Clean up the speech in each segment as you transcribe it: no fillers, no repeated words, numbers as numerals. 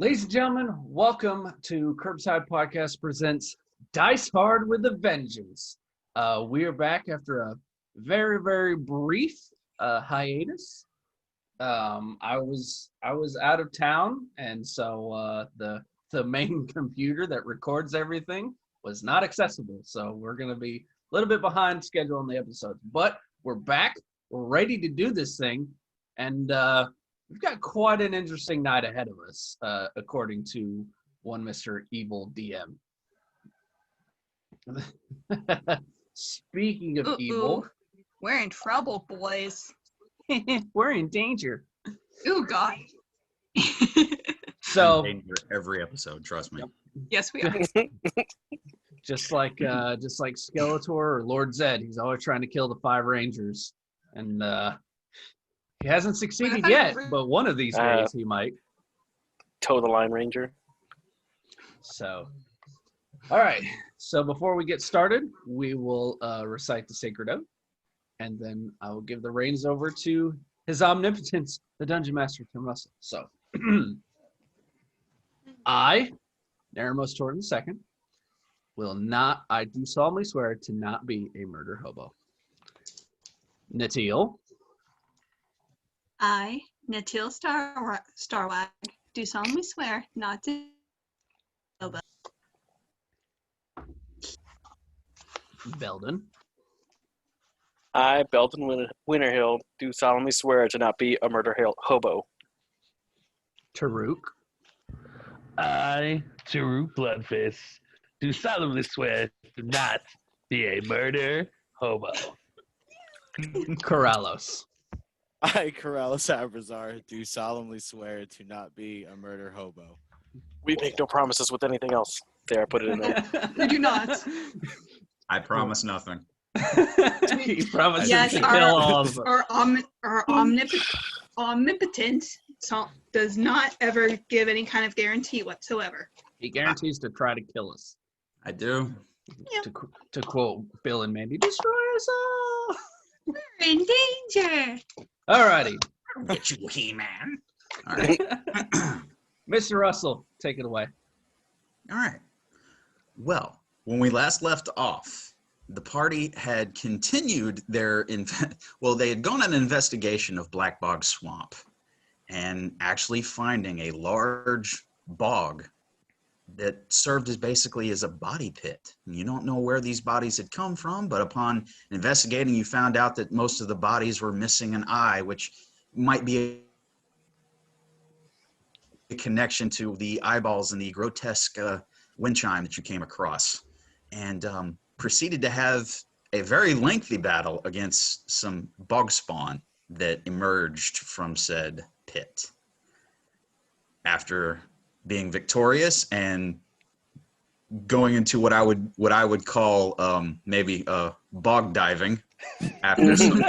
Ladies and gentlemen, welcome to Kirbside Podcast presents Dice Hard with a Vengeance. We are back after a very, very brief hiatus. I was out of town, and so the main computer that records everything was not accessible. So we're going to be a little bit behind schedule on the episodes, but we're back. We're ready to do this thing, and we've got quite an interesting night ahead of us, according to one Mr. Evil DM. Speaking of evil, we're in trouble, boys. we're in danger. Oh God. So in danger every episode, trust me. Yes, we are. just like Skeletor or Lord Zed, he's always trying to kill the 5 Rangers, and he hasn't succeeded yet, but one of these days he might. Toe the Line Ranger. So, all right. So before we get started, we will recite the Sacred Oath, and then I will give the reins over to His Omnipotence, the Dungeon Master, Tim Russell. So, I, Nerimos Torrin II, I do solemnly swear to not be a murder hobo. Natil. I, Natil Starag, do solemnly swear not to hobo. Beldan. I, Beldan Winterhill, do solemnly swear to not be a murder hobo. Tarook. I, Tarook Bloodfist, do solemnly swear to not be a murder hobo. Corallos. I, Corallos Abrazar, do solemnly swear to not be a murder hobo. We make no promises with anything else. There, I put it in there. We do not. I promise nothing. He promises Yes, to kill all of them. Our omnipotent does not ever give any kind of guarantee whatsoever. He guarantees to try to kill us. I do. Yeah. To quote Bill and Mandy, destroy us all. We're in danger. Alrighty. Get you, He-Man. All right. Mr. Russell, take it away. All right. Well, when we last left off, the party had continued their they had gone on an investigation of Black Bog Swamp and actually finding a large bog that served as basically as a body pit. You don't know where these bodies had come from, but upon investigating, you found out that most of the bodies were missing an eye, which might be a connection to the eyeballs and the grotesque wind chime that you came across, and proceeded to have a very lengthy battle against some bog spawn that emerged from said pit. After being victorious and going into what I would call maybe bog diving after some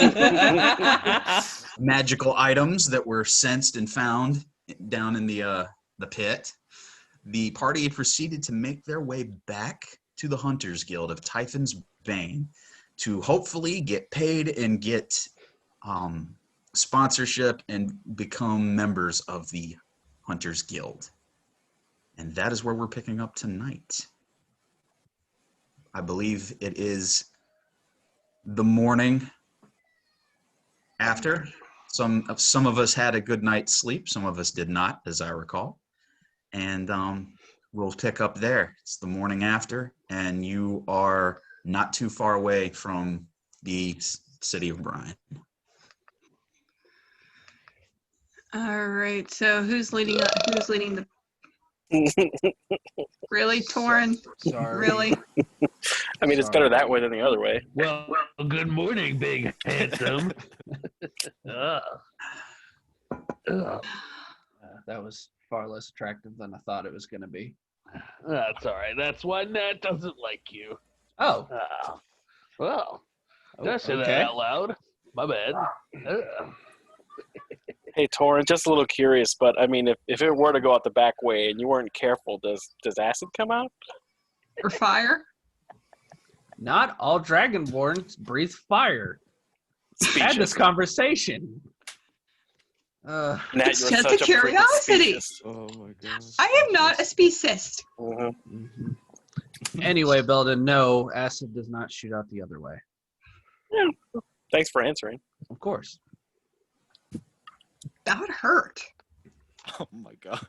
magical items that were sensed and found down in the pit, the party proceeded to make their way back to the Hunters Guild of Typhion's Bane to hopefully get paid and get sponsorship and become members of the Hunters Guild. And that is where we're picking up tonight. I believe it is the morning after. Some of us had a good night's sleep. Some of us did not, as I recall. And we'll pick up there. It's the morning after, and you are not too far away from the city of Brine. All right. So who's leading the? Really, Torrin? Sorry. Really? I mean, it's better that way than the other way. Well, good morning, big handsome. That was far less attractive than I thought it was going to be. That's all right. That's why Nat doesn't like you. Oh. Well, did I say that Okay. out loud? My bad. Hey, Torrin, just a little curious, but I mean, if it were to go out the back way and you weren't careful, does acid come out? Or fire? Not all Dragonborns breathe fire. Had this conversation. Nat, It's you're just such a freaking curiosity. specious. Oh my gosh. I am not a speciest. Mhm. Anyway, Belden, no, acid does not shoot out the other way. Yeah. Thanks for answering. Of course. That would hurt. Oh my god.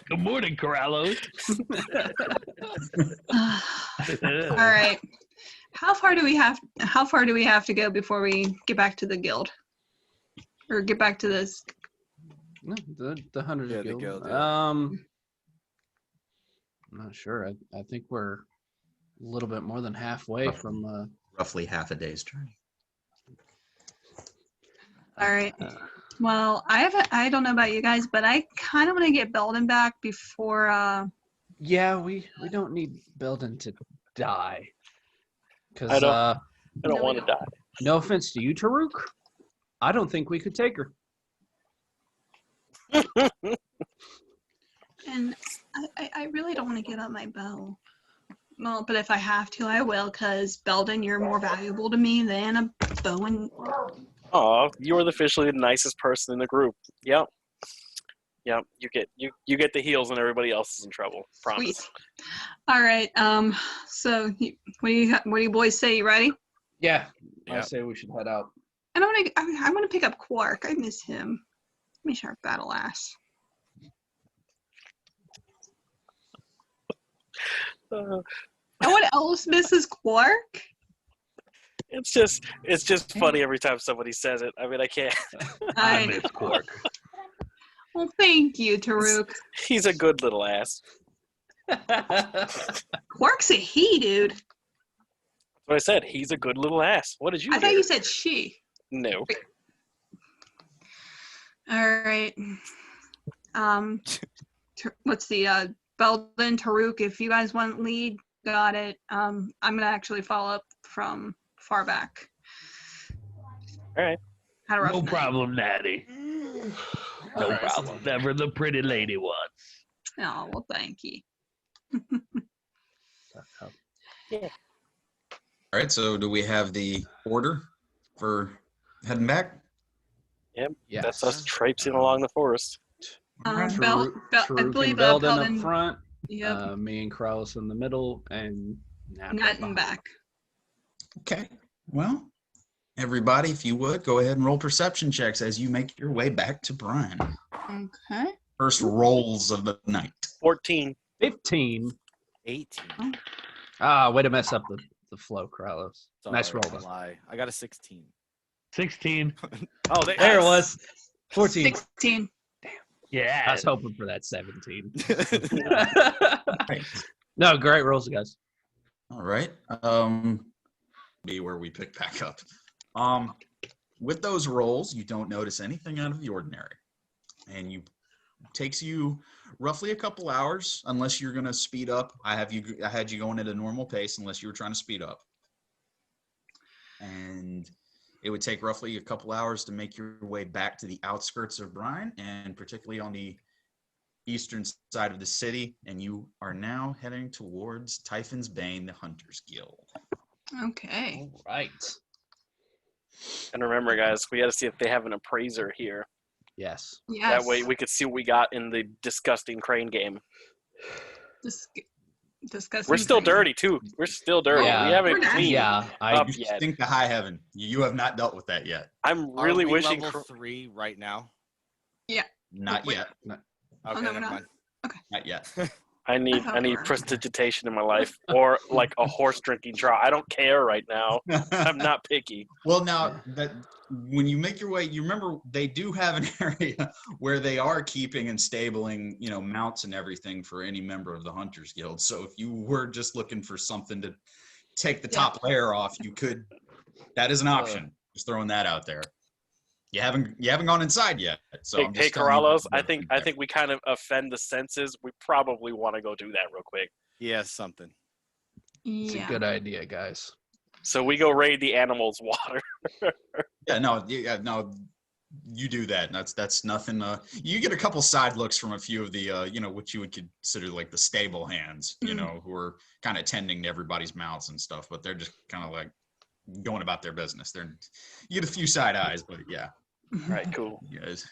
Good morning, Corallos. All right. How far do we have to go before we get back to the guild? Or get back to this? No, the Hunters Yeah, the Guild. guild, yeah. I'm not sure. I think we're a little bit more than halfway from. Roughly half a day's journey. All right. Well, I don't know about you guys, but I kind of want to get Belden back before. Yeah, we don't need Belden to die. Because I don't No, we want to don't. die. no offense to you, Tarook, I don't think we could take her. And I really don't want to give up my bow. Well, but if I have to, I will, because Belden, you're more valuable to me than a bow and Aw, you are officially the nicest person in the group. Yep. Yep. You get the heels and everybody else is in trouble. Promise. Sweet. All right. So what do you boys say? You ready? Yeah, I Yeah. say we should head out. And I want to pick up Quark. I miss him. Let me sharp battle ass. Uh, No one else misses Quark? it's just funny every time somebody says it. I mean, I can't. I miss Quark. Well, thank you, Tarook. He's a good little ass. Quark's a he, dude. That's what I said. He's a good little ass. What did you I do? thought you said she. No. All right. What's the Belden, Tarook? If you guys want lead, got it. I'm gonna actually follow up from far back. All right. Had a rough No night. problem, Natty. No Alright. problem. Never the pretty lady once. Oh well, thank you. All right, so do we have the order for heading back? Yes. That's us traipsing along the forest. I Tarook and believe Belden Belden. up front. Yep. Me and Corallos in the middle, and Nat Not in behind. back. Okay. Well, everybody, if you would, go ahead and roll perception checks as you make your way back to Brine. Okay. First rolls of the night. 14. 15. 18. Way to mess up the flow, Corallos. Nice Sorry, roll, don't though. lie. I got a 16. 16. Oh, There it was. 14. 16. I Yeah. was hoping for that 17. Right. No, great rolls, guys. All right. Be where we pick back up. With those rolls, you don't notice anything out of the ordinary, and takes you roughly a couple hours, unless you're gonna speed up. I had you going at a normal pace, unless you were trying to speed up, and it would take roughly a couple hours to make your way back to the outskirts of Brine, and particularly on the eastern side of the city, and you are now heading towards Typhion's Bane, the Hunters Guild. Okay. All right. And remember, guys, we got to see if they have an appraiser here. Yes. Yes. That way we could see what we got in the disgusting crane game. Disgusting. We're still thing. dirty, too. We're still dirty. Yeah. We haven't We're not. cleaned Yeah. up You yet. stink to high heaven. You have not dealt with that yet. I'm Are really we wishing... level 3 right now? Not Wait. yet. Okay, no, we're never not. mind. Not yet. I need thought we were. prestidigitation in my life, or like a horse drinking trough. I don't care right now. I'm not picky. Well, now that when you make your way, you remember they do have an area where they are keeping and stabling, mounts and everything for any member of the Hunters Guild. So if you were just looking for something to take the top layer off, you could. That is an option. Just throwing that out there. You haven't gone inside yet. So I'm Hey, just telling you Corallos, what I think we kind of offend the senses. We probably want to go do that real quick. Yeah, something. It's Yeah. a good idea, guys. So we go raid the animals' water. no, you do that. That's nothing. You get a couple side looks from a few of the, what you would consider like the stable hands, who are kind of tending to everybody's mouths and stuff, but they're just kind of like going about their business. You get a few side eyes, but yeah. All right, cool. You guys.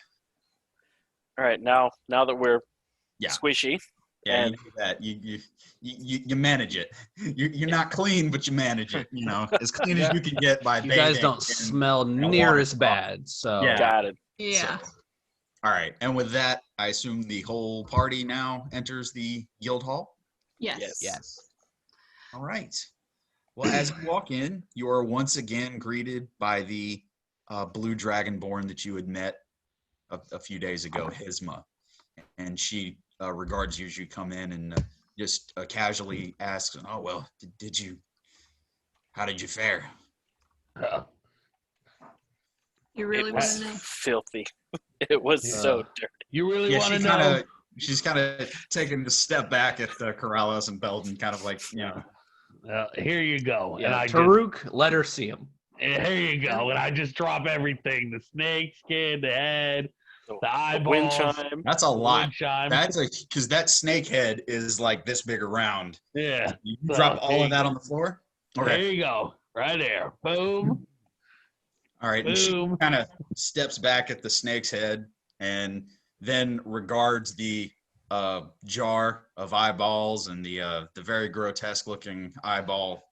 All right, now that we're Yeah. squishy, Yeah, and you do that. You manage it. You're not clean, but you manage it. You know, as clean as you can get by You bathing. guys don't in smell a near water as spot. bad. So Yeah. got it. Yeah. So, all right, and with that, I assume the whole party now enters the guild hall. Yes. yes. All right. Well, as you walk in, you are once again greeted by the blue dragonborn that you had met a few days ago, Hisma, and she regards you as you come in and just casually asks, "Oh well, did you? How did you fare?" You really It want was to know? filthy. It was so dirty. You really Yeah, want to know? she's kind of taking a step back at the Corallos and Beldan, kind of like, you know. Here you go. And Yeah. I Tarook, let her see him. and here you go. And I just drop everything: the snake skin, the head, the Wind eyeballs, chime. That's a the lot. wind chime. That's because that snake head is like this big around. Yeah. You So, drop all there of you that go. on the floor. There Okay. you go. Right there. Boom. All right. And she Boom. kind of steps back at the snake's head and then regards the jar of eyeballs and the very grotesque looking eyeball.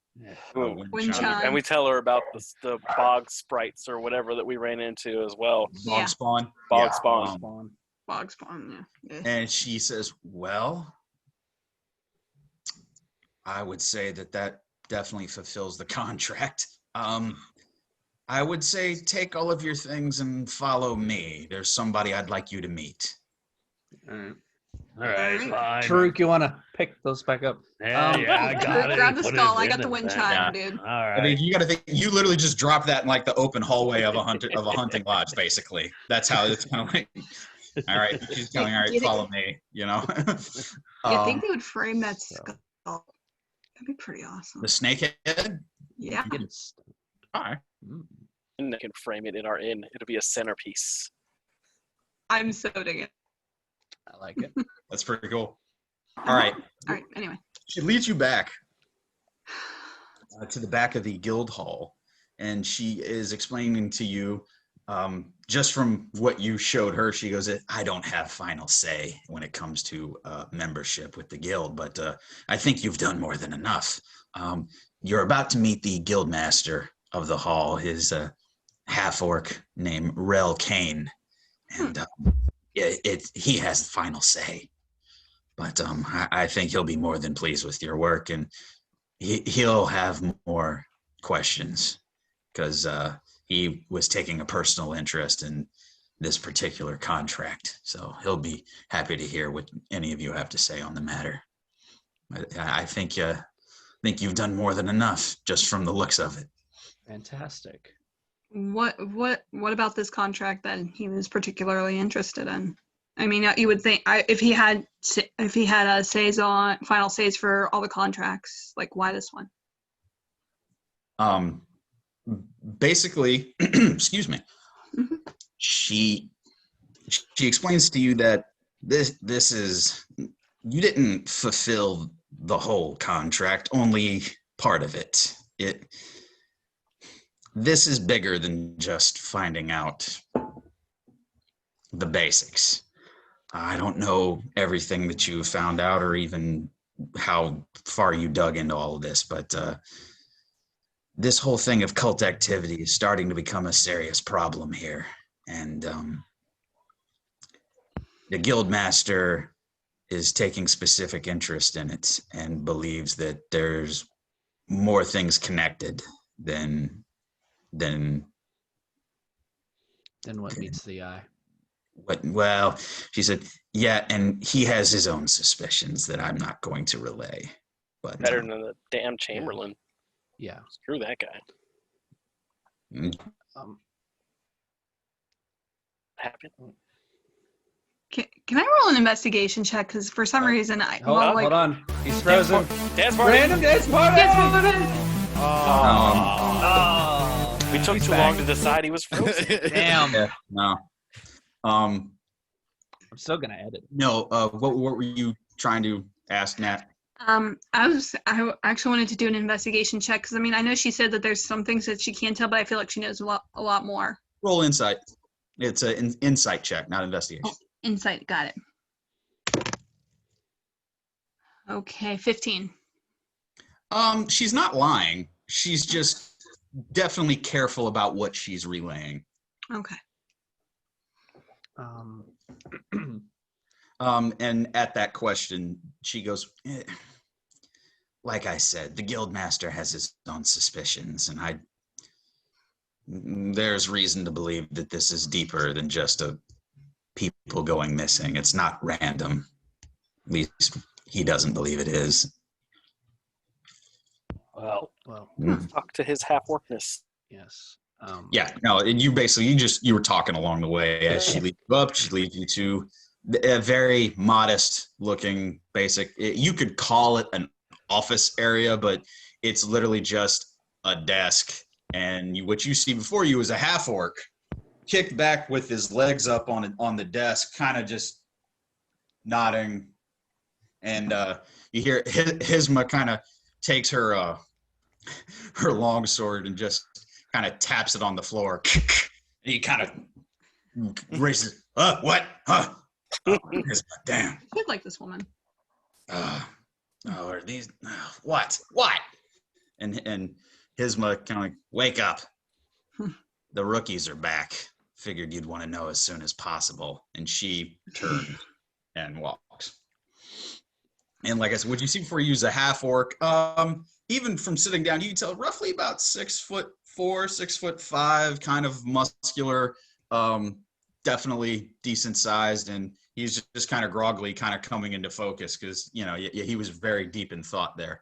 Ooh. Wind chime. And we tell her about the bog sprites or whatever that we ran into as well. Bog Yeah. spawn. Bog spawn. Bog spawn. Yeah. And she says, "Well, I would say that definitely fulfills the contract. I would say take all of your things and follow me. There's somebody I'd like you to meet." All right. Fine. Tarook, you want to pick those back up? Yeah, I got Tarook, it. grab the Put it skull. I in got the and wind back. chime, Yeah. dude. All I right. mean, you got to think. You literally just drop that in like the open hallway of a hunting lodge, basically. That's how it's kind of like. All right, she's telling, "All right, Get it. follow me." You know. You think they would frame that skull? That'd be pretty awesome. the snake head? Yeah. Get it. All right. And they can frame it in our inn. It'll be a centerpiece. I'm so digging. I like it. That's pretty cool. All right. All right. Anyway. She leads you back to the back of the guild hall, and she is explaining to you, just from what you showed her, she goes, "I don't have final say when it comes to membership with the guild, but I think you've done more than enough. You're about to meet the guild master of the hall, his half-orc named Rel Kane, and he has the final say. But I think he'll be more than pleased with your work, and he'll have more questions because he was taking a personal interest in this particular contract. So he'll be happy to hear what any of you have to say on the matter. I think you've done more than enough just from the looks of it." Fantastic. What about this contract that he was particularly interested in? I mean, you would think if he had a final says for all the contracts, like why this one? Basically, excuse me. Mhm. She explains to you that this is, you didn't fulfill the whole contract, only part of it. This is bigger than just finding out the basics. I don't know everything that you found out or even how far you dug into all of this, but this whole thing of cult activity is starting to become a serious problem here. And the guild master is taking specific interest in it and believes that there's more things connected than what meets the eye. well, she said, yeah, and he has his own suspicions that I'm not going to relay. But Better than the damn Chamberlain. Yeah. Screw that guy. Um, Happen. Can I roll an investigation check? Because for some reason hold on. He's frozen. Dance party. Random dance party. We took too long to decide he was frozen. Damn. yeah, no. I'm still gonna edit. No. What were you trying to ask, Nat? I actually wanted to do an investigation check because I mean I know she said that there's some things that she can't tell, but I feel like she knows a lot more. Roll insight. It's an insight check, not investigation. Oh, insight. Got it. Okay, 15. She's not lying. She's just definitely careful about what she's relaying. Okay. And at that question, she goes, like I said, the guildmaster has his own suspicions, and there's reason to believe that this is deeper than just people going missing. It's not random. At least he doesn't believe it is. Well, Talk to his half-orcness. yes. Yeah, no, you were talking along the way as she leads you up. She leads you to a very modest looking basic. You could call it an office area, but it's literally just a desk. And what you see before you is a half orc kicked back with his legs up on the desk, kind of just nodding. And you hear Hisma kind of takes her long sword and just kind of taps it on the floor. And he kind of races. What? Huh? Oh, damn. I did like this woman. Are these? What? And Hisma kind of like, wake up. The rookies are back. Figured you'd want to know as soon as possible. And she turned and walked. And like I said, what you see before you use a half orc, even from sitting down, you can tell roughly about 6'4", 6'5", kind of muscular, definitely decent sized, and he's just kind of groggily, kind of coming into focus because he was very deep in thought there.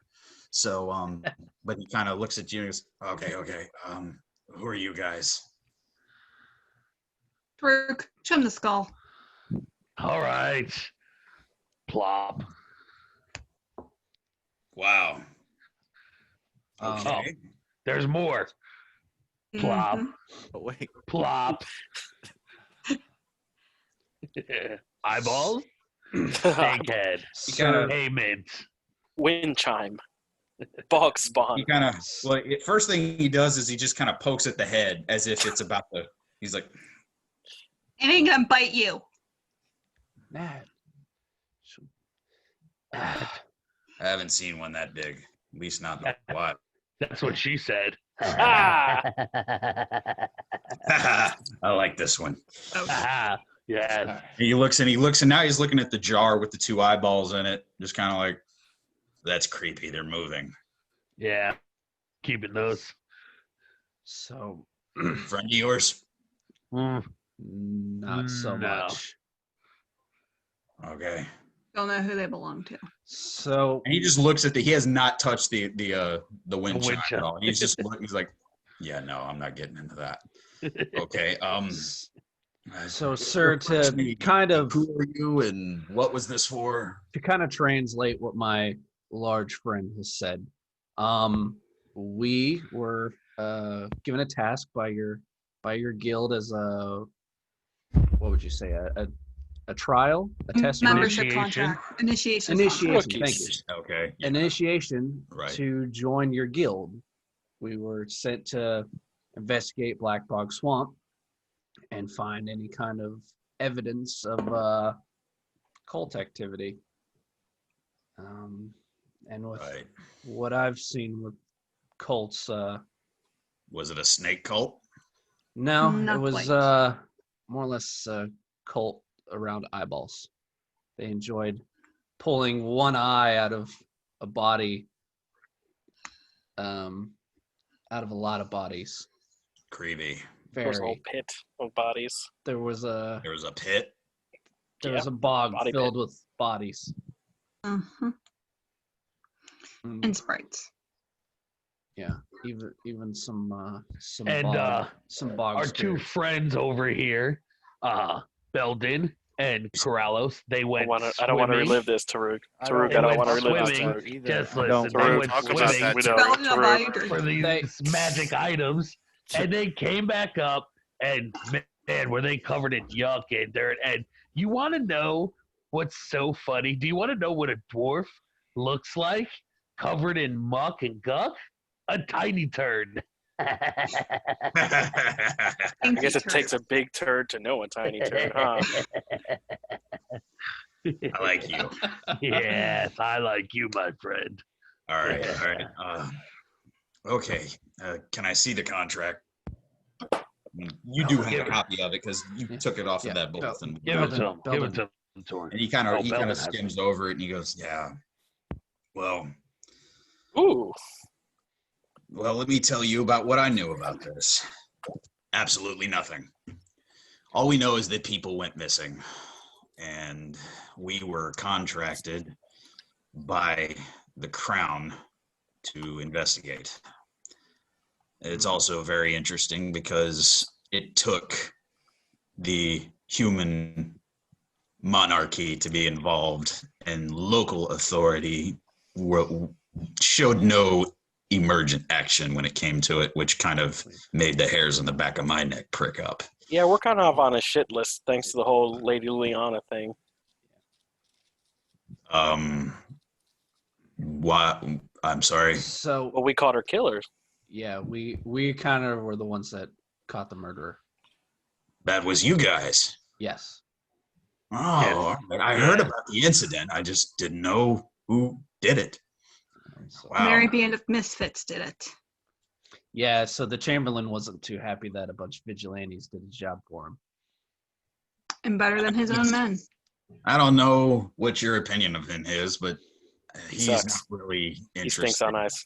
So, but he kind of looks at you and goes, "Okay, who are you guys?" Tarook, show him the skull. all right. Plop. Wow. Okay. There's more. Plop. Mhm. Oh, wait. Plop. Eyeballs. Egghead. So, Payment. Wind chime. Bog spawn. He kind of first thing he does is he just kind of pokes at the head as if it's about to. He's like, It ain't gonna bite you. Matt. I haven't seen one that big. At least not in a while. That's what she said. Ah! I like this one. Yeah. He looks, and now he's looking at the jar with the two eyeballs in it. Just kind of like, that's creepy. They're moving. Yeah. Keeping those. So, Friend of yours? not so No. much. Okay. Don't know who they belong to. So, And he just looks at he has not touched the wind chime chime. at all. He's just he's like, yeah, no, I'm not getting into that. Okay. So, sir, to kind of who are you and what was this for? translate what my large friend has said, we were given a task by your guild as what would you say, a trial, a test Membership Initiation. contract. Initiation. initiation. contract. Thank you. Okay. Initiation Right. to join your guild. We were sent to investigate Black Bog Swamp and find any kind of evidence of cult activity. And with Right. what I've seen with cults, Was it a snake cult? no, Not it was quite. more or less a cult around eyeballs. They enjoyed pulling one eye out of a body, out of a lot of bodies. Creepy. There's a whole Very. pit of bodies. There was a There was a pit. bog body filled pit. with bodies. Mhm. Mm, And sprites. yeah, even some And bog, some bog our two spirits. friends over here, Beldan and Corallos, they went I don't want to swimming. relive this, Tarook. I Tarook, They I don't went want to relive this, swimming. Tarook. either. Just I don't listen, wanna they went talk about swimming that. We don't. Spell it out, Tarook. Biden. for these They- magic items, and they came back up, and man, were they covered in yuck and dirt. And you want to know what's so funny? Do you want to know what a dwarf looks like covered in muck and guck? A tiny turd. I guess it takes a big turd to know a tiny turd, huh? I like you. Yes, I like you, my friend. All right. Okay. Can I see the contract? You do have a copy of it because you took it off of that bulletin. Give it to him. Give Beldan. it to him, Torrin. And he kind of Beldan has skims over it and he goes, "Yeah. Well, Ooh. let me tell you about what I knew about this. Absolutely nothing. All we know is that people went missing, and we were contracted by the Crown to investigate. It's also very interesting because it took the human monarchy to be involved, and local authority showed no emergent action when it came to it, which kind of made the hairs on the back of my neck prick up. Yeah, we're kind of on a shit list thanks to the whole Lady Liana thing. Why? I'm sorry. So Well, we caught her killers. yeah, we kind of were the ones that caught the murderer. That was you guys. Yes. Oh, I heard about the incident. I just didn't know who did it. So, Wow. Merry Band of Misfits did it. yeah, so the Chamberlain wasn't too happy that a bunch of vigilantes did his job for him. And better than his own men. I don't know what your opinion of him is, but he's sucks. not really He interested. stinks on ice.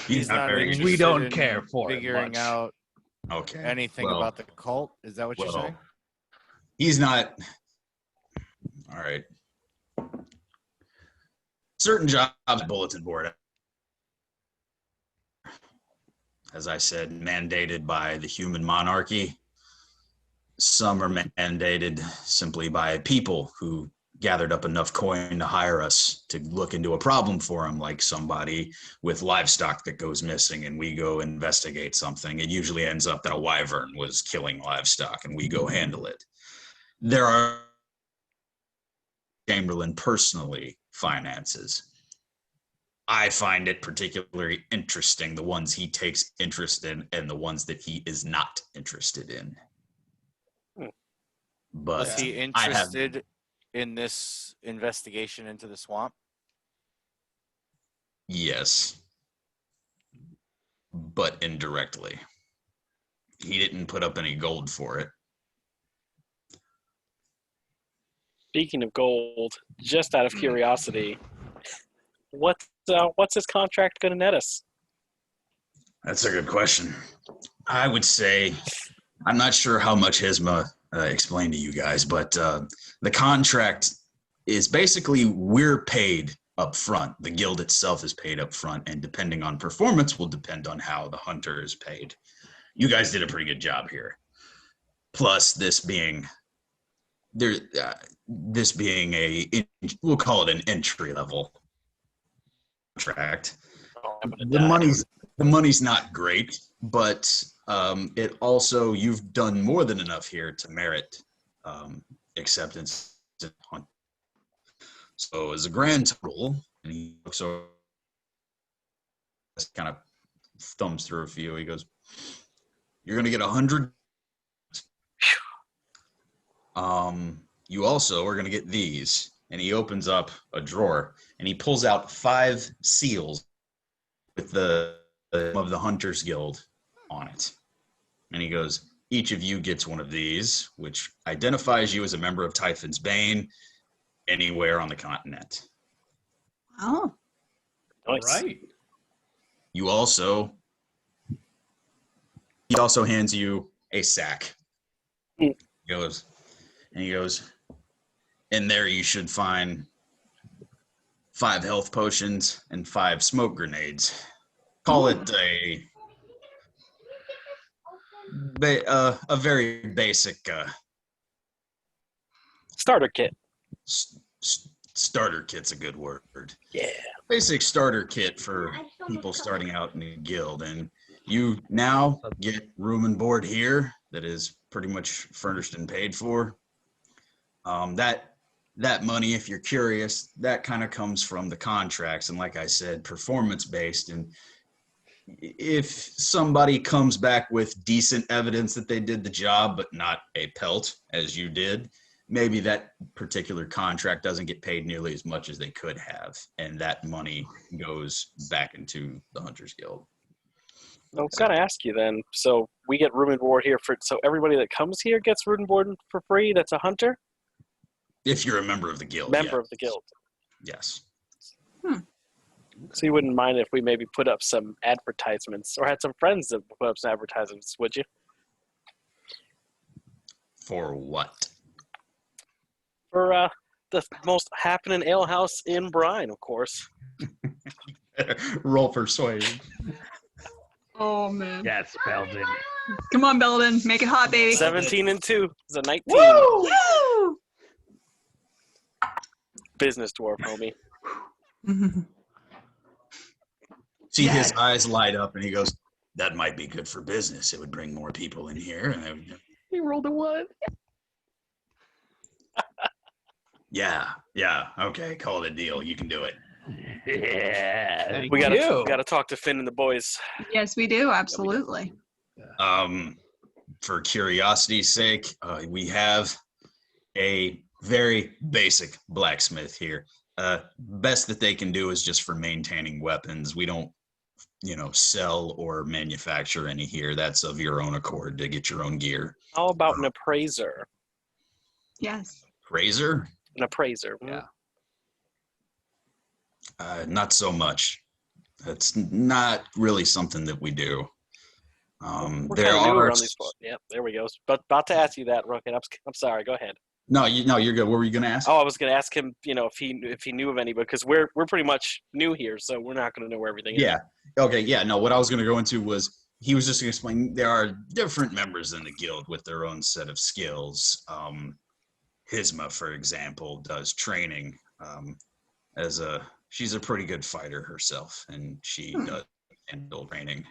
He's not very interested We don't in care for it figuring much. out okay. anything Well, about the cult. Is that what you're well, saying? He's not. All right. Certain jobs, bulletin board, as I said, mandated by the human monarchy. Some are mandated simply by people who gathered up enough coin to hire us to look into a problem for them, like somebody with livestock that goes missing and we go investigate something. It usually ends up that a wyvern was killing livestock and we go handle it. There are Chamberlain personally finances. I find it particularly interesting, the ones he takes interest in and the ones that he is not interested in. But Was he interested in this investigation into the swamp? Yes, but indirectly. He didn't put up any gold for it. Speaking of gold, just out of curiosity, what's his contract going to net us? That's a good question. I would say, I'm not sure how much Hisma explained to you guys, but the contract is basically we're paid up front. The guild itself is paid up front, and depending on performance will depend on how the hunter is paid. You guys did a pretty good job here. Plus, this being we'll call it an entry level contract. The money's not great, but it also, you've done more than enough here to merit acceptance. So as a grand total, and he looks over, kind of thumbs through a few. He goes, "You're gonna get 100. You also are gonna get these." And he opens up a drawer and he pulls out 5 seals with the of the Hunters Guild on it. And he goes, "Each of you gets one of these, which identifies you as a member of Typhion's Bane anywhere on the continent." Oh. Nice. Right. He also hands you a sack. He goes, "In there you should find 5 health potions and 5 smoke grenades. Call it a very basic Starter kit. starter kit's a good word. Yeah. Basic starter kit for people starting out in the guild. And you now get room and board here that is pretty much furnished and paid for. That money, if you're curious, that kind of comes from the contracts. And like I said, performance based. And if somebody comes back with decent evidence that they did the job, but not a pelt as you did, maybe that particular contract doesn't get paid nearly as much as they could have. And that money goes back into the Hunters Guild. I've got to ask you then. So we get room and board here so everybody that comes here gets room and board for free. That's a hunter. If you're a member of the guild. Member of the guild. Yes. So you wouldn't mind if we maybe put up some advertisements or had some friends that put up some advertisements, would you? For what? For the most happening ale house in Brine, of course. Roll persuasion. Oh man. Yes, Beldan. Come on, Beldan. Make it hot, baby. 17 and 2 is a 19. Woo! Business dwarf, homie. See his eyes light up and he goes, that might be good for business. It would bring more people in here. And He rolled a 1. yeah. Okay, call it a deal. You can do it. Yeah. We gotta talk to Finn and the boys. Yes, we do. Absolutely. For curiosity's sake, we have a very basic blacksmith here. Best that they can do is just for maintaining weapons. We don't, sell or manufacture any here. That's of your own accord to get your own gear. How about an appraiser? Yes. Razor? An appraiser. Yeah. Not so much. That's not really something that we do. We're There kinda new are. around these spots. Yep, there we go. But about to ask you that, Rook, and I'm sorry. Go ahead. No, you're good. What were you going to ask? Oh, I was going to ask him, if he knew of any, because we're pretty much new here, so we're not going to know where everything is. Yeah. Okay. Yeah. No, what I was going to go into was he was just going to explain there are different members in the guild with their own set of skills. Hisma, for example, does training she's a pretty good fighter herself, and she does handle training.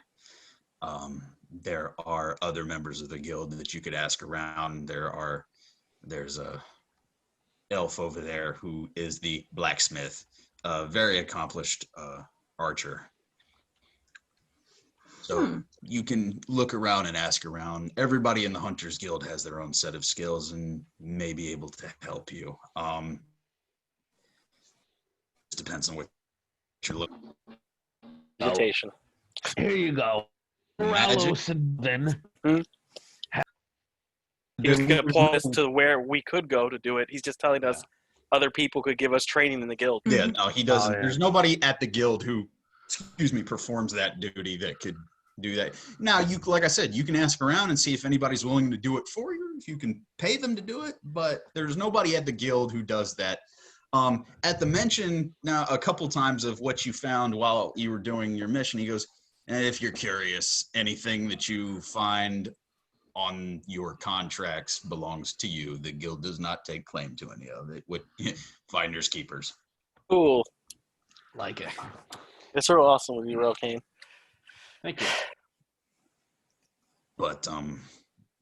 There are other members of the guild that you could ask around. There's a elf over there who is the blacksmith, a very accomplished archer. So you can look around and ask around. Everybody in the Hunters Guild has their own set of skills and may be able to help you. It depends on what you're looking for. Invitation. Here you go. Corallos and then. He was going to point us to where we could go to do it. He's just telling us other people could give us training in the guild. Yeah, no, he doesn't. Oh, yeah. There's nobody at the guild who, performs that duty that could do that. Now, like I said, you can ask around and see if anybody's willing to do it for you. If you can pay them to do it, but there's nobody at the guild who does that. At the mention now a couple times of what you found while you were doing your mission, he goes, and if you're curious, anything that you find on your contracts belongs to you. The guild does not take claim to any of it. With finders keepers. Cool. Like it. It's real awesome with you, Kane. Thank you. But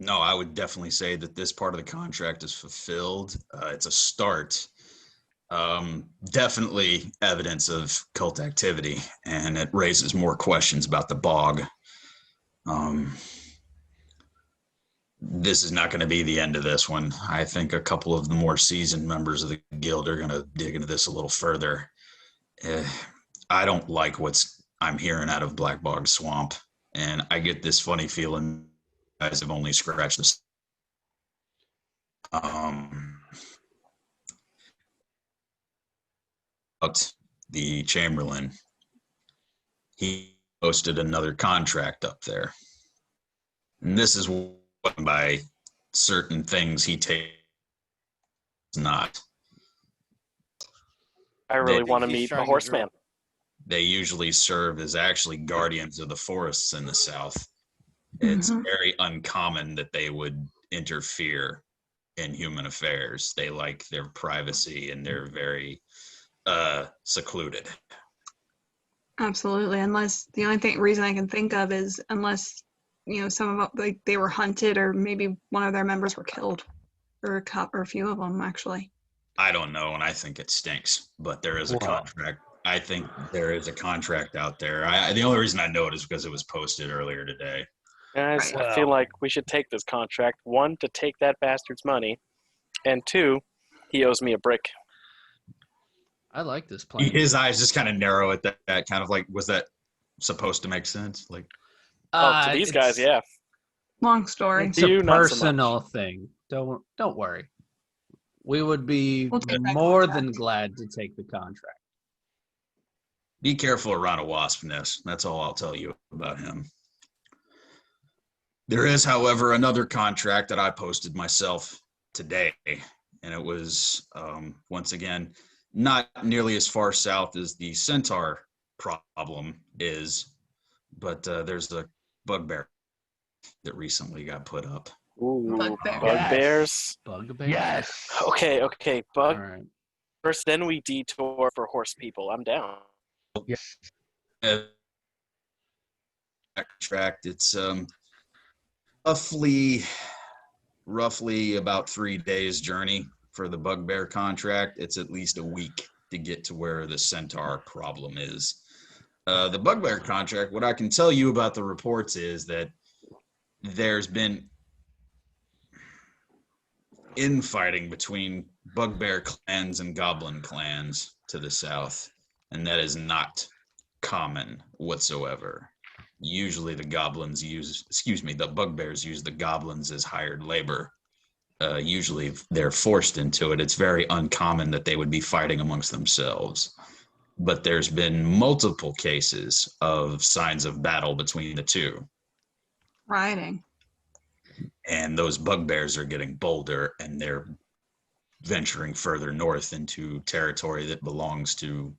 no, I would definitely say that this part of the contract is fulfilled. It's a start. Definitely evidence of cult activity, and it raises more questions about the bog. This is not going to be the end of this one. I think a couple of the more seasoned members of the guild are going to dig into this a little further. I don't like I'm hearing out of Black Bog Swamp, and I get this funny feeling you guys have only scratched the the Chamberlain. He posted another contract up there, and this is by certain things he takes not. I really want to meet a horseman. They usually serve as actually guardians of the forests in the south. It's very uncommon that they would interfere in human affairs. They like their privacy and they're very secluded. Absolutely. Unless the only reason I can think of is unless some of them, they were hunted, or maybe one of their members were killed, or a few of them actually. I don't know, and I think it stinks. But there is a contract I think there is a contract out there. The only reason I know it is because it was posted earlier today. Guys, Right. I feel like we should take this contract. 1, to take that bastard's money, and 2, he owes me a brick. I like this plan. His eyes just kind of narrow at that kind of like, was that supposed to make sense? Like, To these guys, yeah. Long story. It's To a you, not so much. personal thing. Don't worry. We would be We'll take that more contract. than glad to take the contract. be careful around a wasp nest. That's all I'll tell you about him. There is, however, another contract that I posted myself today, and it was, once again, not nearly as far south as the centaur problem is, but there's a bugbear that recently got put up. Ooh, Bugbear. bugbears. Bugbear? Yes. Okay, All bug right. first, then we detour for horse people. I'm down. Yes. Contract. It's roughly about 3 days journey for the bugbear contract. It's at least a week to get to where the centaur problem is. The bugbear contract, what I can tell you about the reports is that there's been infighting between bugbear clans and goblin clans to the south, and that is not common whatsoever. Usually the bugbears use the goblins as hired labor. Usually they're forced into it. It's very uncommon that they would be fighting amongst themselves. But there's been multiple cases of signs of battle between the two. Riding. And those bugbears are getting bolder, and they're venturing further north into territory that belongs to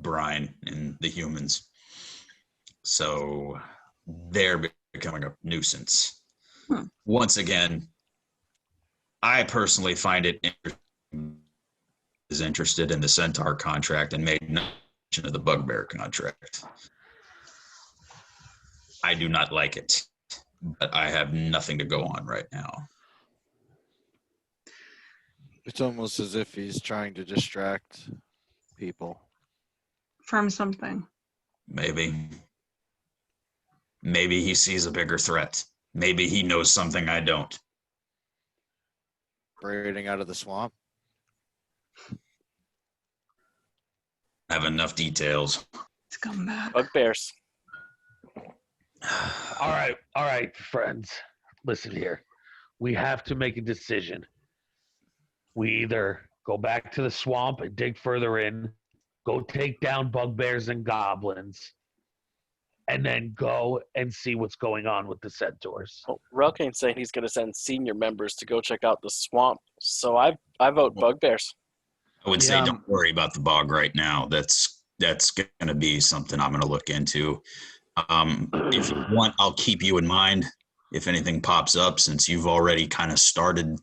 Brine and the humans. So they're becoming a nuisance. Once again, I personally find it interested in the centaur contract and made mention of the bugbear contract. I do not like it, but I have nothing to go on right now. It's almost as if he's trying to distract people. From something. Maybe he sees a bigger threat. Maybe he knows something I don't. Raiding out of the swamp. I have enough details. Scumbag. Bugbears. All right, friends. Listen here. We have to make a decision. We either go back to the swamp and dig further in, go take down bugbears and goblins, and then go and see what's going on with the centaurs. Well, Relkane's saying he's going to send senior members to go check out the swamp. So I vote bugbears. I would say don't worry about the bog right now. That's going to be something I'm going to look into. If you want, I'll keep you in mind if anything pops up, since you've already kind of started.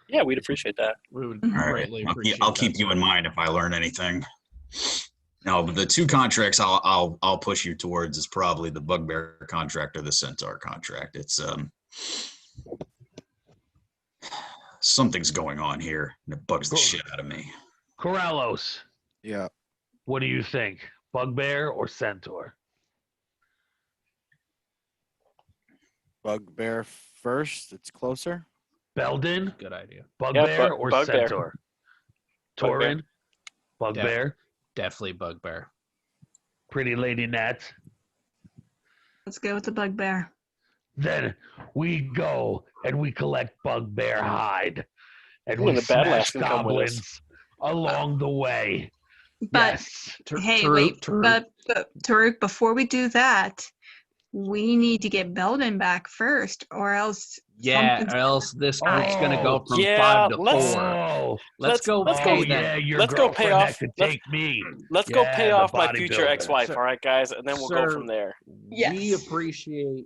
Yeah, we'd appreciate that. We would All right. greatly appreciate I'll that. keep you in mind if I learn anything. No, but the two contracts I'll push you towards is probably the bugbear contract or the centaur contract. It's something's going on here, and it bugs the shit out of me. Corallos, Yeah. what do you think? Bugbear or centaur? Bugbear first. It's closer. Beldan, Good idea. bugbear or bugbear. centaur? Bugbear. Torrin, bugbear. Definitely bugbear. Pretty lady Nat. Let's go with the bugbear. Then we go and we collect bugbear hide, and Ooh, we and the bad lass smash can come with us. goblins along the way. But Yes. hey, wait, but Tarook, before we do that, we need to get Beldan back first, or else Yeah, something's or else this group's gonna go from Yeah, 5 to let's- 4. Oh, Let's go let's pay go- them. yeah, your Let's go pay girlfriend off- that could let's- take me. Let's go Yeah, pay the off my future bodybuilder. ex-wife, Sir- all right, guys, and then we'll go Sir- from there. We Yes. appreciate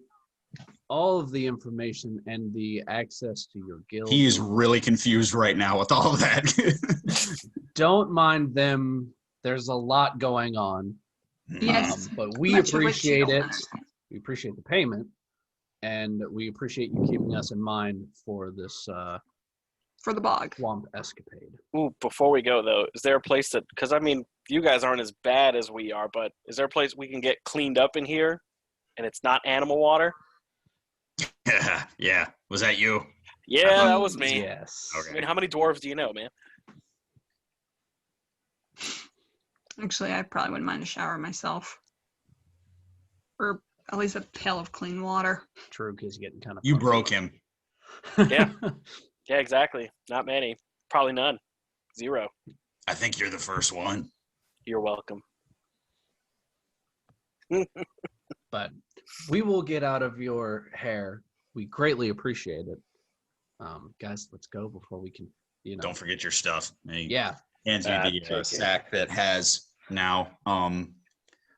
all of the information and the access to your guild. He is really confused right now with all of that. Don't mind them. There's a lot going on. Yes. But we Much of which you appreciate don't it. understand. We appreciate the payment. And we appreciate you keeping us in mind for this for the bog. swamp escapade. Ooh, before we go though, is there a place that? Because I mean, you guys aren't as bad as we are, but is there a place we can get cleaned up in here, and it's not animal water? Yeah. Was that you? Yeah, that was me. Yes. I mean, how many dwarves do you know, man? Actually, I probably wouldn't mind a shower myself. Or at least a pail of clean water. Tarook is getting kind of. You broke him. Yeah. Yeah, exactly. Not many. Probably none. 0. I think you're the first one. You're welcome. But we will get out of your hair. We greatly appreciate it. Guys, let's go before we can, Don't forget your stuff. Yeah. Hands you the take it. sack that has now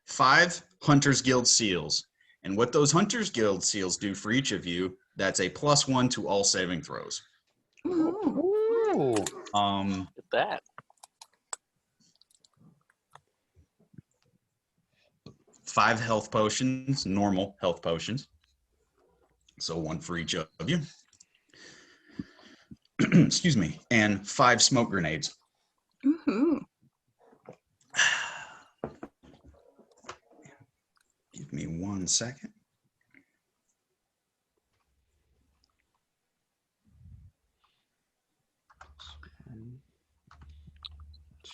5 Hunters Guild seals. And what those Hunters Guild seals do for each of you, that's a +1 to all saving throws. Ooh. Ooh. Look at that. 5 health potions, normal health potions. So 1 for each of you. Excuse me. And 5 smoke grenades. Ooh. Give me 1 second.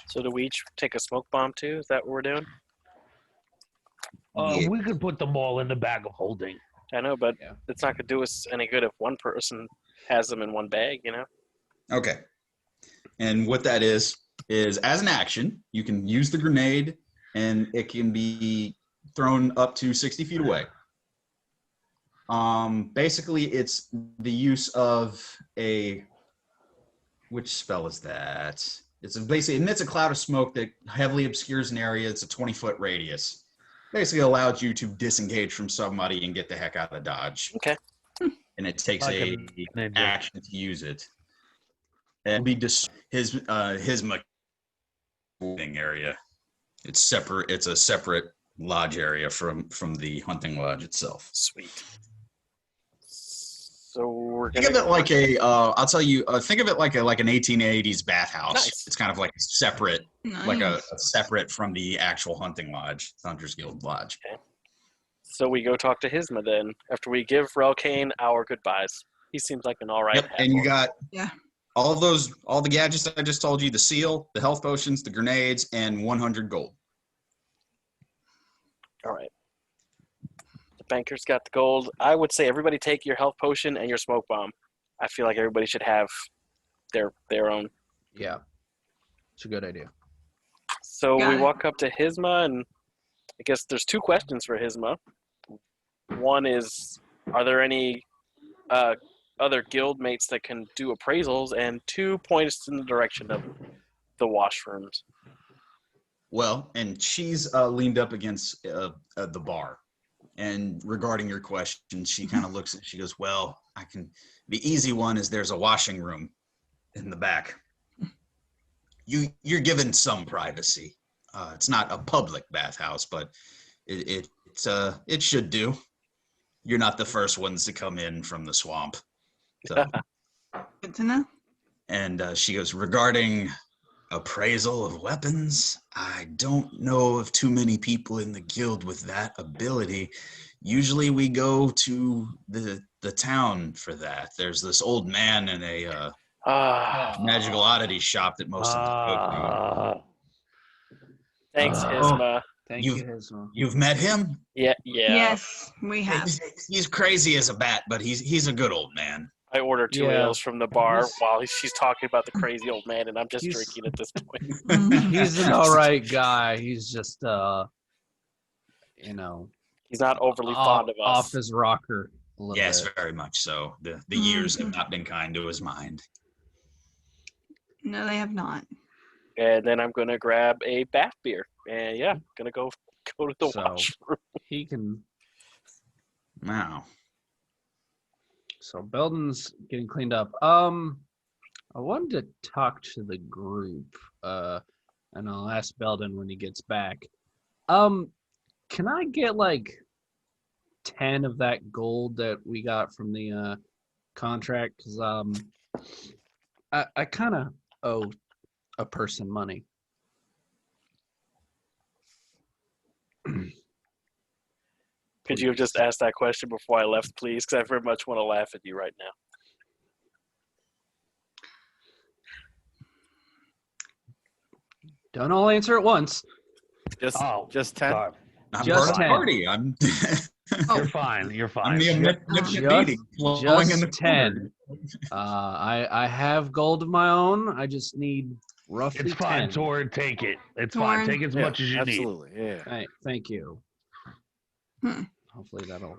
So do we each take a smoke bomb too? Is that what we're doing? Yeah. We could put them all in the bag of holding. I know, but Yeah. it's not going to do us any good if one person has them in one bag, Okay. And what that is as an action, you can use the grenade and it can be thrown up to 60 feet away. Basically, it's the use of which spell is that? It emits a cloud of smoke that heavily obscures an area. It's a 20-foot radius. Basically allows you to disengage from somebody and get the heck out of Dodge. Okay. And it takes Like a ninja. action to use it. It'll be his area. It's separate. It's a separate lodge area from the hunting lodge itself. Sweet. So we're Think of going it like I'll tell you. Think of it like an 1880s bathhouse. Nice. It's kind of like separate, Nice. like a separate from the actual hunting lodge, Hunters Guild Lodge. So we go talk to Hisma then, after we give Relkane our goodbyes. He seems like an all right Yep, and you got Yeah. all the gadgets I just told you: the seal, the health potions, the grenades, and 100 gold. All right. The banker's got the gold. I would say everybody take your health potion and your smoke bomb. I feel like everybody should have their own. Yeah. It's a good idea. So Got we it. walk up to Hisma, and I guess there's 2 questions for Hisma. One is, are there any other guild mates that can do appraisals? And 2, point us in the direction of the washrooms. Well, and she's leaned up against the bar. And regarding your question, she kind of looks and she goes, well, the easy one is there's a washing room in the back. You're given some privacy. It's not a public bathhouse, but it should do. You're not the first ones to come in from the swamp. So, Good to know. and she goes, regarding appraisal of weapons, I don't know of too many people in the guild with that ability. Usually we go to the town for that. There's this old man in a magical oddity shop that most of us go to. Thanks, Hisma. Thank You've- you, Hisma. You've met him? Yeah. Yes, we have. He's crazy as a bat, but he's a good old man. I order 2 Yeah. ales from the bar He's- while she's talking about the crazy old man, and I'm just He's- drinking at this point. Mhm. He's an all right guy. He's just, He's not overly fond of us. off his rocker a little Yes, bit. very much so. The years have not been kind to his mind. No, they have not. And then I'm gonna grab a bath beer, and yeah, gonna go to the So- washroom. He can. Wow. So Beldan's getting cleaned up. I wanted to talk to the group, and I'll ask Beldan when he gets back. Can I get like 10 of that gold that we got from the contract? Because I kind of owe a person money. Could you have just asked that question before I left, please? Because I very much want to laugh at you right now. Don't all answer at once. Just 10. Sorry. I'm Just part of the 10. party. I'm You're fine. You're fine. I'm the omnipotent Just- meeting flowing in the Just corner. 10. I have gold of my own. I just need roughly It's fine, 10. Torrin. Take it. It's fine. Torrin. Take as much as you need. Absolutely. Yeah. Thank you. Hmm. Hopefully that'll.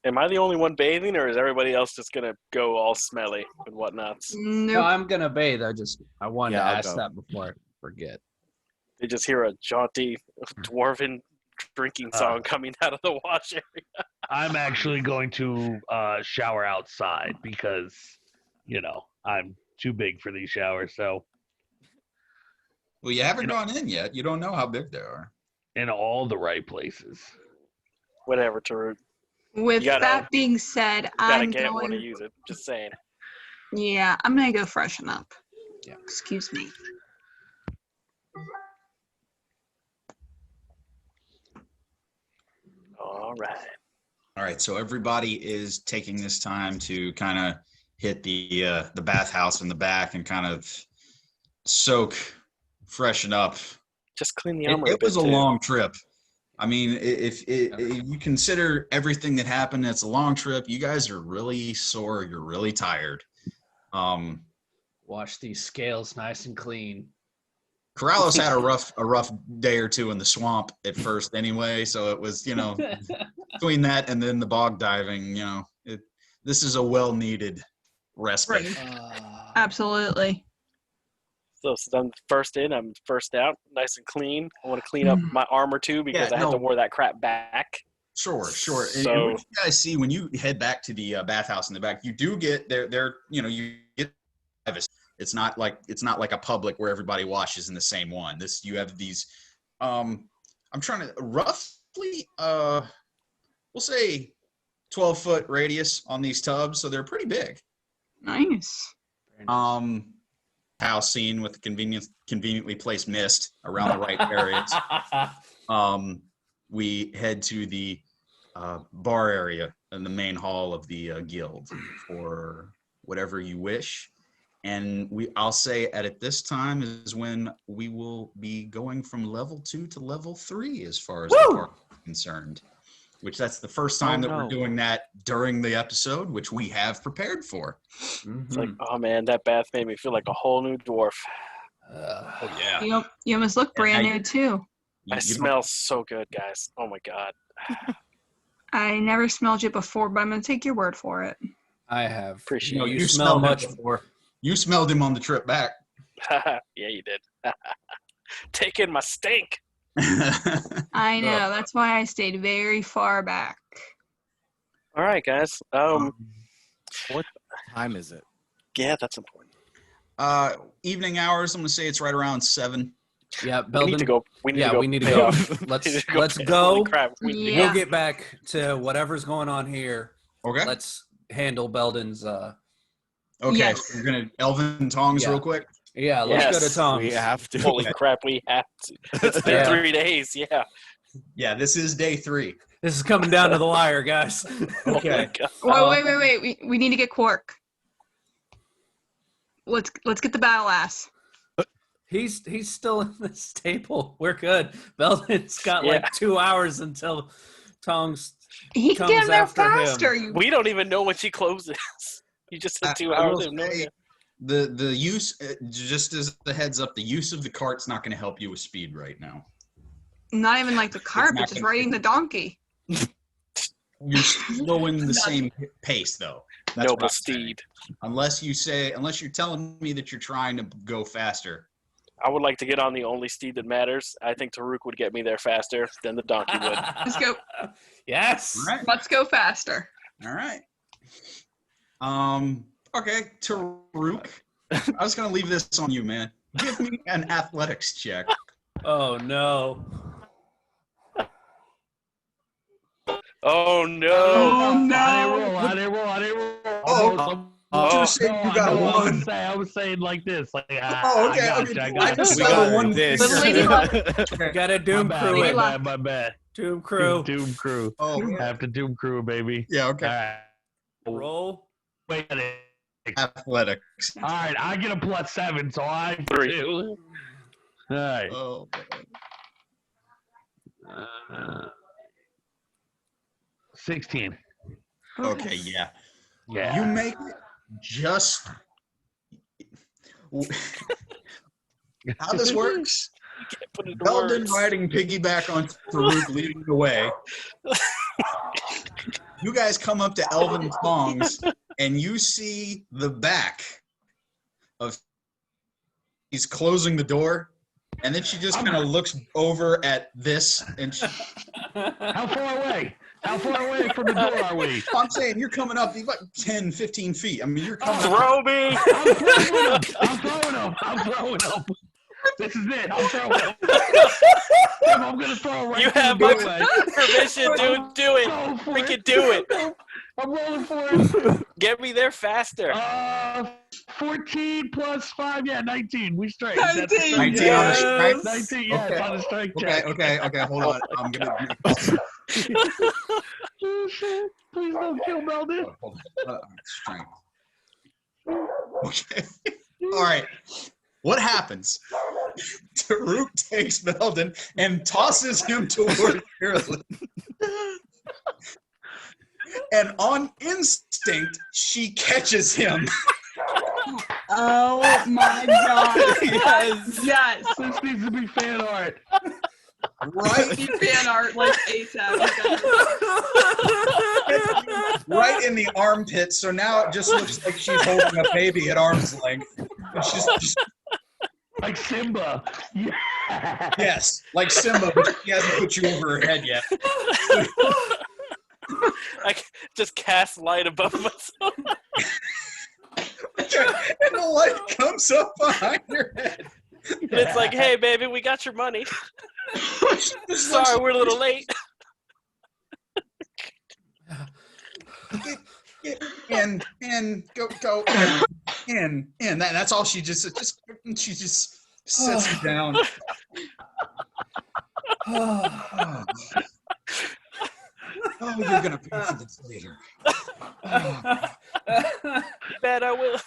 Am I the only one bathing, or is everybody else just gonna go all smelly and whatnots? No, Nope. I'm gonna bathe. I wanted Yeah, to I'll ask go. that before I forget. They just hear a jaunty dwarven drinking song coming out of the wash area. I'm actually going to shower outside because, I'm too big for these showers. So Well, you haven't gone in yet. You don't know how big they are. in all the right places. Whatever, Tarook. With You gotta- that being said, Gotta I'm get one to going. use it. Just saying. Yeah, I'm gonna go freshen up. Yeah. Excuse me. All right. All right, so everybody is taking this time to kind of hit the bathhouse in the back and kind of soak, freshen up. Just clean the It, armor. it was a bit, too. long trip. I mean, if you consider everything that happened, it's a long trip. You guys are really sore. You're really tired. Wash these scales nice and clean. Corallos had a rough day or two in the swamp at first, anyway. So it was, between that and then the bog diving, this is a well-needed respite. Right. Absolutely. So I'm first in, I'm first out, nice and clean. I want to clean up my armor too because Yeah, I have to no. wear that crap back. Sure. And So- what you guys see when you head back to the bathhouse in the back, you do get there. You get privacy. It's not like a public where everybody washes in the same one. You have these. I'm trying to roughly, we'll say, 12-foot radius on these tubs, so they're pretty big. Nice. House scene with conveniently placed mist around the right areas. We head to the bar area in the main hall of the guild for whatever you wish. And I'll say at this time is when we will be going from level 2 to level 3 as far as the party is concerned. Which that's the first time that we're doing that during the episode, which we have prepared for. It's like, oh man, that bath made me feel like a whole new dwarf. Oh yeah. You almost look brand new too. I smell so good, guys. Oh my god. I never smelled you before, but I'm gonna take your word for it. I have. Appreciate You you smell smelled much it. more. You smelled him on the trip back. Yeah, you did. Take in my stink. I know. That's why I stayed very far back. All right, guys. What time is it? Yeah, that's important. Evening hours, I'm gonna say it's right around 7. Yeah, We need to Belden. go. We need to go. We need to pay go. off. Let's We need to let's pay- go. Holy crap. We need to Yeah. We'll get back to whatever's going on here. Okay. Let's handle Belden's. Okay. Yes. So we're gonna Elven Tongs Yeah. real quick. Yeah, let's go to Yes, Tom's. We have to. Holy crap, we have to. It's been Yeah. 3 days, yeah. Yeah, this is day 3. This is coming down to the wire, guys. Okay. Oh my God. Wait. We need to get Quark. Let's get the battle ass. He's still in the stable. We're good. Belden's got Yeah. like 2 hours until Tongs. He can Comes get him there after him. faster. You We don't even know when she closes. You just said 2 I will hours. I have no say, idea. the use, just as the heads up, the use of the cart's not going to help you with speed right now. not even like the cart, not but just gonna- riding the donkey. You're still in the same pace, though. That's what Noble I'm saying. steed. Unless you're telling me that you're trying to go faster. I would like to get on the only steed that matters. I think Tarook would get me there faster than the donkey would. Let's go. Yes. All right. Let's go faster. All right. Okay, Tarook. I was gonna leave this on you, man. Give me an athletics check. Oh no. Oh no! Oh I no! didn't roll. Oh. You said you got no, one. I was saying like this. Like, Okay. I just We saw got the one this. But Lady Luck, We got a Doom my Crew. bad, my bad. Doom Crew. Doom crew. Oh, Have to Doom crew, baby. yeah. Okay. All right. Roll. Wait a minute. Athletics. All right, I get a +7, so I 3. do. All right. Oh. 16. Okay. Yeah. Yeah. You make just. How this works? Put it into Beldan words. riding piggyback on Tarook, leading the way. You guys come up to Elven Tongs, and you see the back of. He's closing the door, and then she just kind of looks over at this, and she, How far away? How far away from the door are we? I'm saying you're coming up, you're like 10, 15 feet. I mean, you're coming up. Throw me! I'm throwing him. This is it. I'm throwing him. I'm going to throw right You through have the my doorway. permission, dude. Do it. Go for We can do it. I'm rolling for it. Get me there faster. 14 plus 5, yeah, 19. We straight. 19. 19 on a strike. 19, yeah, Okay. it's on a strike check. Okay, hold on. I'm gonna. Oh, shit. Please don't kill Beldan. Hold on. Strength. Okay. All right. What happens? Tarook takes Beldan and tosses him toward Carolyn. And on instinct, she catches him. oh my god. Yes. Yes. This needs to be fan art. Right, Be fan art like ASAP. right in the armpit. So now it just looks like she's holding a baby at arm's length. And she's just Like Simba. Yeah. yes, like Simba, but she hasn't put you over her head yet. I just cast light above myself. And the light comes up behind your head. And it's like, hey, baby, we got your money. Just Sorry, we're a little late. and go in. That's all she just she just sits him down. Oh, you're gonna pay for this later. Bet I will.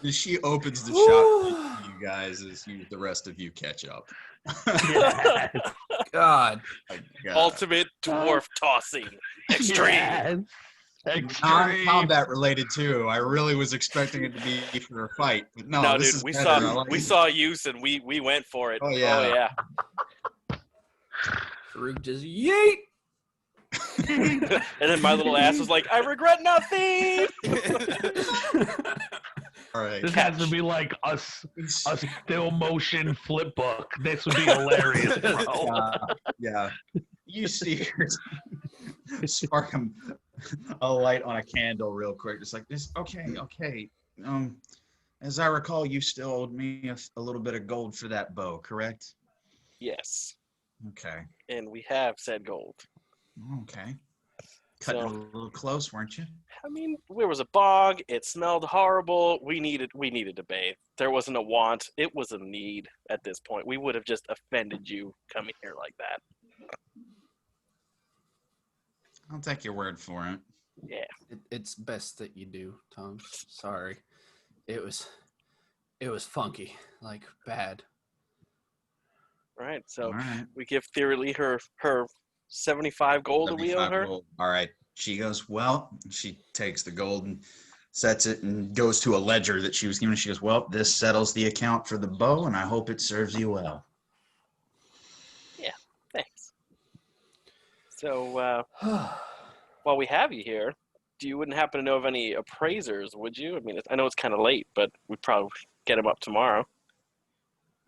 As she opens the shop, you guys, as the rest of you catch up. Yes. God. Ultimate dwarf tossing. Extreme. Yes. Non-combat related too. I really was expecting it to be for a fight, but no. No, this dude, is we better. I saw like we it. saw use and we went for it. Oh, yeah. Farouk just yeet. And then my little ass was like, I regret nothing. All right. This has to be like a still motion flip book. This would be hilarious, bro. Yeah. You see her spark a light on a candle real quick. Just like this. Okay. As I recall, you still owed me a little bit of gold for that bow, correct? Yes, Okay. and we have said gold. Okay. Cutting So- a little close, weren't you? I mean, there was a bog. It smelled horrible. We needed to bathe. There wasn't a want. It was a need at this point. We would have just offended you coming here like that. I'll take your word for it. Yeah. It's best that you do, Tom. Sorry. It was funky, like bad. Right. So All right. we give Theory her 75 gold that we owe 75 her. gold. All right. She goes, well, she takes the gold and sets it and goes to a ledger that she was given. She goes, well, this settles the account for the bow, and I hope it serves you well. Thanks. So while we have you here, you wouldn't happen to know of any appraisers, would you? I mean, I know it's kind of late, but we'd probably get them up tomorrow.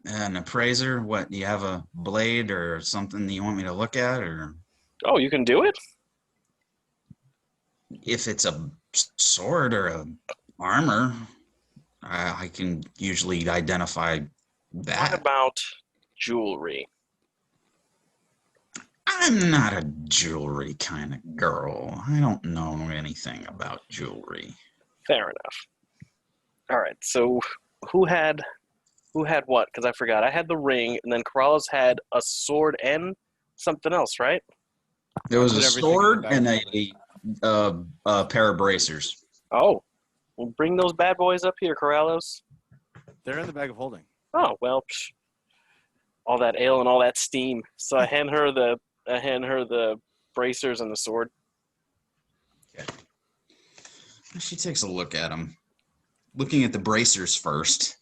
An appraiser? What? Do you have a blade or something that you want me to look at? Or Oh, you can do it? if it's a sword or a armor, I can usually identify What that. about jewelry? I'm not a jewelry kind of girl. I don't know anything about jewelry. Fair enough. All right. So who had what? Because I forgot. I had the ring, and then Corallos had a sword and something else, right? There was a Put everything in the sword bag and of a pair of bracers. Oh, well, bring those bad boys up here, Corallos. They're in the bag of holding. Oh well, all that ale and all that steam. So I hand her the bracers and the sword. Okay. She takes a look at them. Looking at the bracers first.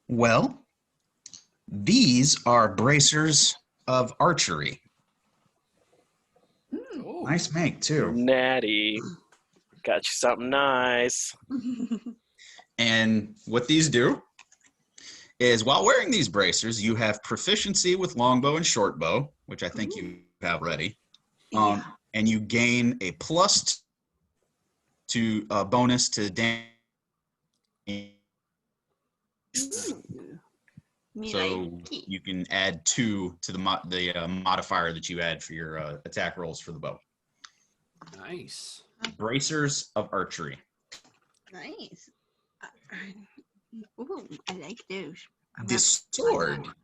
Well, these are bracers of archery. Ooh. Nice make, too. Natty, got you something nice. And what these do is while wearing these bracers, you have proficiency with longbow and shortbow, which I think you have already. Yeah. And you gain a plus to bonus to damage. Me So like it. you can add 2 to the modifier that you add for your attack rolls for the bow. Nice. Bracers of archery. Nice. Ooh, I like those. I'm This gonna find sword, more.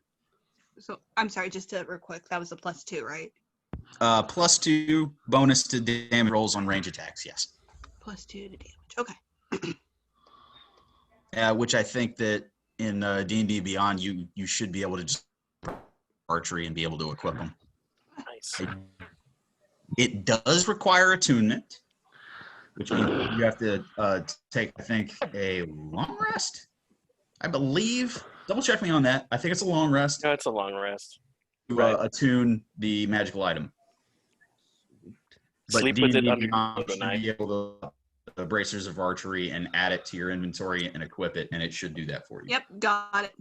So I'm sorry, just to real quick, that was a +2, right? plus 2 bonus to damage rolls on range attacks, yes. +2 to damage. Okay. Which I think that in D&D Beyond, you should be able to just archery and be able to equip them. Nice. It does require attunement, which means you have to take, I think, a long rest. I believe. Double check me on that. I think it's a long rest No, it's a long rest. to Right. attune the magical item. But Sleep with it D&D under Beyond the should night. be able to the bracers of archery and add it to your inventory and equip it, and it should do that for you. Yep, got it.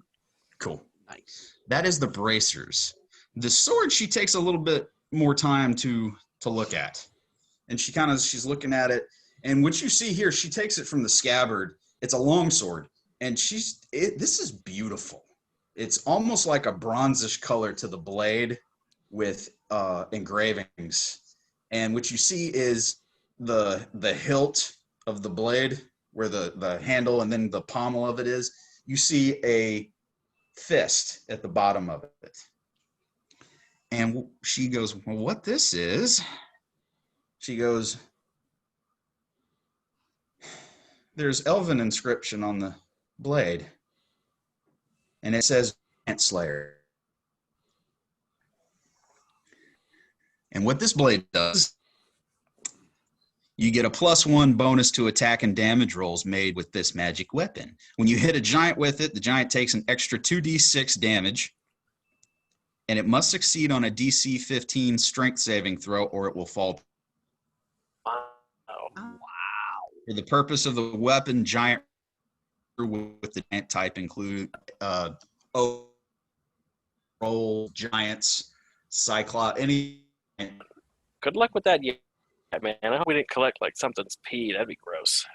Cool. Nice. That is the bracers. The sword she takes a little bit more time to look at. And she's looking at it. And what you see here, she takes it from the scabbard. It's a long sword. And this is beautiful. It's almost like a bronzish color to the blade with engravings. And what you see is the hilt of the blade, where the handle and then the pommel of it is. You see a fist at the bottom of it. And she goes, well, what this is? She goes, there's elven inscription on the blade. And it says Giant Slayer. And what this blade does, you get a +1 bonus to attack and damage rolls made with this magic weapon. When you hit a giant with it, the giant takes an extra 2d6 damage, and it must succeed on a DC 15 strength saving throw, or it will fall. Wow. For the purpose of the weapon, giant with the giant type include roll, giants, cyclops, any. Good luck with that, yeah, man. I hope we didn't collect like something's pee. That'd be gross.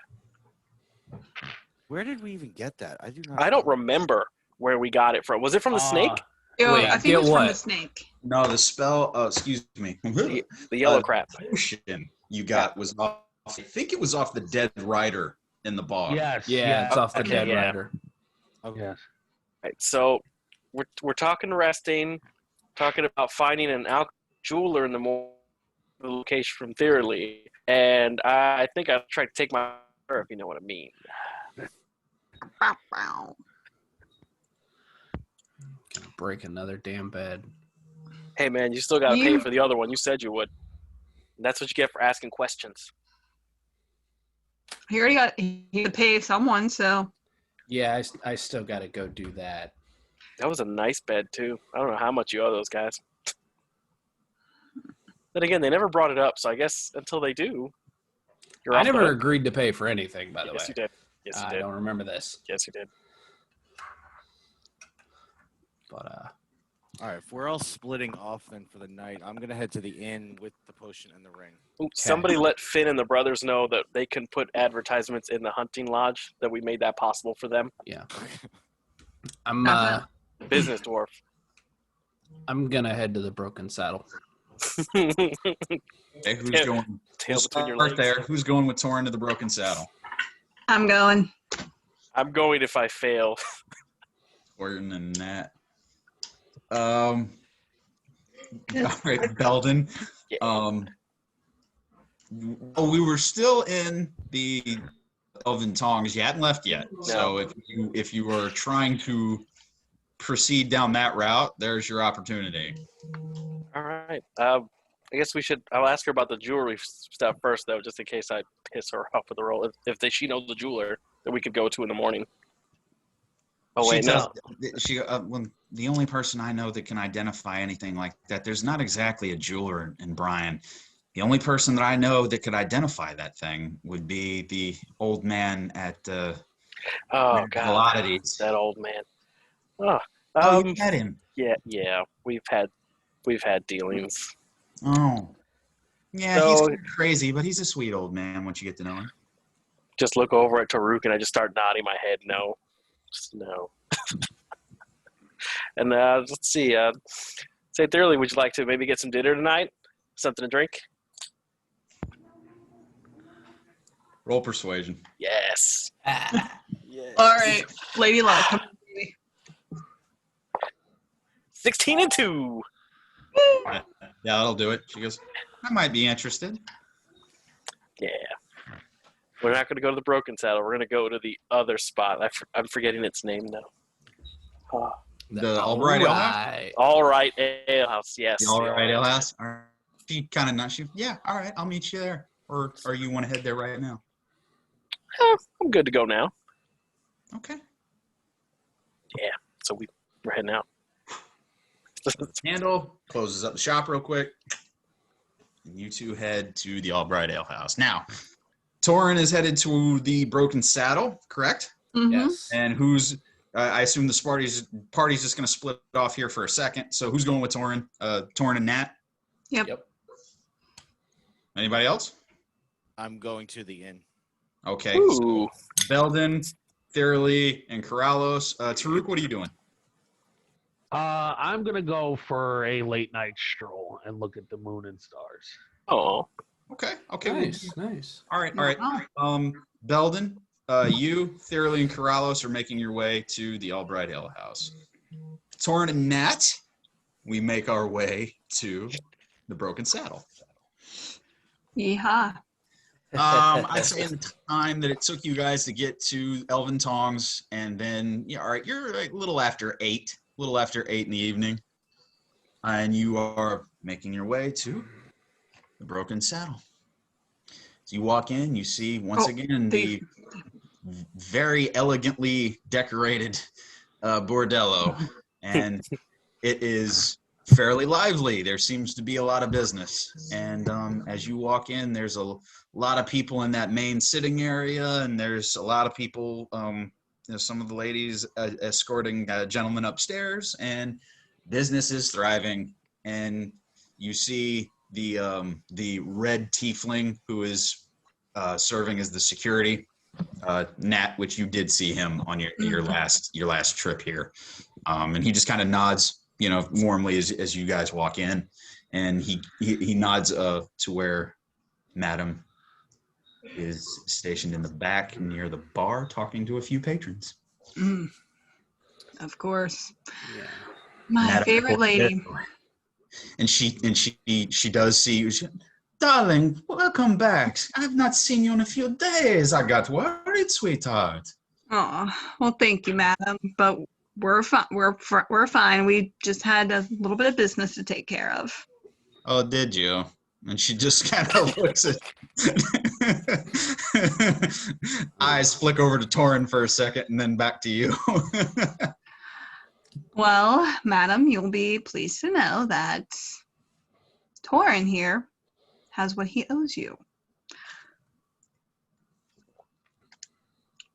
Where did we even get that? I do not. I don't remember where we got it from. Was it from the snake? Yeah, Wait, I think get it's from what? the snake. No, the spell. Excuse me. The yellow Uh, crap. Potion you got was off. I think it was off the dead rider in the bog. Yes. Yeah, it's off the Okay, Dead yeah. Rider. Yes. Right, so we're talking resting, talking about finding an jeweler in the location from Theory, and I think I tried to take my if you know what I mean. Gonna break another damn bed. Hey man, you still got to pay You- for the other one. You said you would. And that's what you get for asking questions. He had to pay someone, so Yeah, I still got to go do that. That was a nice bed too. I don't know how much you owe those guys. Then again, they never brought it up, so I guess until they do, you're I off the never hook. agreed to pay for anything, by the Yes, way. you did. Yes, you I did. don't remember this, Yes, you did. but All right, if we're all splitting off then for the night, I'm gonna head to the inn with the potion and the ring. Ooh, somebody let Finn and the brothers know that they can put advertisements in the hunting lodge, that we made that possible for them. yeah. I'm Business dwarf. I'm gonna head to the Broken Saddle. Okay, who's Tail- going? tail We'll between your start legs. there. Who's going with Torrin to the Broken Saddle? I'm going. I'm going if I fail. Torrin and Nat. All right, Beldan. Yeah. We were still in the Elven Tongs. You hadn't left yet. So if you were trying to proceed down that route, there's your opportunity. All right. I guess I'll ask her about the jewelry stuff first, though, just in case I piss her off with the roll. If she knows the jeweler that we could go to in the morning. Oh, wait, no. When the only person I know that can identify anything like that, there's not exactly a jeweler in Brine. The only person that I know that could identify that thing would be the old man at Oh, God. Commodities. That old man. You met him. Yeah. We've had dealings. Oh. Yeah, So- he's kinda crazy, but he's a sweet old man once you get to know him. Just look over at Tarook and I just start nodding my head. No. Just no. And let's see. Say thoroughly, would you like to maybe get some dinner tonight? Something to drink? Roll persuasion. Yes. Yes. All right, Lady Luck. Come on, baby. 16 and 2. Yeah, that'll do it. She goes, I might be interested. Yeah. We're not going to go to the Broken Saddle. We're going to go to the other spot. I'm forgetting its name now. The Albright Ale House? Alright. All right, Ale House. Yes. The Albright Ale House? All right. She kind of nuts you. Yeah, all right, I'll meet you there. Or you want to head there right now? I'm good to go now. Okay. So we're heading out. Handle closes up the shop real quick. And you two head to the Albright Ale House. Now, Torrin is headed to the Broken Saddle, correct? Mhm. Yes. And who's I assume this party's just going to split off here for a second. So who's going with Torrin? Torrin and Nat? Yep. Anybody else? I'm going to the inn. Okay. Ooh. So Beldan, Thoroughly, and Corallos. Tarook, what are you doing? I'm gonna go for a late night stroll and look at the moon and stars. Oh. Okay. Nice. All right. Beldan, you, Thoroughly, and Corallos are making your way to the Albright Ale House. Torrin and Nat, we make our way to the Broken Saddle. Yeehaw. I'd say in the time that it took you guys to get to Elven Tongs, and then all right, you're a little after 8 in the evening, and you are making your way to the Broken Saddle. So you walk in, you see once again the very elegantly decorated bordello, and it is fairly lively. There seems to be a lot of business, and as you walk in, there's a lot of people in that main sitting area, and there's a lot of people, some of the ladies escorting gentlemen upstairs, and business is thriving. And you see the red tiefling who is serving as the security, Nat, which you did see him on your last trip here, and he just kind of nods, warmly as you guys walk in, and he nods to where Madam is stationed in the back near the bar, talking to a few patrons. Of course. Yeah. My Madam favorite lady. And she does see you. Darling, welcome back. I've not seen you in a few days. I got worried, sweetheart. Oh, well, thank you, madam. But we're fine. We're fine. We just had a little bit of business to take care of. Oh, did you? And she just kind of looks at eyes flick over to Torrin for a second and then back to you. Well, madam, you'll be pleased to know that Torrin here has what he owes you.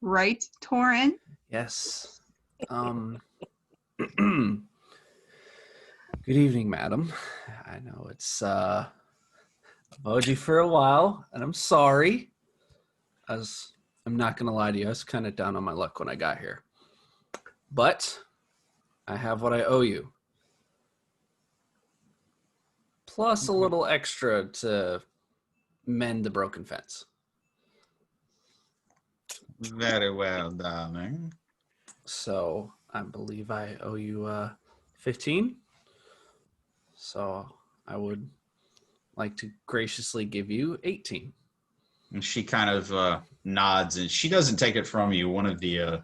Right, Torrin? Yes. Good evening, madam. I know it's I've owed you for a while, and I'm sorry. I'm not gonna lie to you, I was kind of down on my luck when I got here. But I have what I owe you. Plus a little extra to mend the broken fence. Very well, darling. So I believe I owe you 15. So I would like to graciously give you 18. And she kind of nods, and she doesn't take it from you. One of the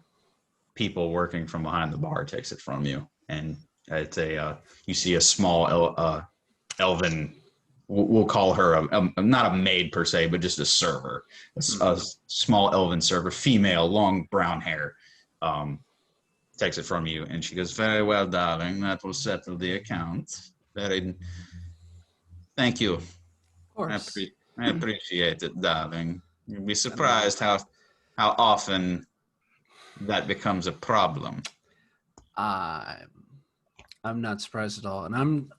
people working from behind the bar takes it from you, and it's you see a small elven. We'll call her not a maid per se, but just a server, a small elven server, female, long brown hair. Takes it from you, and she goes, "Very well, darling. That will settle the account. Thank you. Of course. I appreciate it, darling. You'll be surprised how often that becomes a problem." I'm not surprised at all, and I'm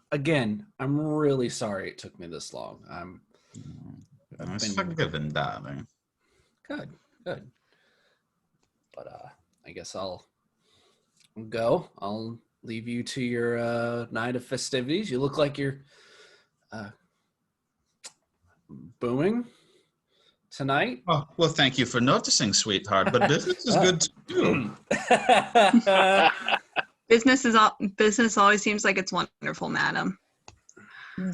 really sorry it took me this long. I'm forgiven, darling. Good. But I guess I'll go. I'll leave you to your night of festivities. You look like you're booming tonight. Oh, well, thank you for noticing, sweetheart, but business is good too. Business always seems like it's wonderful, madam.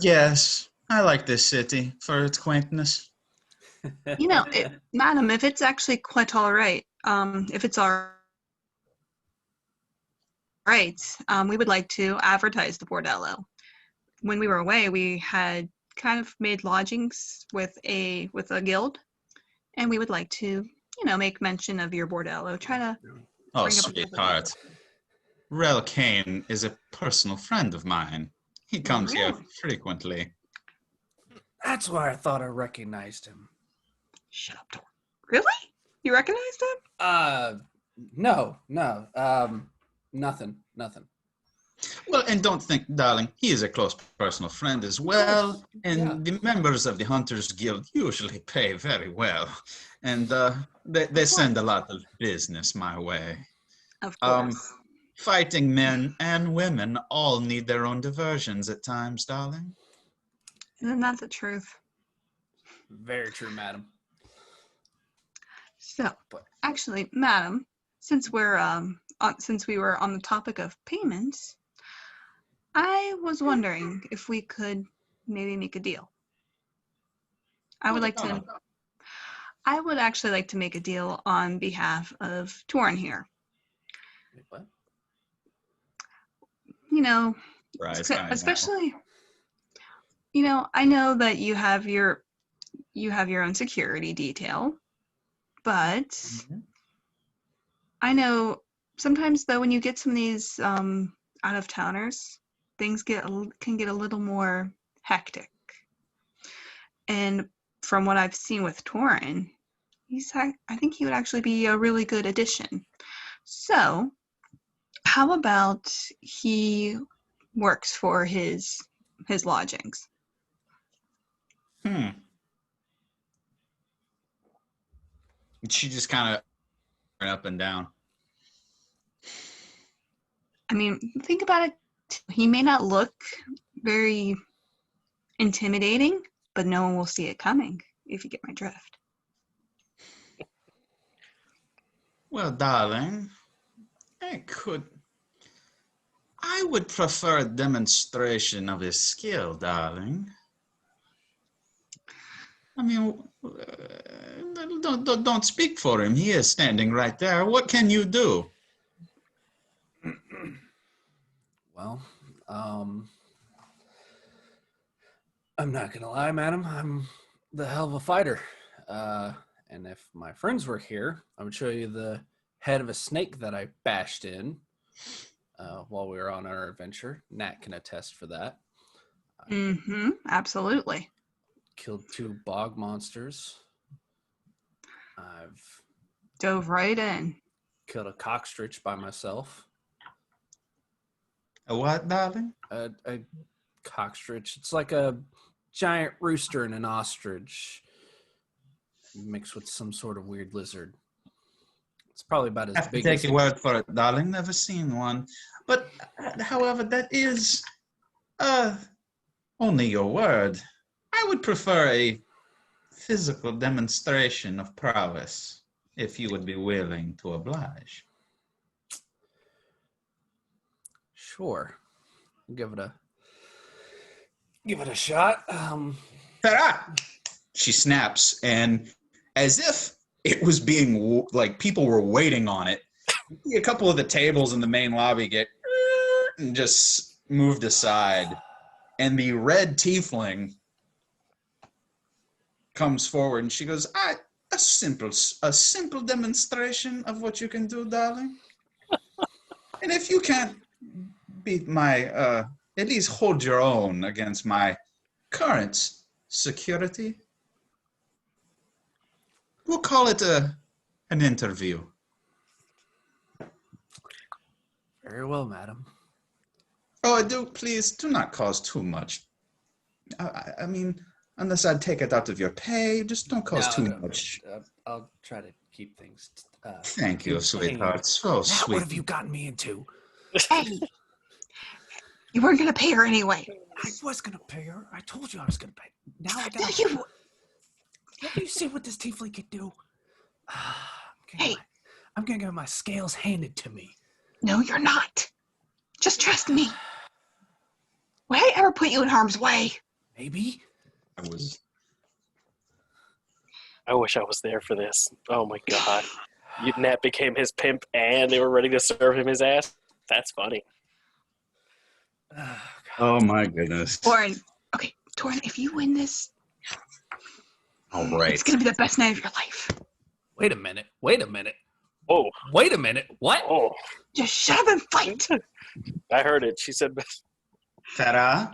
Yes, I like this city for its quaintness. Madam, if it's actually quite all right, if it's all right, we would like to advertise the bordello. When we were away, we had kind of made lodgings with a guild, and we would like to, make mention of your bordello. Try to. Oh, sweetheart. Rel Kane is a personal friend of mine. He comes here frequently. That's why I thought I recognized him. Shut up, Torrin. Really? You recognized him? No. Nothing. Well, and don't think, darling, he is a close personal friend as well. And the members of the Hunters Guild usually pay very well. And they send a lot of business my way. Of course. Fighting men and women all need their own diversions at times, darling. Isn't that the truth? Very true, madam. So, actually, madam, since we were on the topic of payments, I was wondering if we could maybe make a deal. I would actually like to make a deal on behalf of Torrin here. Wait, what? Especially, I know that you have your own security detail, but I know sometimes though when you get some of these out of towners, things can get a little more hectic. And from what I've seen with Torrin, I think he would actually be a really good addition. So, how about he works for his lodgings? She just kind of up and down. I mean, think about it. He may not look very intimidating, but no one will see it coming, if you get my drift. Well, darling, I would prefer a demonstration of his skill, darling. I mean, don't speak for him. He is standing right there. What can you do? Well, I'm not gonna lie, madam. I'm the hell of a fighter. And if my friends were here, I would show you the head of a snake that I bashed in while we were on our adventure. Nat can attest for that. Absolutely. Killed 2 bog monsters. I've dove right in. Killed a cockstrich by myself. A what, darling? A cockstrich. It's like a giant rooster and an ostrich mixed with some sort of weird lizard. It's probably about as Have to big take as your word for it, darling. Never seen one. But, however, that is only your word. I would prefer a physical demonstration of prowess, if you would be willing to oblige. Sure. Give it a shot. Ta-da! She snaps, and as if it was being like people were waiting on it, a couple of the tables in the main lobby get and just moved aside, and the red tiefling comes forward, and she goes, a simple demonstration of what you can do, darling. And if you can't beat my, at least hold your own against my current security, we'll call it an interview. Very well, madam. Oh, please do not cause too much. I mean, unless I take it out of your pay, just don't cause too much. I'll try to keep things. Thank you, sweetheart. So Now, sweet. what have you gotten me into? Hey, you weren't gonna pay her anyway. I was gonna pay her. I told you I was gonna pay. Now I No, gotta. Let me see what this tiefling can do. I'm gonna get my scales handed to me. No, you're not. Just trust me. Would I ever put you in harm's way? Maybe. I wish I was there for this. Oh my god. Nat became his pimp and they were ready to serve him his ass. That's funny. Oh my goodness. Torrin, if you win this, All right. it's gonna be the best night of your life. Wait a minute. Oh. Wait a minute. What? Oh. Just shut up and fight. I heard it. She said, Ta-da!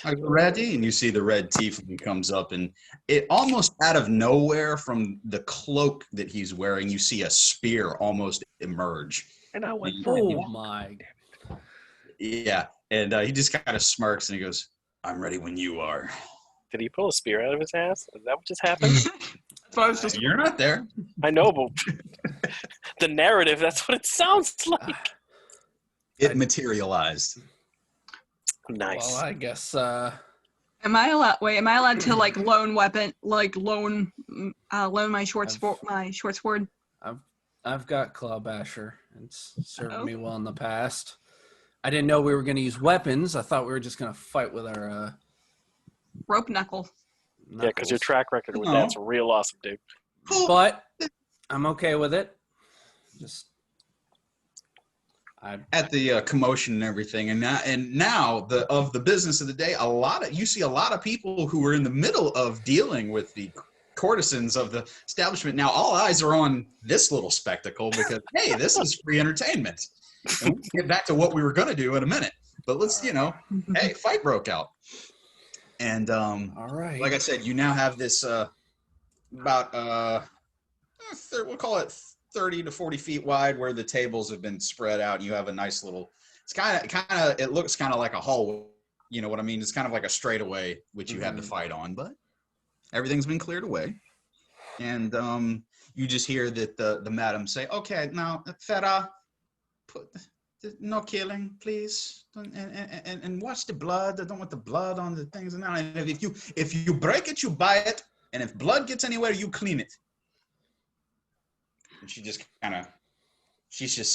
Are you ready? And you see the red tiefling comes up, and it almost out of nowhere from the cloak that he's wearing, you see a spear almost emerge. and I went, Oh my. Yeah, and he just kind of smirks and he goes, "I'm ready when you are." Did he pull a spear out of his ass? Is that what just happened? That's what I was just. You're not there. I know, but the narrative, that's what it sounds like. It materialized. Nice. Well, I guess. Am I allowed to like loan my short sword? I've got Claw Basher. It's served me well in the past. I didn't know we were going to use weapons. I thought we were just going to fight with our Rope knuckle. Yeah, because your knuckles. track record with that's real awesome, dude. But I'm okay with it. At the commotion and everything, and now of the business of the day, you see a lot of people who were in the middle of dealing with the courtesans of the establishment. Now all eyes are on this little spectacle because hey, this is free entertainment. And we'll get back to what we were going to do in a minute, but let's hey, fight broke out, and all right. like I said, you now have this about we'll call it 30 to 40 feet wide where the tables have been spread out. You have a nice little, it looks kind of like a hallway. You know what I mean? It's kind of like a straightaway, which you had to fight on, but everything's been cleared away. And you just hear that the madam say, "Okay, now, Farah, no killing, please. And watch the blood. I don't want the blood on the things. And if you break it, you buy it. And if blood gets anywhere, you clean it." And she just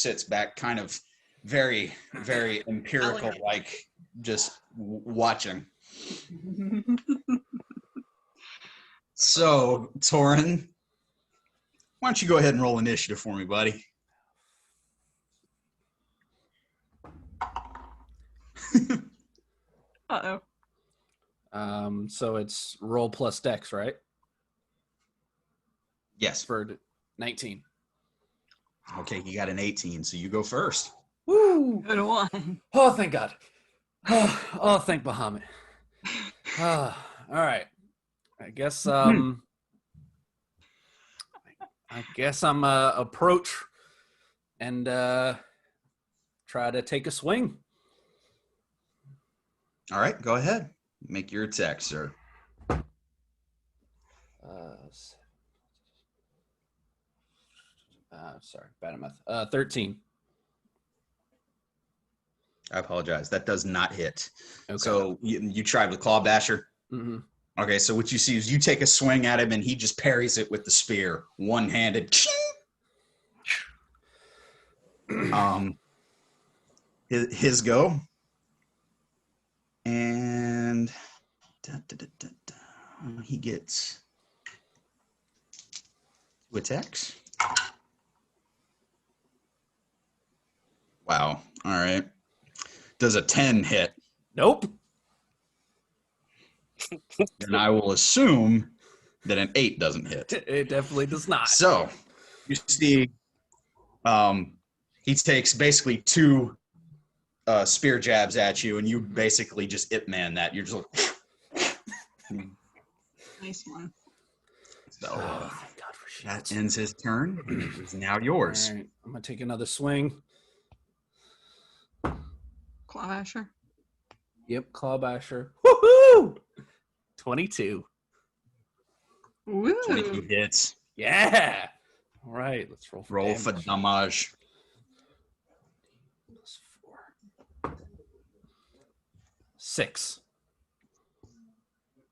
sits back, kind of very, very empirical, like just watching. So, Torrin, why don't you go ahead and roll initiative for me, buddy? So it's roll plus dex, right? Yes. For 19. Okay, you got an 18, so you go first. Woo! Good one. Oh, thank God. Oh, thank Bahamut. All right. I guess I'm approach and try to take a swing. All right, go ahead. Make your attack, sir. Sorry, bad at math. 13. I apologize. That does not hit. Okay. So you tried with Claw Basher? Mm-hmm. Okay, so what you see is you take a swing at him, and he just parries it with the spear, one-handed. His go. And he gets 2 attacks. Wow. All right. Does a 10 hit? Nope. Then I will assume that an 8 doesn't hit. It definitely does not. So you see, he takes basically 2 spear jabs at you, and you basically just Ip Man that. You're just like, Nice one. so Thank God for shit. that ends his turn. It's now yours. All right, I'm gonna take another swing. Claw Asher. Yep, Claw Basher. Woohoo! 22. Woo. 22 hits. Yeah. All right, let's roll for Roll for damage. damage. Plus 4. 6.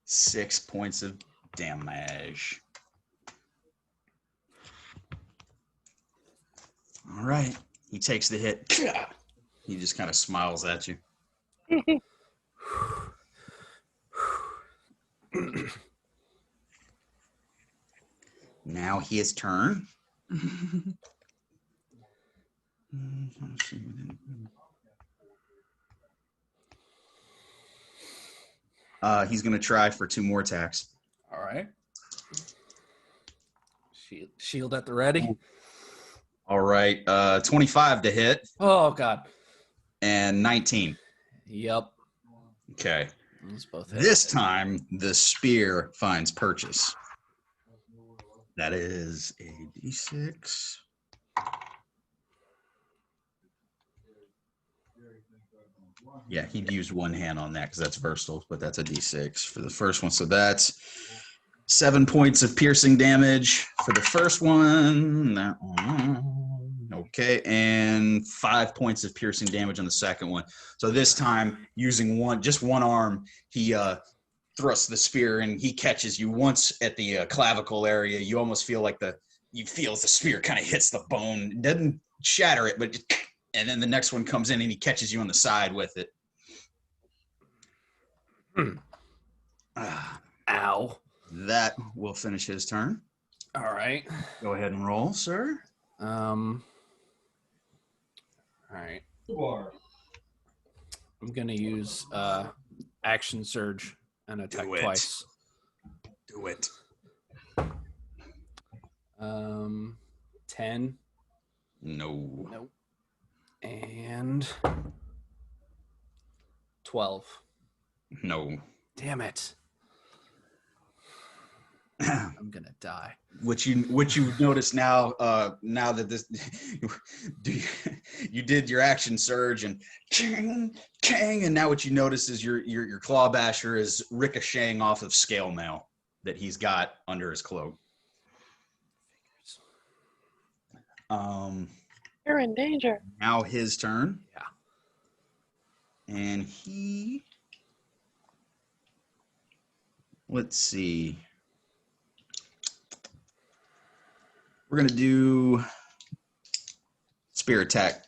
6 points of damage. All right. He takes the hit. He just kind of smiles at you. Now his turn. He's going to try for 2 more attacks. All right. Shield at the ready. All right. 25 to hit Oh God. and 19. Yep. Okay. Those both hit. This time, the spear finds purchase. That is a d6. Yeah, he'd used one hand on that because that's versatile, but that's a d6 for the first one. So that's 7 points of piercing damage for the first one. That one. Okay, and 5 points of piercing damage on the second one. So this time, using just one arm, he thrusts the spear and he catches you once at the clavicle area. You almost feel like you feel as the spear kind of hits the bone. It doesn't shatter it, but and then the next one comes in and he catches you on the side with it. Ow. That will finish his turn. All right. Go ahead and roll, sir. All right. I'm gonna use action surge and attack Do it. twice. Do it. 10. No. Nope. And 12. No. Damn it. I'm gonna die. What you notice now, now that this, you did your action surge and ching, ching, and now what you notice is your claw basher is ricocheting off of scale mail that he's got under his cloak. You're in danger. Now his turn. Yeah. And let's see. We're gonna do spear attack.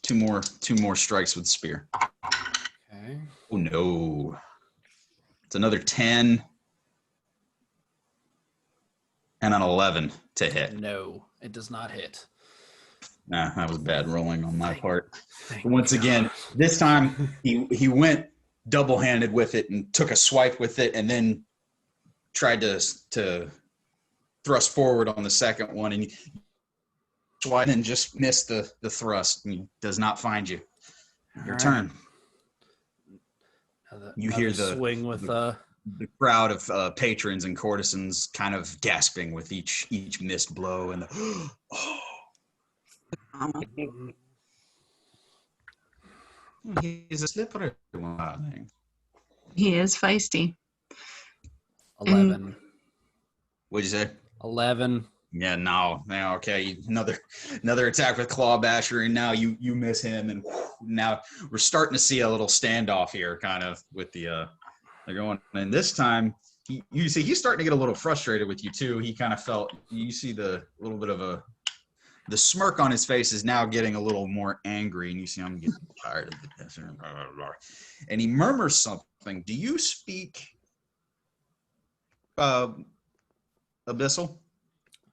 Two more strikes with spear. Okay. Oh no. It's another 10 and an 11 to hit. No, it does not hit. Nah, that was bad rolling on my part. Thank Once God. again, this time he went double-handed with it and took a swipe with it and then tried to thrust forward on the second one and swipe and just missed the thrust. He does not find you. Your All turn. You another hear the swing with the crowd of patrons and courtesans kind of gasping with each missed blow and the he's a slippery one. He is feisty. 11. What'd you say? 11. Yeah, no, okay. Another attack with Claw Basher, and now you miss him, and now we're starting to see a little standoff here, kind of with the they're going. And this time, you see he's starting to get a little frustrated with you too. He kind of felt you see the little bit of the smirk on his face is now getting a little more angry, and you see I'm getting tired of this. And he murmurs something. Do you speak Abyssal?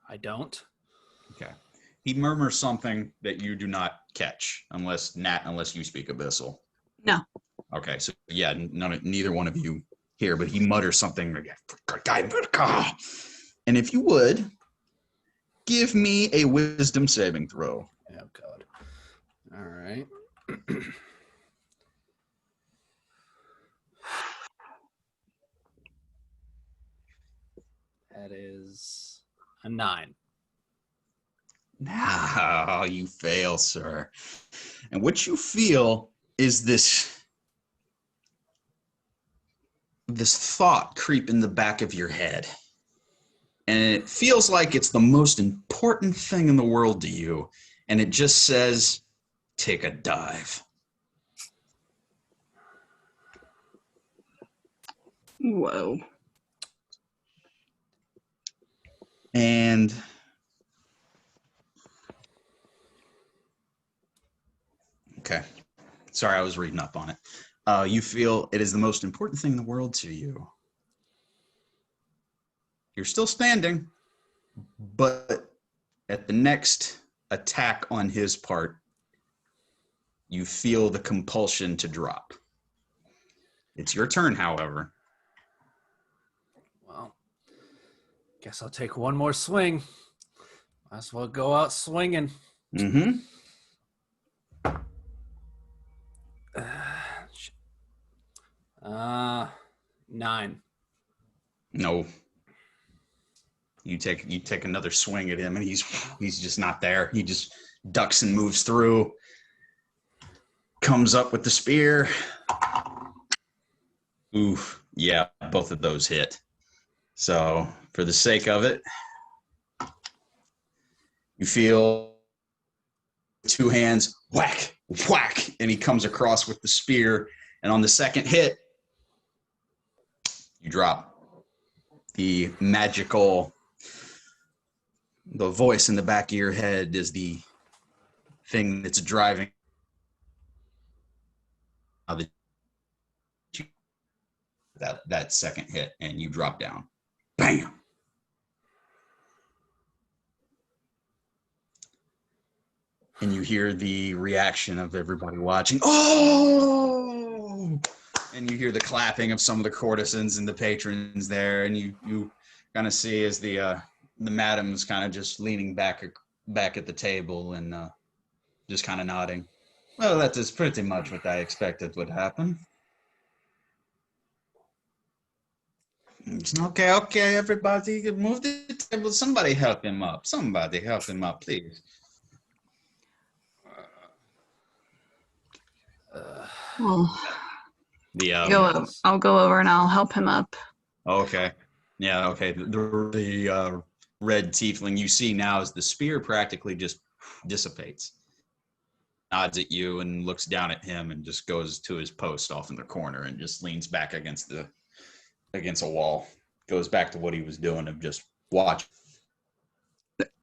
I don't. Okay. He murmurs something that you do not catch unless you speak Abyssal. No. Okay, so yeah, neither one of you hear, but he mutters something. And if you would, give me a wisdom saving throw. Oh, God. All right. That is a 9. No, you fail, sir. And what you feel is this thought creep in the back of your head. And it feels like it's the most important thing in the world to you. And it just says, take a dive. Whoa. And okay. Sorry, I was reading up on it. You feel it is the most important thing in the world to you. You're still standing, but at the next attack on his part, you feel the compulsion to drop. It's your turn, however. Well, guess I'll take one more swing. Might as well go out swinging. Mm-hmm. 9. No. You take another swing at him, and he's just not there. He just ducks and moves through. Comes up with the spear. Oof. Yeah, both of those hit. So, for the sake of it, you feel 2 hands, whack, whack, and he comes across with the spear. And on the second hit, you drop. The voice in the back of your head is the thing that's driving that second hit, and you drop down. Bam! And you hear the reaction of everybody watching. Oh! And you hear the clapping of some of the courtesans and the patrons there, and you kind of see as the madam's kind of just leaning back at the table and just kind of nodding. Well, that is pretty much what I expected would happen. Okay, everybody, move the table. Somebody help him up. Please. Well, The I'll go over and I'll help him up. Okay. Yeah, okay. The red tiefling you see now as the spear practically just dissipates. Nods at you and looks down at him and just goes to his post off in the corner and just leans back against a wall. Goes back to what he was doing of just watch.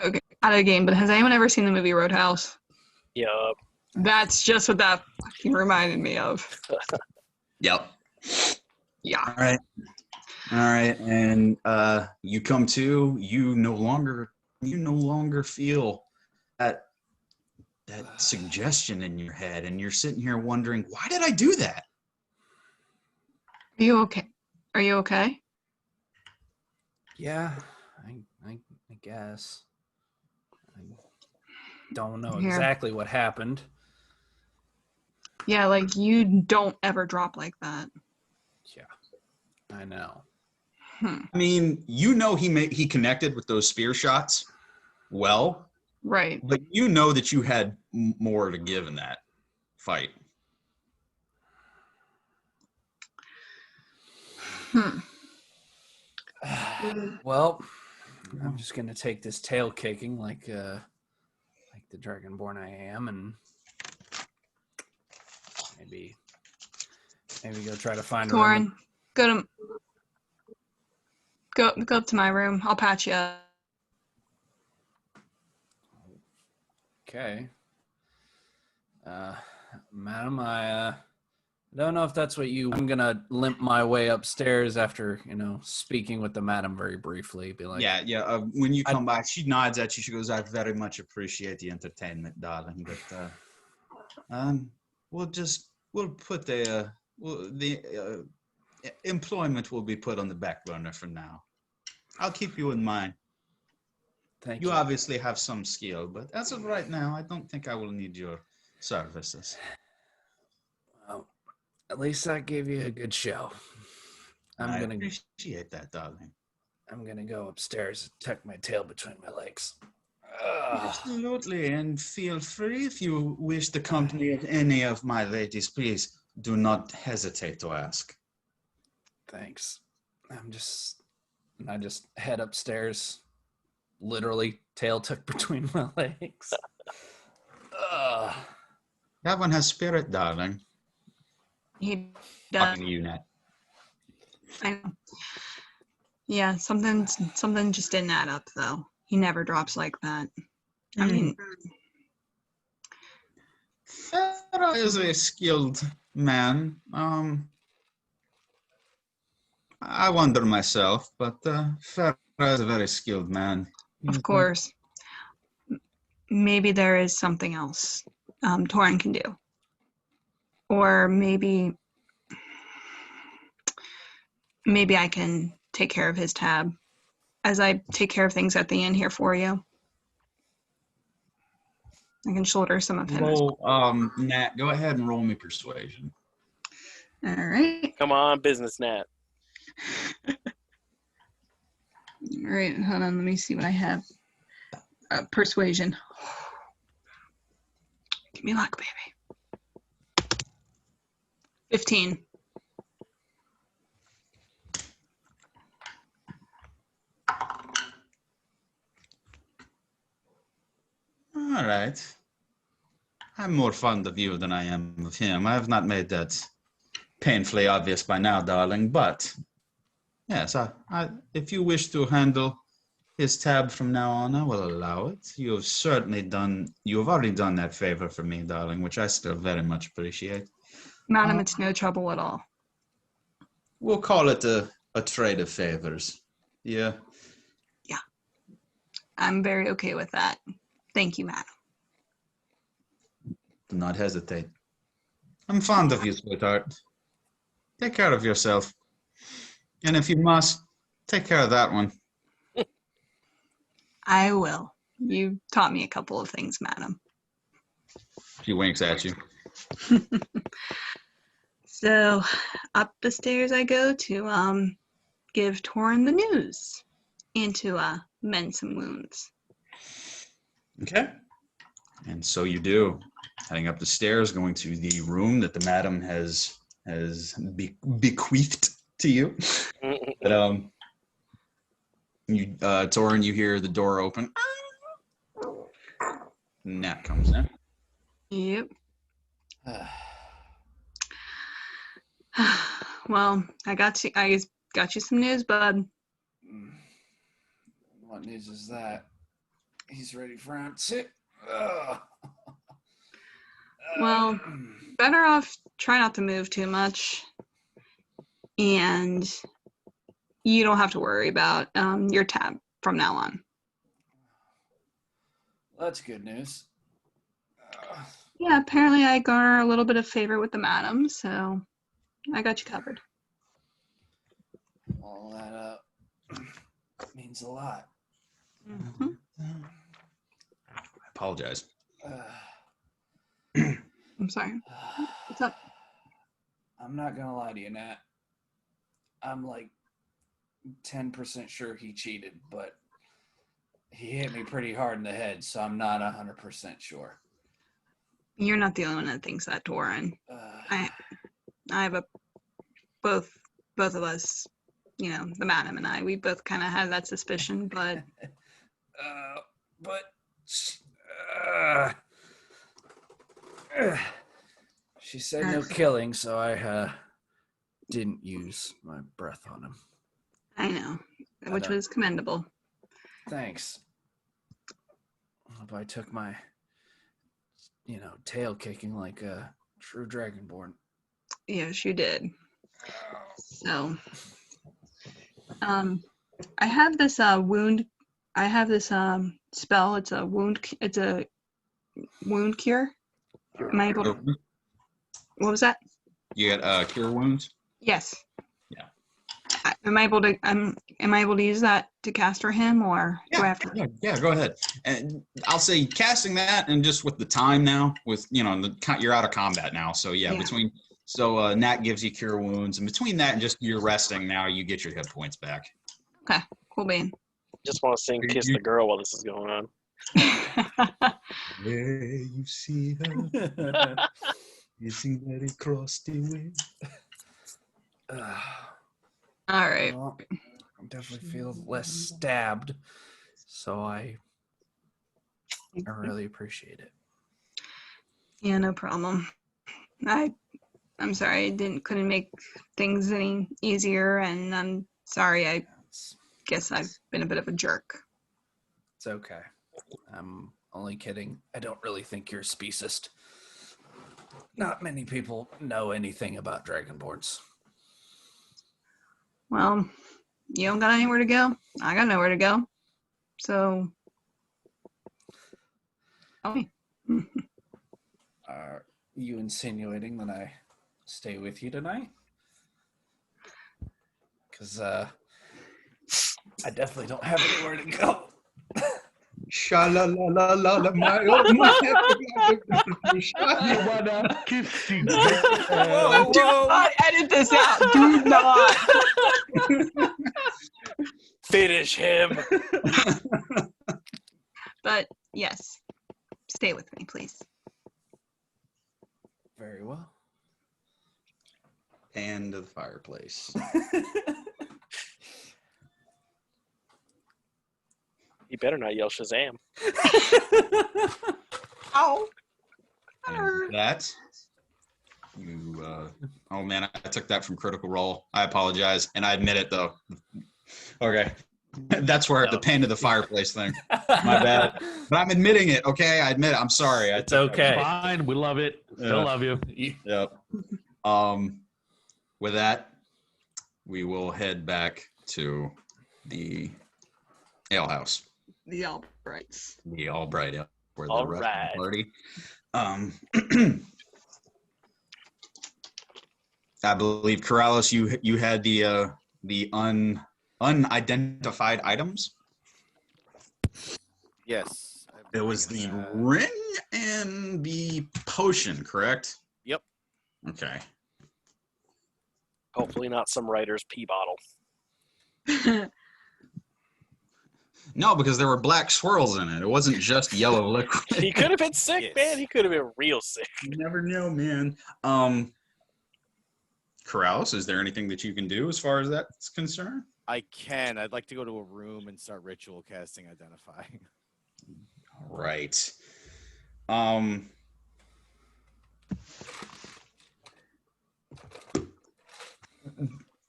Okay, out of the game, but has anyone ever seen the movie Roadhouse? Yup. That's just what that fucking reminded me of. Yep. Yeah. All right. And you come to, you no longer feel that suggestion in your head, and you're sitting here wondering, why did I do that? Are you okay? Are you okay? Yeah, I guess. I don't know Here. exactly what happened. Yeah, like you don't ever drop like that. Yeah, I know. I mean, he connected with those spear shots well, Right. but you know that you had more to give in that fight. Well, I'm just gonna take this tail kicking like the dragonborn I am, and maybe go try to find a room. Torrin, go up to my room. I'll patch you up. Okay. Madam, I don't know if that's what you. I'm gonna limp my way upstairs after speaking with the madam very briefly. Be like, yeah. When you come back, she nods at you. She goes, "I very much appreciate the entertainment, darling, but we'll put the employment will be put on the back burner for now. I'll keep you in mind. Thank you. You obviously have some skill, but as of right now, I don't think I will need your services." Well, at least I gave you a good show. I appreciate that, darling. I'm gonna go upstairs and tuck my tail between my legs. Absolutely, and feel free if you wish the company of any of my ladies. Please do not hesitate to ask. Thanks. I just head upstairs, literally tail tucked between my legs. That one has spirit, darling. He does. Talking to you, Nat. I know. Yeah, something just didn't add up, though. He never drops like that. I mean, Farah is a skilled man. I wonder myself, but Farah is a very skilled man. of course. Maybe there is something else Torrin can do. Or maybe I can take care of his tab as I take care of things at the inn here for you. I can shoulder some of him. Roll, Nat, go ahead and roll me persuasion. All right. Come on, business Nat. All right, hold on. Let me see what I have. Persuasion. Give me luck, baby. 15. All right. I'm more fond of you than I am of him. I have not made that painfully obvious by now, darling, but yes, if you wish to handle his tab from now on, I will allow it. You have already done that favor for me, darling, which I still very much appreciate. Madam, it's no trouble at all. We'll call it a trade of favors. Yeah. Yeah. I'm very okay with that. Thank you, madam. Do not hesitate. I'm fond of you, sweetheart. Take care of yourself. And if you must, take care of that one. I will. You taught me a couple of things, madam. She winks at you. So, up the stairs I go to give Torrin the news and to mend some wounds. Okay. And so you do. Heading up the stairs, going to the room that the madam has bequeathed to you. But Torrin, you hear the door open. Nat comes in. Yep. Well, I got you some news, bud. What news is that? He's ready for it. Well, better off try not to move too much, and you don't have to worry about your tab from now on. Well, that's good news. Yeah, apparently I garner a little bit of favor with the madam, so I got you covered. All that means a lot. Mm-hmm. I apologize. I'm sorry. What's up? I'm not gonna lie to you, Nat. I'm like 10% sure he cheated, but he hit me pretty hard in the head, so I'm not 100% sure. You're not the only one that thinks that, Torrin. I have both of us the madam and I, we both kind of had that suspicion, but she said no killing, so I didn't use my breath on him. I know, which was commendable. Thanks. If I took my, tail kicking like a true dragonborn. Yes, you did. So, I have this wound. I have this spell. It's a wound. It's a wound cure. Am I able to? What was that? You got cure wounds? Yes. Yeah. Am I able to use that to cast for him, or do I have to? Yeah, go ahead. And I'll say casting that, and just with the time now, with you're out of combat now, so between. So Nat gives you cure wounds, and between that and just you're resting now, you get your hit points back. Okay, cool, Bane. Just want to sing "Kiss the Girl" while this is going on. Where you see her, you see that it crossed the way. All right. Well, I definitely feel less stabbed, so I really appreciate it. Yeah, no problem. I'm sorry I couldn't make things any easier, and I'm sorry. I guess I've been a bit of a jerk. It's okay. I'm only kidding. I don't really think you're a speciest. Not many people know anything about dragonborns. Well, you don't got anywhere to go. I got nowhere to go. So, Are you insinuating that I stay with you tonight? Because I definitely don't have anywhere to go. Sha-la-la-la-la, my do not edit this out. Do not. Finish him. But yes, stay with me, please. Very well. And the fireplace. You better not yell Shazam. Oh. And that you oh man, I took that from Critical Role. I apologize, and I admit it though. Okay. That's where the pain of the fireplace thing. My bad. But I'm admitting it, okay? I admit it. I'm sorry. It's okay. Fine. We love it. Still love you. Yep. With that, we will head back to the ale house. The Albrights. The Albright Ale, where the All rest right. of the party. I believe Corallos, you had the unidentified items. Yes. It was the ring and the potion, correct? Yep. Okay. Hopefully not some writer's pee bottle. No, because there were black swirls in it. It wasn't just yellow liquid. He could have been sick, Yes. man. He could have been real sick. You never know, man. Corrallos, is there anything that you can do as far as that's concerned? I can. I'd like to go to a room and start ritual casting Identify. All right.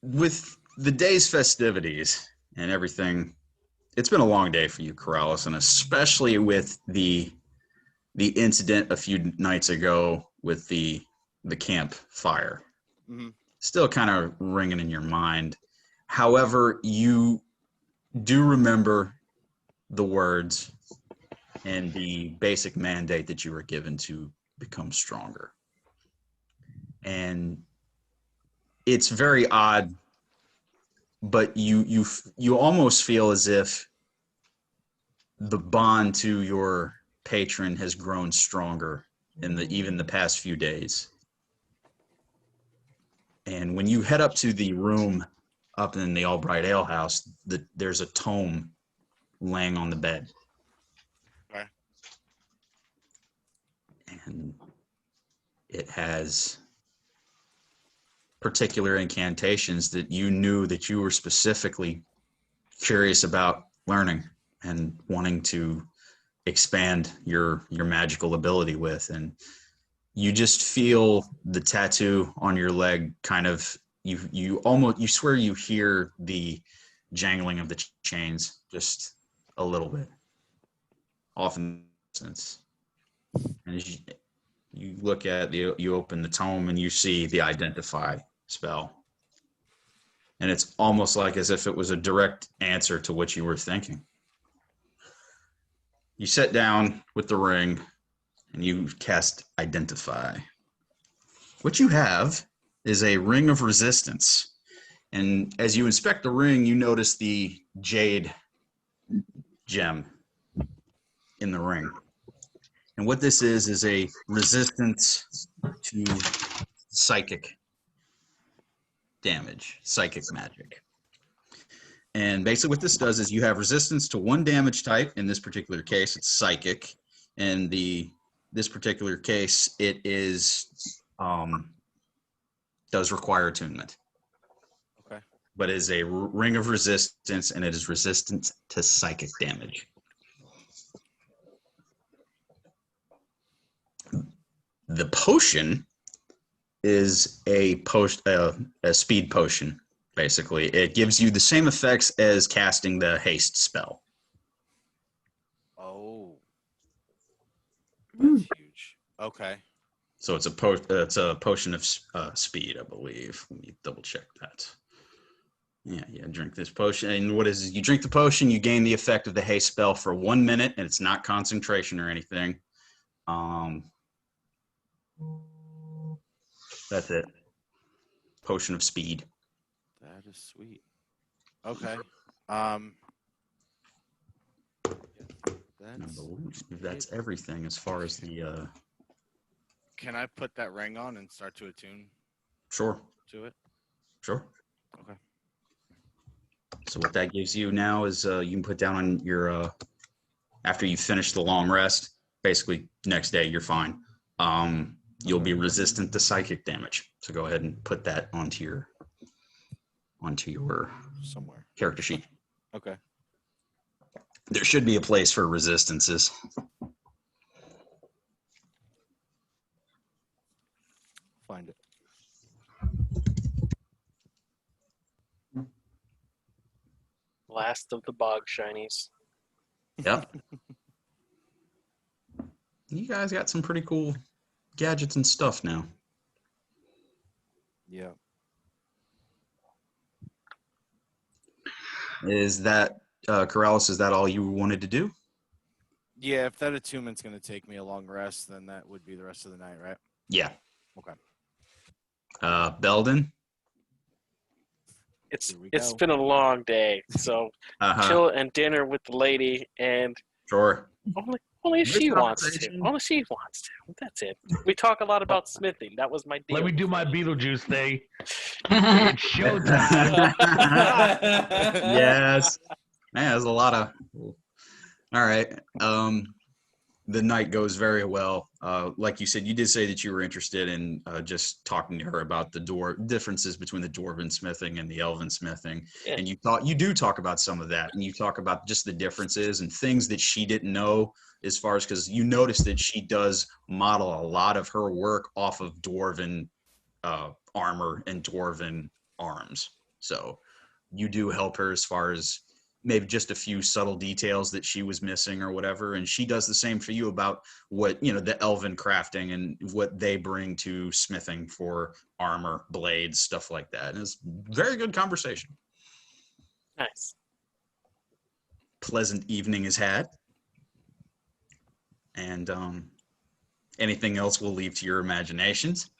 With the day's festivities and everything, it's been a long day for you, Corallos, and especially with the incident a few nights ago with the camp fire. Mm-hmm. Still kind of ringing in your mind. However, you do remember the words and the basic mandate that you were given to become stronger. And it's very odd, but you almost feel as if the bond to your patron has grown stronger in even the past few days. And when you head up to the room up in the Albright Ale House, there's a tome laying on the bed. Okay. And it has particular incantations that you knew that you were specifically curious about learning and wanting to expand your magical ability with, and you just feel the tattoo on your leg kind of you swear you hear the jangling of the chains just a little bit off in the distance. And as you look at you open the tome and you see the identify spell, and it's almost like as if it was a direct answer to what you were thinking. You sit down with the ring and you cast Identify. What you have is a ring of resistance. And as you inspect the ring, you notice the jade gem in the ring. And what this is a resistance to psychic damage, psychic magic. And basically what this does is you have resistance to one damage type. In this particular case, it's psychic. In this particular case, it is does require attunement. Okay. But it is a ring of resistance, and it is resistant to psychic damage. The potion is a speed potion. Basically, it gives you the same effects as casting the haste spell. Oh, that's huge. Okay. So it's a potion of speed, I believe. Let me double check that. Yeah. Drink this potion, and what is it? You drink the potion, you gain the effect of the haste spell for 1 minute, and it's not concentration or anything. That's it. Potion of speed. That is sweet. Okay. That's everything as far as the. Can I put that ring on and start to attune Sure. to it? Sure. Okay. So what that gives you now is you can put down on your after you finish the long rest. Basically, next day you're fine. You'll be resistant to psychic damage. So go ahead and put that onto your Somewhere. character sheet. Okay. There should be a place for resistances. Find it. Last of the bog shinies. Yep. You guys got some pretty cool gadgets and stuff now. Yeah. Is that Corallos? Is that all you wanted to do? Yeah, if that attunement's going to take me a long rest, then that would be the rest of the night, right? Yeah. Okay. Beldan? It's Here we go. been a long day, so chill and dinner with the lady, and Sure. only if This she wants to. conversation- Only she wants to. That's it. We talk a lot about smithing. That was my deal. Let me do my Beetlejuice thing. It's showtime. Yes. Man, there's a lot of. All right. The night goes very well. Like you said, you did say that you were interested in just talking to her about the differences between the dwarven smithing and the elven smithing. Yeah. And you do talk about some of that, and you talk about just the differences and things that she didn't know, as far as, because you notice that she does model a lot of her work off of dwarven armor and dwarven arms. So you do help her as far as maybe just a few subtle details that she was missing or whatever, and she does the same for you about what, the elven crafting and what they bring to smithing for armor, blades, stuff like that. And it's very good conversation. Nice. Pleasant evening is had, and anything else we'll leave to your imaginations.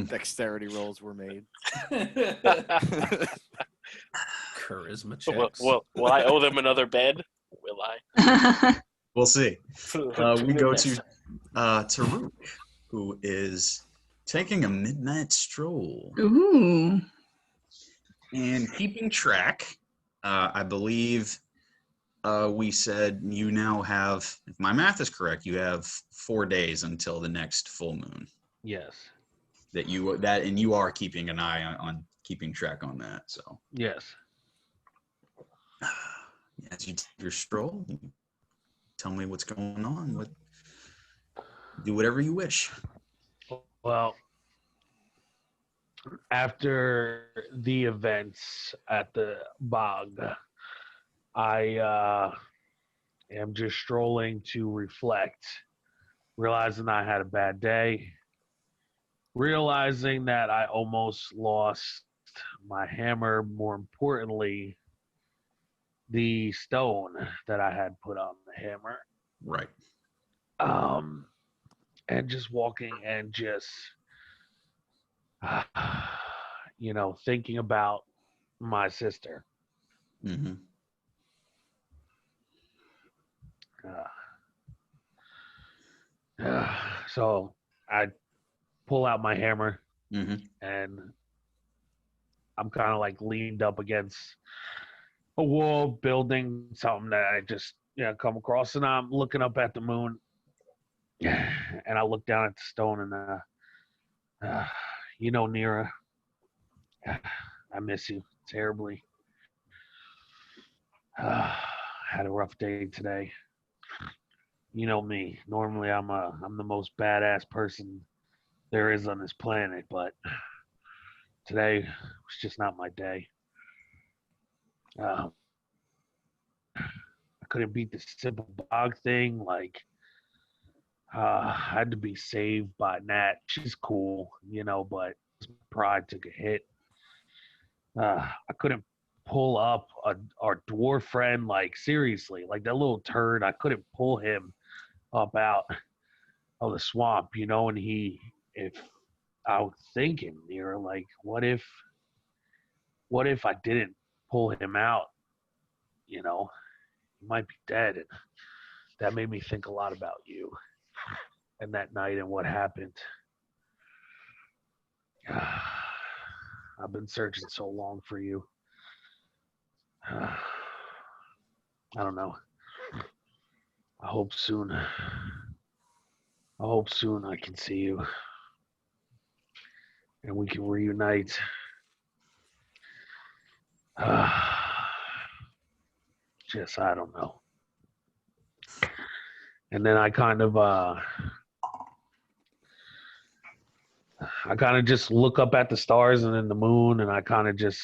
Dexterity rolls were made. Charisma checks. Will I owe them another bed? Will I? We'll see. We go to Tarook, who is taking a midnight stroll. Ooh. And keeping track, I believe we said you now have, if my math is correct, you have 4 days until the next full moon. Yes. that you are keeping an eye on keeping track on that. So Yes. as you take your stroll, you tell me what's going on. Do whatever you wish. Well, after the events at the bog, I am just strolling to reflect, realizing I had a bad day, realizing that I almost lost my hammer, more importantly, the stone that I had put on the hammer. Right. And just walking and just, thinking about my sister. Mm-hmm. So I pull out my hammer Mm-hmm. and I'm kind of like leaned up against a wall building something that I just come across, and I'm looking up at the moon and I look down at the stone and Nira, I miss you terribly. Had a rough day today. You know me. Normally I'm the most badass person there is on this planet, but today was just not my day. I couldn't beat the simple bog thing. Like, I had to be saved by Nat. She's cool, but pride took a hit. I couldn't pull up our dwarf friend, like, seriously. Like, that little turd, I couldn't pull him up out of the swamp, and if I was thinking, like, what if I didn't pull him out, he might be dead. And that made me think a lot about you and that night and what happened. I've been searching so long for you. I don't know. I hope soon I can see you and we can reunite. Just, I don't know. And then I kind of just look up at the stars and then the moon, and I kind of just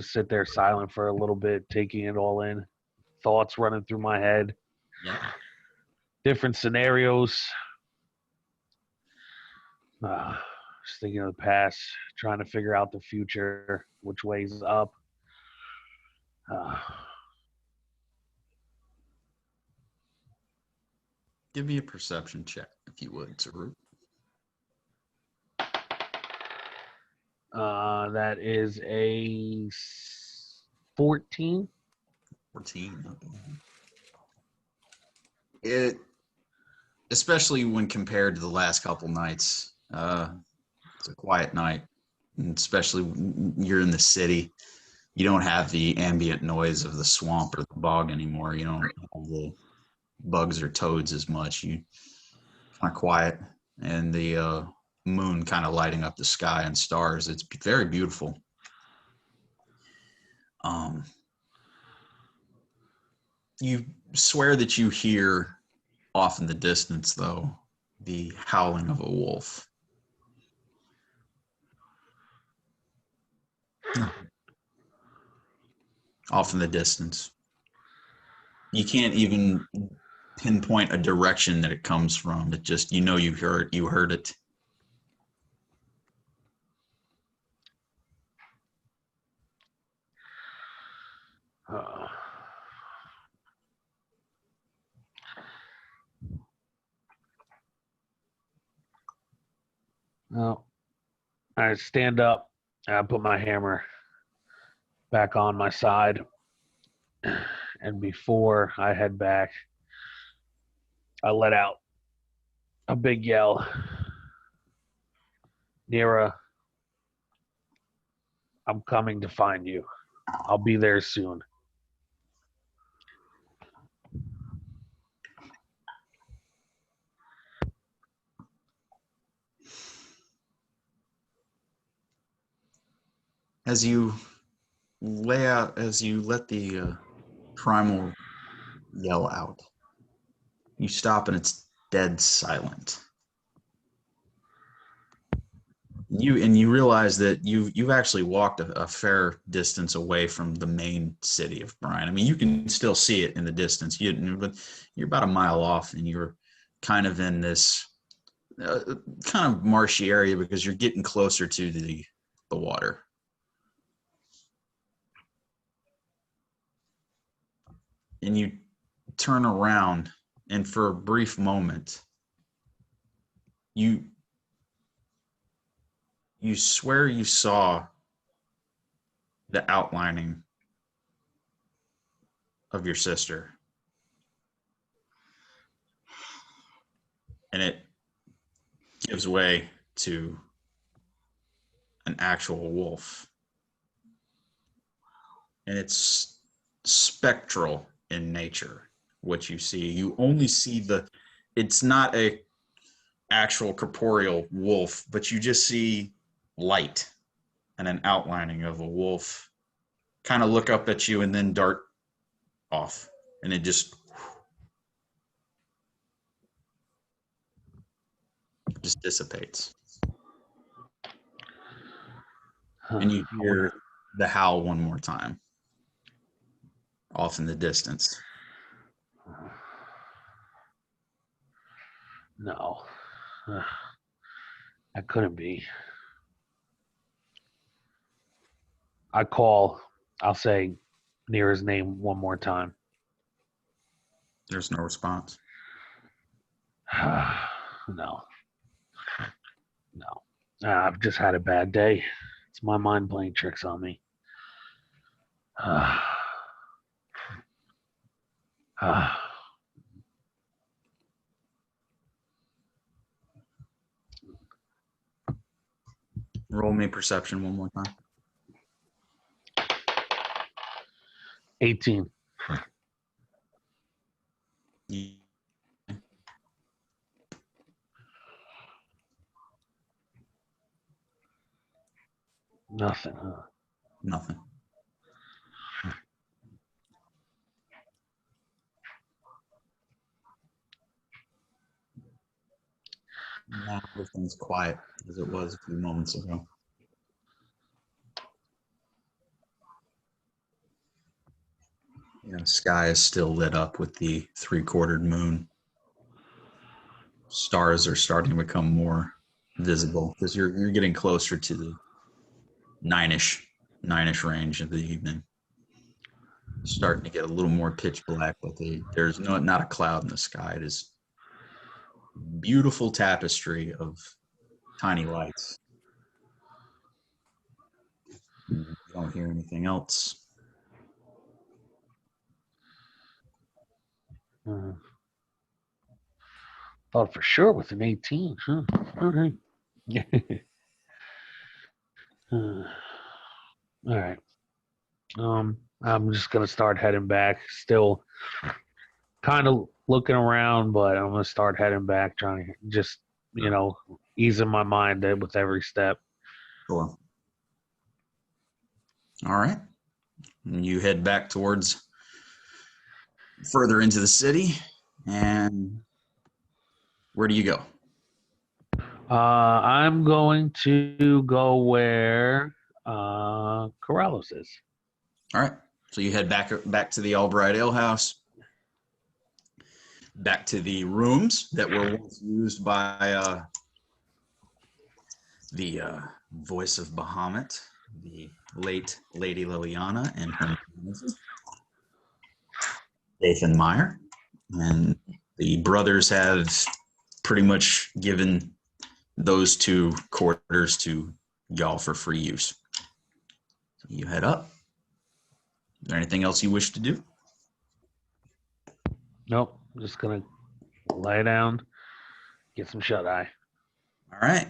sit there silent for a little bit, taking it all in. Thoughts running through my head. Yeah. Different scenarios. Just thinking of the past, trying to figure out the future, which way's up. Give me a perception check, if you would, Tarook. That is a 14. 14. It, especially when compared to the last couple nights, it's a quiet night, and especially when you're in the city. You don't have the ambient noise of the swamp or the bog anymore. You don't have the bugs or toads as much. You kind of quiet, and the moon kind of lighting up the sky and stars. It's very beautiful. You swear that you hear off in the distance, though, the howling of a wolf. Off in the distance. You can't even pinpoint a direction that it comes from. It just, you heard it. Well, I stand up and I put my hammer back on my side. And before I head back, I let out a big yell. Nira, I'm coming to find you. I'll be there soon. as you let the primal yell out, you stop and it's dead silent. You realize that you've actually walked a fair distance away from the main city of Brine. I mean, you can still see it in the distance, but you're about a mile off, and you're kind of in this kind of marshy area because you're getting closer to the water. And you turn around, and for a brief moment, you swear you saw the outlining of your sister. And it gives way to an actual wolf. And it's spectral in nature, what you see. You only see it's not a actual corporeal wolf, but you just see light and an outlining of a wolf kind of look up at you and then dart off, and it just dissipates. And you hear the howl one more time off in the distance. No, that couldn't be. I'll say Nira's name one more time. There's no response. No. I've just had a bad day. It's my mind playing tricks on me. Roll me perception one more time. 18. Nothing, huh? Nothing. Now everything's quiet as it was a few moments ago. The sky is still lit up with the three-quartered moon. Stars are starting to become more visible because you're getting closer to the nine-ish range of the evening. Starting to get a little more pitch black, but there's not a cloud in the sky. It is beautiful tapestry of tiny lights. You don't hear anything else. Thought for sure with an 18. Huh? All right. All right. I'm just gonna start heading back. Still kind of looking around, but I'm gonna start heading back, trying to just easing my mind with every step. Sure. All right. And you head back towards further into the city, and where do you go? I'm going to go where Corallos is. All right. So you head back to the Albright Ale House, back to the rooms that were once used by the voice of Bahamut, the late Lady Liliana, and her Nathan Meyer. And the brothers have pretty much given those two quarters to y'all for free use. So you head up. Is there anything else you wish to do? Nope. I'm just going to lie down, get some shut-eye. All right.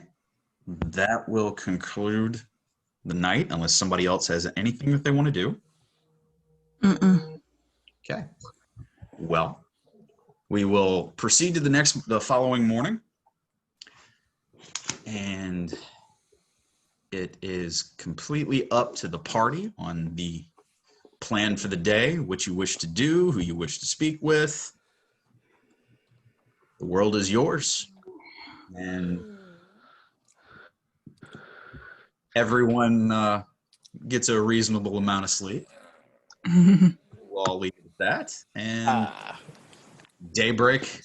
That will conclude the night, unless somebody else has anything that they want to do. Mm-mm. Okay. Well, we will proceed to the following morning. And it is completely up to the party on the plan for the day, what you wish to do, who you wish to speak with. The world is yours. And everyone gets a reasonable amount of sleep. We'll all leave it at that. And daybreak.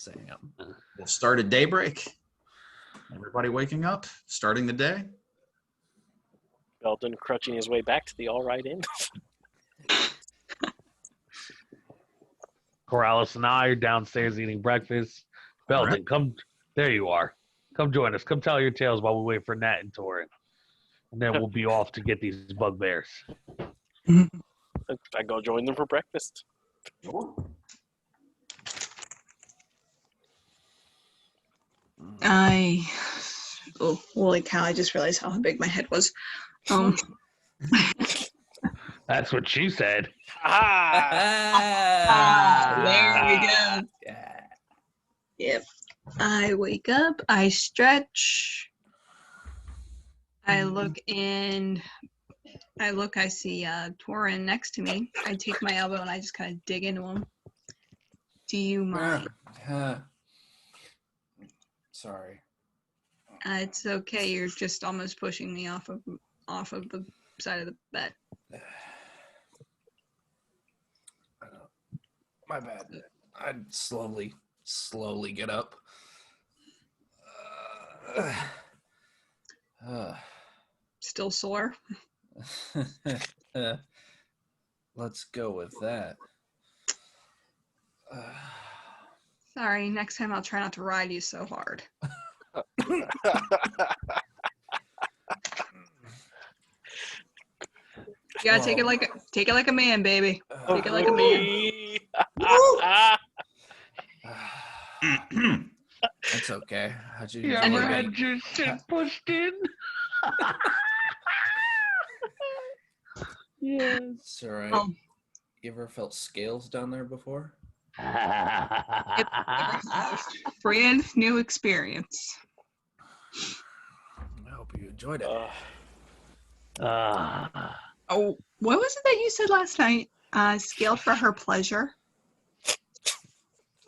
We'll start at daybreak. Everybody waking up, starting the day. Beldan crutching his way back to the all right inn. Corallos and I are downstairs eating breakfast. Beldan, right. come. There you are. Come join us. Come tell your tales while we wait for Nat and Torrin. And then we'll be off to get these bugbears. I go join them for breakfast. Oh, holy cow, I just realized how big my head was. That's what she said. There we go. Yep. I wake up, I stretch, I look, I see Torrin next to me. I take my elbow and I just kind of dig into him. Do you mind? Sorry. It's okay. You're just almost pushing me off of the side of the bed. My bad. I'd slowly get up. Still sore? Let's go with that. Sorry, next time I'll try not to ride you so hard. You gotta take it like a man, baby. Take it like a man. That's okay. How'd you You ever had your shit pushed in? Yeah, it's all right. Oh. You ever felt scales down there before? Brand new experience. I hope you enjoyed it. Oh, what was it that you said last night? Scaled for her pleasure.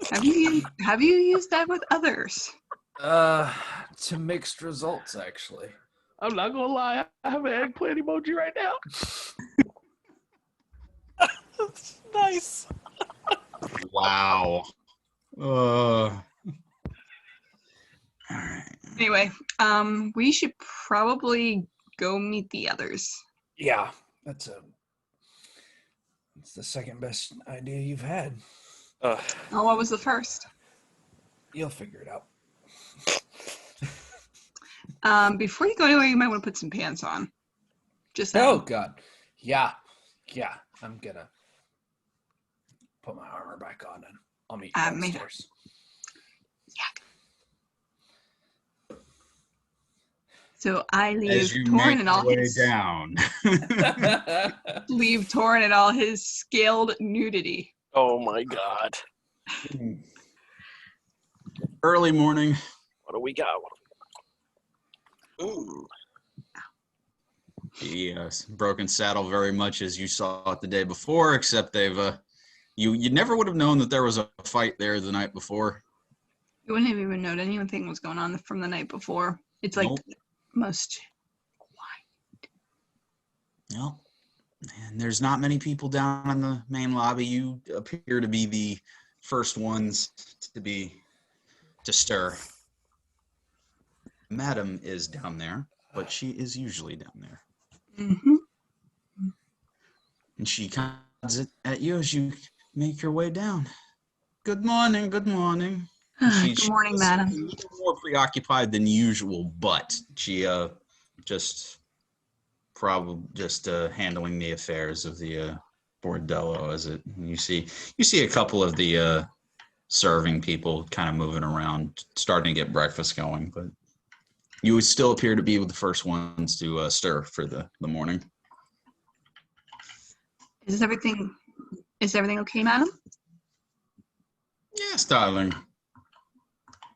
Have you used that with others? To mixed results, actually. I'm not gonna lie, I have an eggplant emoji right now. Nice. Wow. All right. Anyway, we should probably go meet the others. Yeah, that's the second best idea you've had. Oh, what was the first? You'll figure it out. Before you go anywhere, you might want to put some pants on. Just Oh God, yeah. I'm gonna put my armor back on and I'll meet you downstairs. Yeah. So I leave As you Torrin make and all your way his down. leave Torrin and all his scaled nudity. Oh my god. Early morning. What do we got? Ooh. Yes, broken saddle very much as you saw it the day before, except they've you never would have known that there was a fight there the night before. You wouldn't have even known anything was going on from the night before. It's like Nope. most. Yep. And there's not many people down in the main lobby. You appear to be the first ones to stir. Madam is down there, but she is usually down there. Mm-hmm. And she comes at you as you make your way down. Good morning, good morning. Good morning, madam. She's a little more preoccupied than usual, but she handling the affairs of the bordello as it. You see a couple of the serving people kind of moving around, starting to get breakfast going, but you would still appear to be the first ones to stir for the morning. Is everything okay, madam? Yes, darling.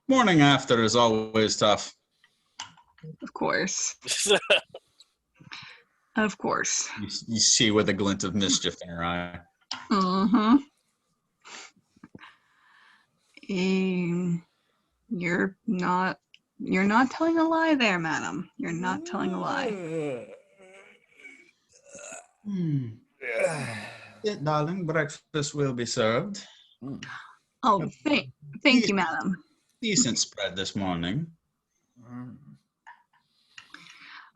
Morning after is always tough. Of course. Of course. You see with a glint of mischief in her eye. Mm-hmm. You're not telling a lie there, madam. You're not telling a lie. Yeah, darling, breakfast will be served. Oh, thank you, madam. Decent spread this morning.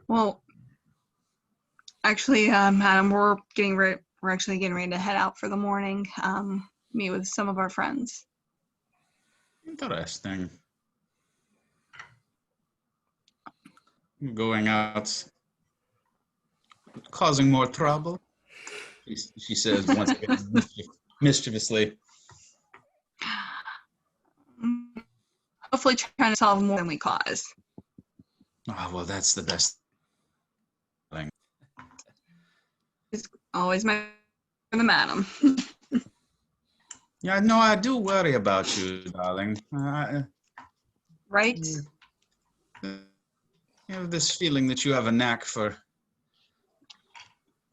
Well, actually, madam, we're actually getting ready to head out for the morning. Meet with some of our friends. Interesting. Going out, causing more trouble, she says once again, mischievously. Hopefully trying to solve more than we cause. Oh, well, that's the best thing. It's always the madam. Yeah, no, I do worry about you, darling. Right? You have this feeling that you have a knack for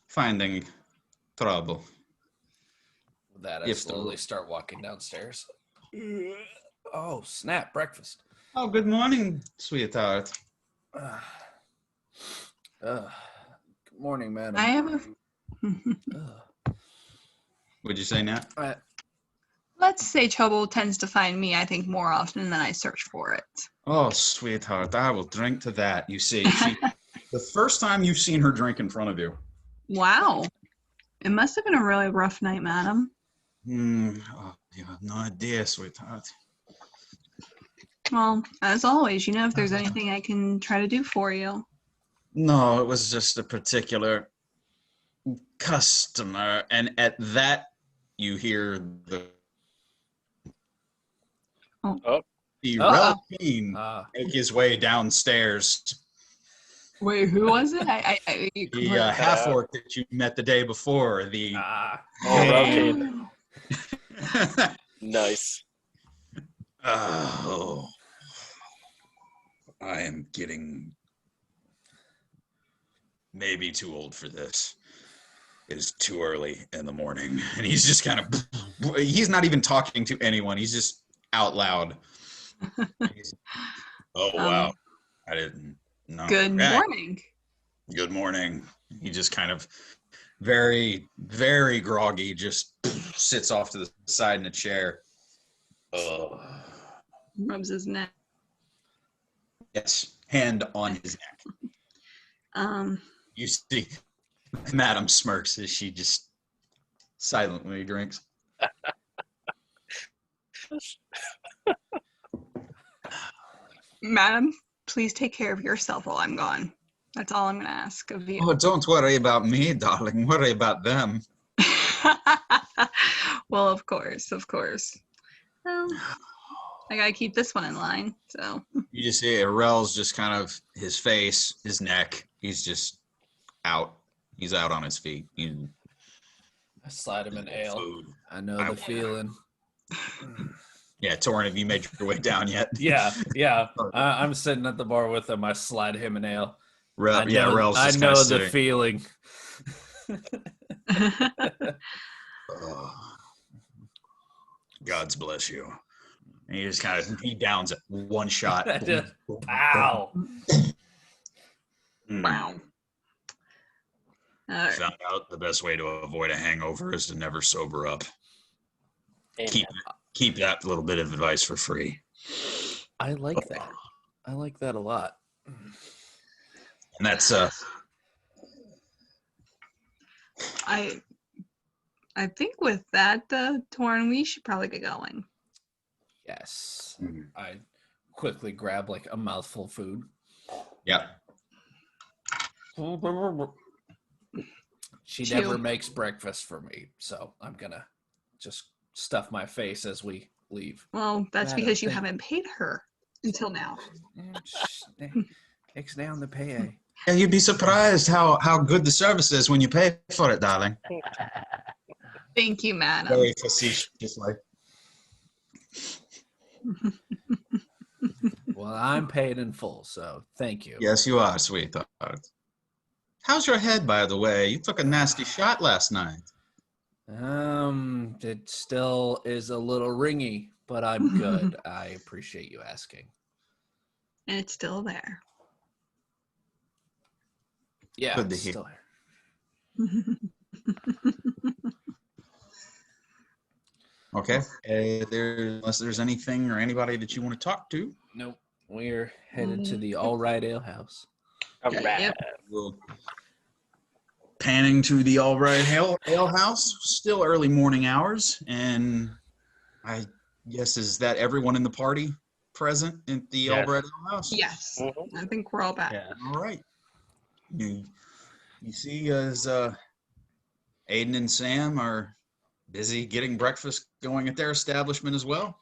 finding trouble. With that, I slowly start walking downstairs. Oh, snap, breakfast. Oh, good morning, sweetheart. Good morning, madam. I have a... What'd you say, Nat? Let's say trouble tends to find me, I think, more often than I search for it. Oh, sweetheart, I will drink to that. You see, the first time you've seen her drink in front of you. Wow. It must have been a really rough night, madam. Oh, you have no idea, sweetheart. Well, as always, if there's anything I can try to do for you. No, it was just a particular customer, and at that, you hear the Relpine make his way downstairs. Wait, who was it? The half-orc that you met the day before. The Relpine. Nice. Oh, I am getting maybe too old for this. It is too early in the morning, and he's just kind of, he's not even talking to anyone. He's just out loud. Oh, wow. I didn't know. Good morning. Good morning. He just kind of very, very groggy, just sits off to the side in a chair. Rubs his neck. Yes, hand on his neck. You see, Madam smirks as she just silently drinks. Madam, please take care of yourself while I'm gone. That's all I'm going to ask of you. Oh, don't worry about me, darling. Worry about them. Well, of course. Well, I got to keep this one in line, so. You just see Rel's just kind of, his face, his neck, he's just out. He's out on his feet. I slide him an ale. Food. I know the feeling. Yeah, Torrin, have you made your way down yet? Yeah. I'm sitting at the bar with him. I slide him an ale. Rel's I just know the sitting. feeling. God's bless you. And he just kind of, he downs it one shot. Ow. Wow. I found out the best way to avoid a hangover is to never sober up. Keep that little bit of advice for free. I like that. I like that a lot. And that's I think with that, Torrin, we should probably get going. Yes. I quickly grab like a mouthful of food. Yep. She never makes breakfast for me, so I'm gonna just stuff my face as we leave. Well, that's because you haven't paid her until now. Takes down the pay. Yeah, you'd be surprised how good the service is when you pay for it, darling. Thank you, madam. Very facetiously. Well, I'm paid in full, so thank you. Yes, you are, sweetheart. How's your head, by the way? You took a nasty shot last night. It still is a little ringy, but I'm good. I appreciate you asking. And it's still there. Yeah, Good to it's hear. still here. Okay. Unless there's anything or anybody that you want to talk to, Nope. We're headed to the All Right Ale House. All Yeah, right. yep. we'll panning to the All Right Ale House. Still early morning hours, and I guess is that everyone in the party present at the Yes. All Right Ale House? Yes. Mhm. I think we're all back. Yeah. All right. You see, as Aiden and Sam are busy getting breakfast going at their establishment as well.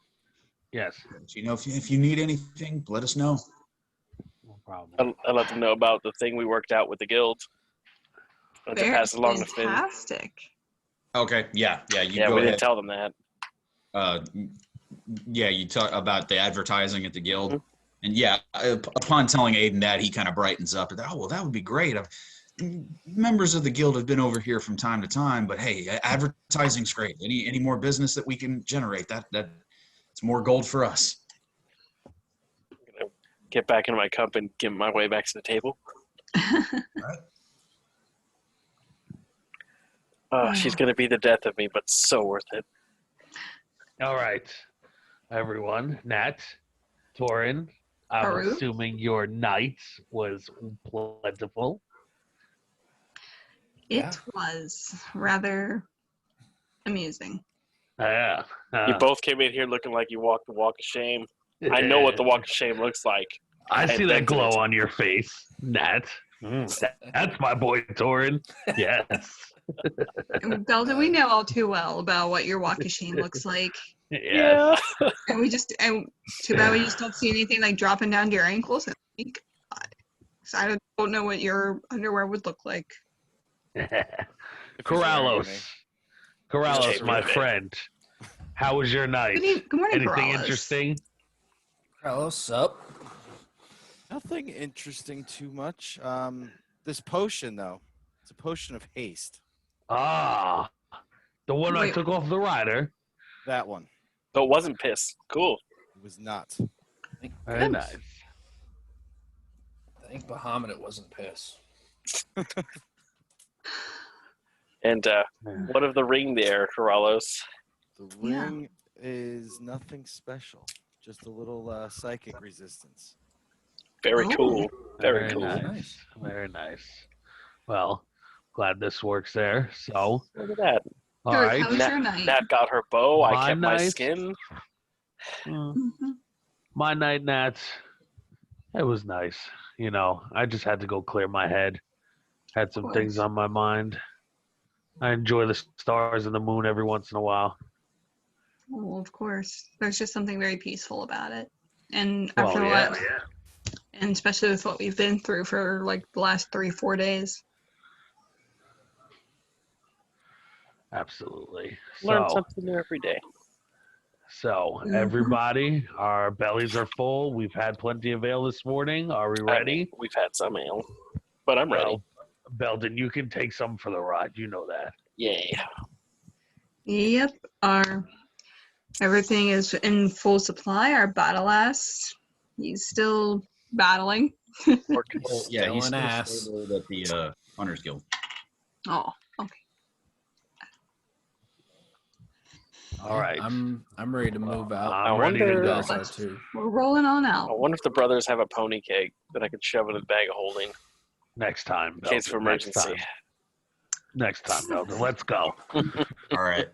Yes. But, if you need anything, let us know. No problem. I'll let them know about the thing we worked out with the guild. And to Very pass along to Finn. fantastic. Okay. Yeah. You Yeah, go we ahead. didn't tell them that. You talk about the advertising at the guild. Mhm. And yeah, upon telling Aiden that, he kind of brightens up. And, well, that would be great. Members of the guild have been over here from time to time, but hey, advertising's great. Any more business that we can generate, that it's more gold for us. I'm gonna get back into my cup and get my way back to the table. Oh, she's gonna be the death of me, but so worth it. All right, everyone. Nat, Torrin, I'm Tarook? assuming your night was plentiful. It Yeah. was rather amusing. Yeah. You both came in here looking like you walked the walk of shame. I know what the walk of shame looks like. I see that invented glow it. on your face, Nat. That's my boy, Torrin. Yes. And Beldan, we know all too well about what your walk of shame looks like. Yes. And too bad we just don't see anything like dropping down to your ankles. And so I don't know what your underwear would look like. Corallos. Corallos, Just my kidding. friend. How was your night? Good morning, Anything Corallos. interesting? Carlos, up? Nothing interesting too much. This potion though, it's a potion of haste. Ah, the one I Wait. took off the rider. That one. So it wasn't piss. Cool. It was not. Very Good. nice. Thank Bahamut it wasn't piss. And what of the ring there, Corallos? The Yeah. ring is nothing special. Just a little psychic resistance. Very Oh. cool. Very Very cool. nice. Very nice. Well, glad this works there. So, Look at that. all Tarook, right. how was your night? Nat got her bow. I My kept my night. skin. Mhm. My night, Nat. It was nice. I just had to go clear my head. Had some things course. on my mind. I enjoy the stars and the moon every once in a while. Well, of course. There's just something very peaceful about it. And Well, after yeah. what, and especially with what we've been through for like the last 3-4 days. Absolutely. Learn So, something new every day. Mhm. everybody, our bellies are full. We've had plenty of ale this morning. Are we ready? We've had some ale, but I'm ready. Well, Beldan, you can take some for the ride. You know that. Yay. Yep. Everything is in full supply. Our battle ass, he's still battling. Well, yeah, Still he's an still ass. stable at the Hunters Guild. Oh, okay. All right. I'm ready to move out. I'm ready to wonder- go. You guys are too. We're rolling on I out. wonder if the brothers have a pony keg that I could shove in a bag of holding Next time. in case of Beldan, emergency. Next time, Beldan. Let's go. All right.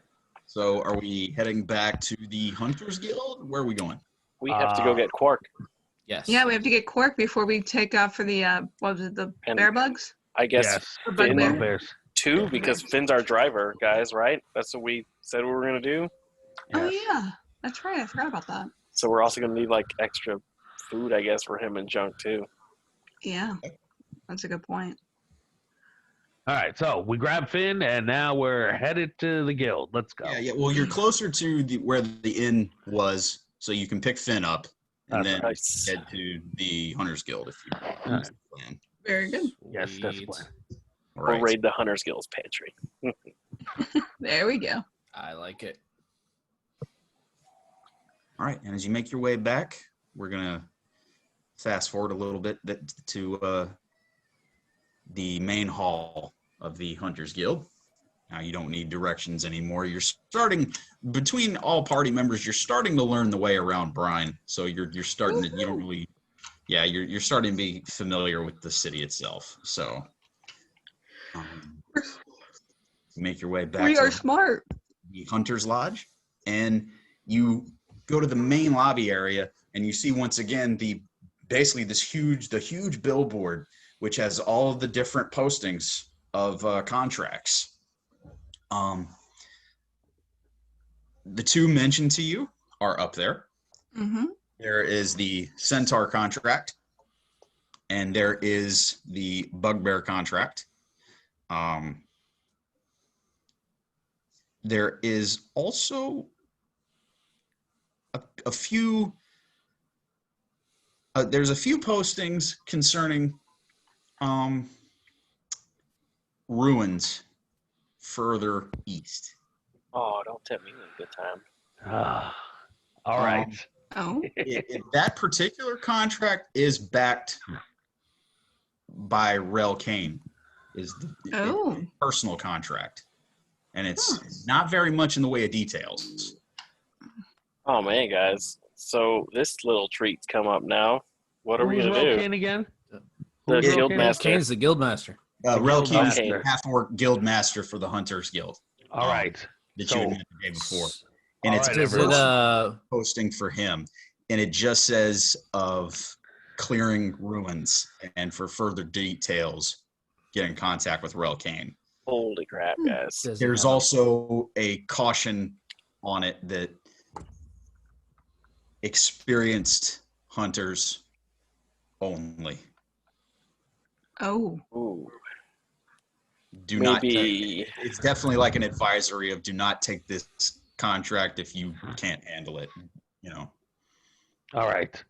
So are we heading back to the Hunters Guild? Where are we going? We have to go get Quark. Yes. Yeah, we have to get Cork before we take off for the what was it, the And- bear bugs? I guess Yes. Or Finn bugbear? Bugbears. too, because Finn's our driver, guys, right? That's what we said we were going to do. Oh Yes. yeah, that's right. I forgot about that. So we're also going to need like extra food, I guess, for him and Junk too. Yeah, that's a good point. All right. So we grabbed Finn, and now we're headed to the guild. Let's go. Yeah. Well, you're closer to where the inn was, so you can pick Finn up and That's then nice. head to the Hunters Guild if you All right. plan. Very good. Yes, that's the Sweet. plan. Right. We'll raid the Hunter's Guild's pantry. There we go. I like it. All right, and as you make your way back, we're gonna fast forward a little bit to the main hall of the Hunters Guild. Now you don't need directions anymore. You're starting between all party members. You're starting to learn the way around Brine, so you're starting to you don't really, yeah, you're starting to be familiar with the city itself. So make your way back. We to are smart. the Hunter's Lodge, and you go to the main lobby area, and you see once again basically the huge billboard, which has all of the different postings of contracts. The two mentioned to you are up there. Mm-hmm. There is the Centaur contract, and there is the Bugbear contract. There is also a few. There's a few postings concerning ruins further east. Oh, don't tell me a good time. All right. Oh. That particular contract is backed by Rel Kane, is the personal contract, and it's not very much in the way of details. Oh man, guys. So this little treat's come up now. What are we Who's gonna Rel do? Kane again? The Who's Rel guild Kane? master. Kane's the guild master. Rel Kane is Okay. the half-orc guild master for the Hunters Guild. All right. That So- you had met the day before. And All it's right, a Is it everyone. posting for him. And it just says of clearing ruins, and for further details, get in contact with Rel Kane. Holy crap, guys. does it There's have a- also a caution on it that experienced hunters only. Oh. Ooh. Do not take, Maybe. it's definitely like an advisory of do not take this contract if you can't handle it, you know. All right.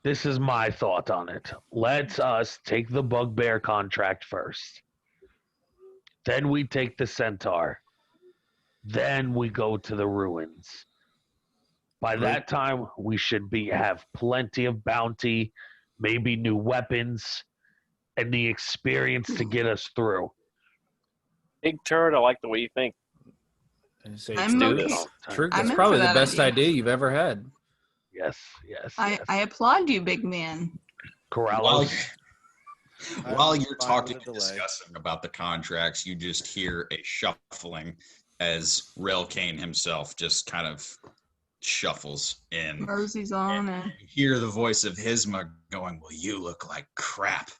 This is my thought on it. Let's us take the Bugbear contract first. Then we take the Centaur. Then we go to the ruins. By that time, we should have plenty of bounty, maybe new weapons, and the experience to get us through. Big Turd, I like the way you think. I'm do okay. this. True, I'm that's in probably for the that best idea. idea you've ever had. Yes, yes. I yes. applaud you, big man. Corallos. While I'm you're fine talking with and the delay. discussing about the contracts, you just hear a shuffling as Rel Kane himself just kind of shuffles in. Rosie's on and You hear the voice of Hisma going, "Well, you look like crap."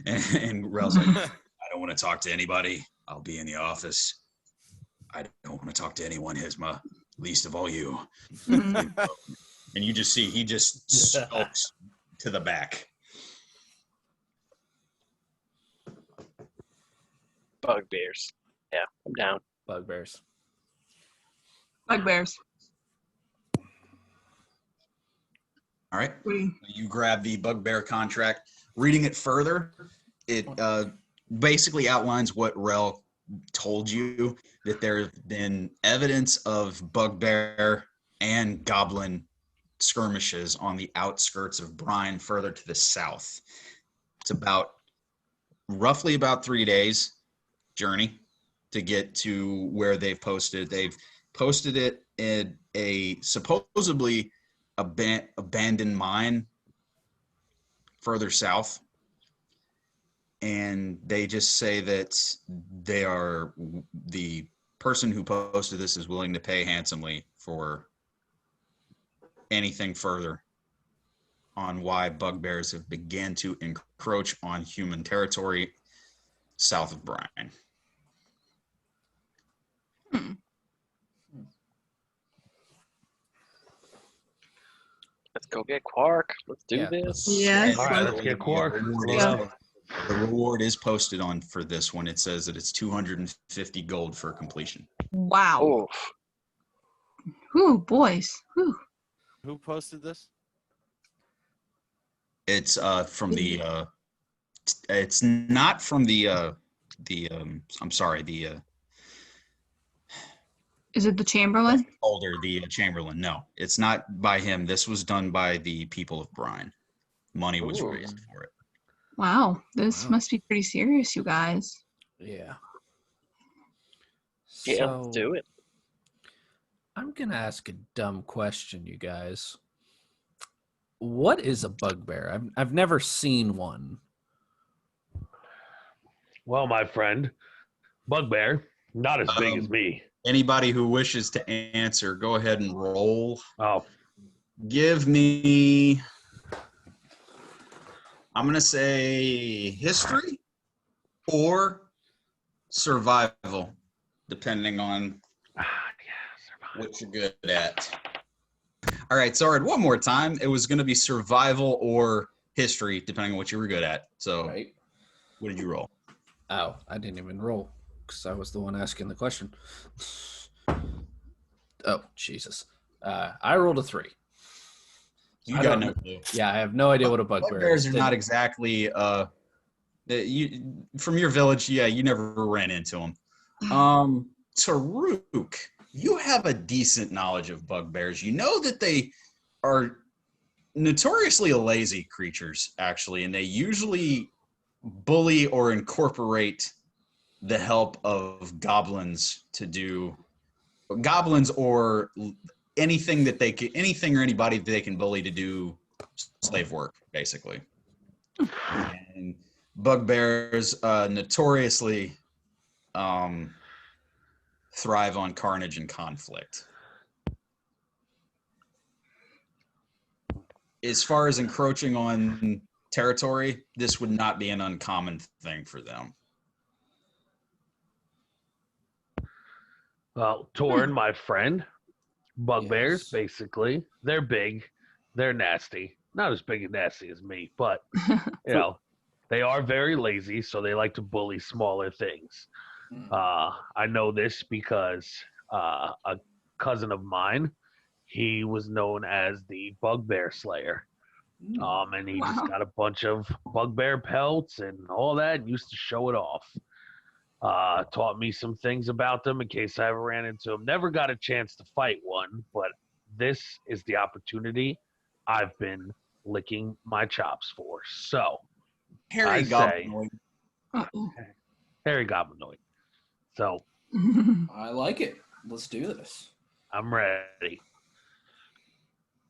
And Rel's like, "I don't want to talk to anybody. I'll be in the office. I don't want to talk to anyone, Hisma, least of all you." Mhm. And you just see he just skulks to the back. Bugbears. Yeah, I'm down. Bugbears. Bugbears. All right. We You grab the Bugbear contract. Reading it further, it basically outlines what Rel told you, that there have been evidence of Bugbear and Goblin skirmishes on the outskirts of Brine further to the south. It's roughly about 3 days journey to get to where they've posted. They've posted it in a supposedly abandoned mine further south, and they just say that the person who posted this is willing to pay handsomely for anything further on why bugbears have began to encroach on human territory south of Brine. Let's go get Quark. Let's do Yeah, this. Yes. All right, let's get Quark. The reward is posted on for this one. It says that it's 250 gold for completion. wow. Oh, Whew, boys. Whew. Who posted this? It's from the It's not from the I'm sorry, Is it the Chamberlain? older, the Chamberlain. No, it's not by him. This was done by the people of Brine. Money was Ooh. raised for it. Wow, this Wow. must be pretty serious, you guys. Yeah. Yeah, let's do it. I'm gonna ask a dumb question, you guys. What is a bugbear? I've never seen one. Well, my friend, bugbear, not as big as me. Anybody who wishes to answer, go ahead and roll. Oh, Give me, I'm going to say history or survival, depending on yeah, survival. what you're good at. All right, sorry, one more time. It was going to be survival or history, depending on what you were good at. So, Right? what did you roll? Oh, I didn't even roll because I was the one asking the question. Oh, Jesus. I rolled a 3. You I got don't no know. clue. Yeah, I have no idea what a bugbear Bugbears is. are not exactly you from your village. Yeah, you never ran into them. Tarook, you have a decent knowledge of bugbears. You know that they are notoriously lazy creatures, actually, and they usually bully or incorporate the help of goblins to do goblins or anything that they can, anything or anybody that they can bully to do slave work, basically. And bugbears notoriously thrive on carnage and conflict. As far as encroaching on territory, this would not be an uncommon thing for them. Well, Torrin, my friend, bugbears, Yes. basically, they're big, they're nasty. Not as big and nasty as me, but, you know, they are very lazy, so they like to bully smaller things. I know this because a cousin of mine, he was known as the Bugbear Slayer. And he just Wow. got a bunch of bugbear pelts and all that and used to show it off. Taught me some things about them in case I ever ran into them. Never got a chance to fight one, but this is the opportunity I've been licking my chops for. So, Harry I say- Goblinoid. Uh-oh. Harry Goblinoid. So, I like it. Let's do this. I'm ready.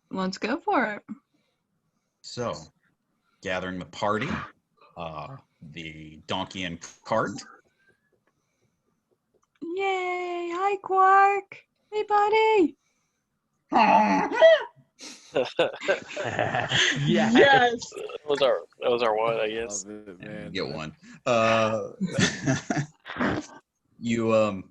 Let's go for it. So, gathering the party, the donkey and cart. Yay! Hi, Quark. Hey, buddy. Yes. That was our one, I guess. Love it, man. Get one. You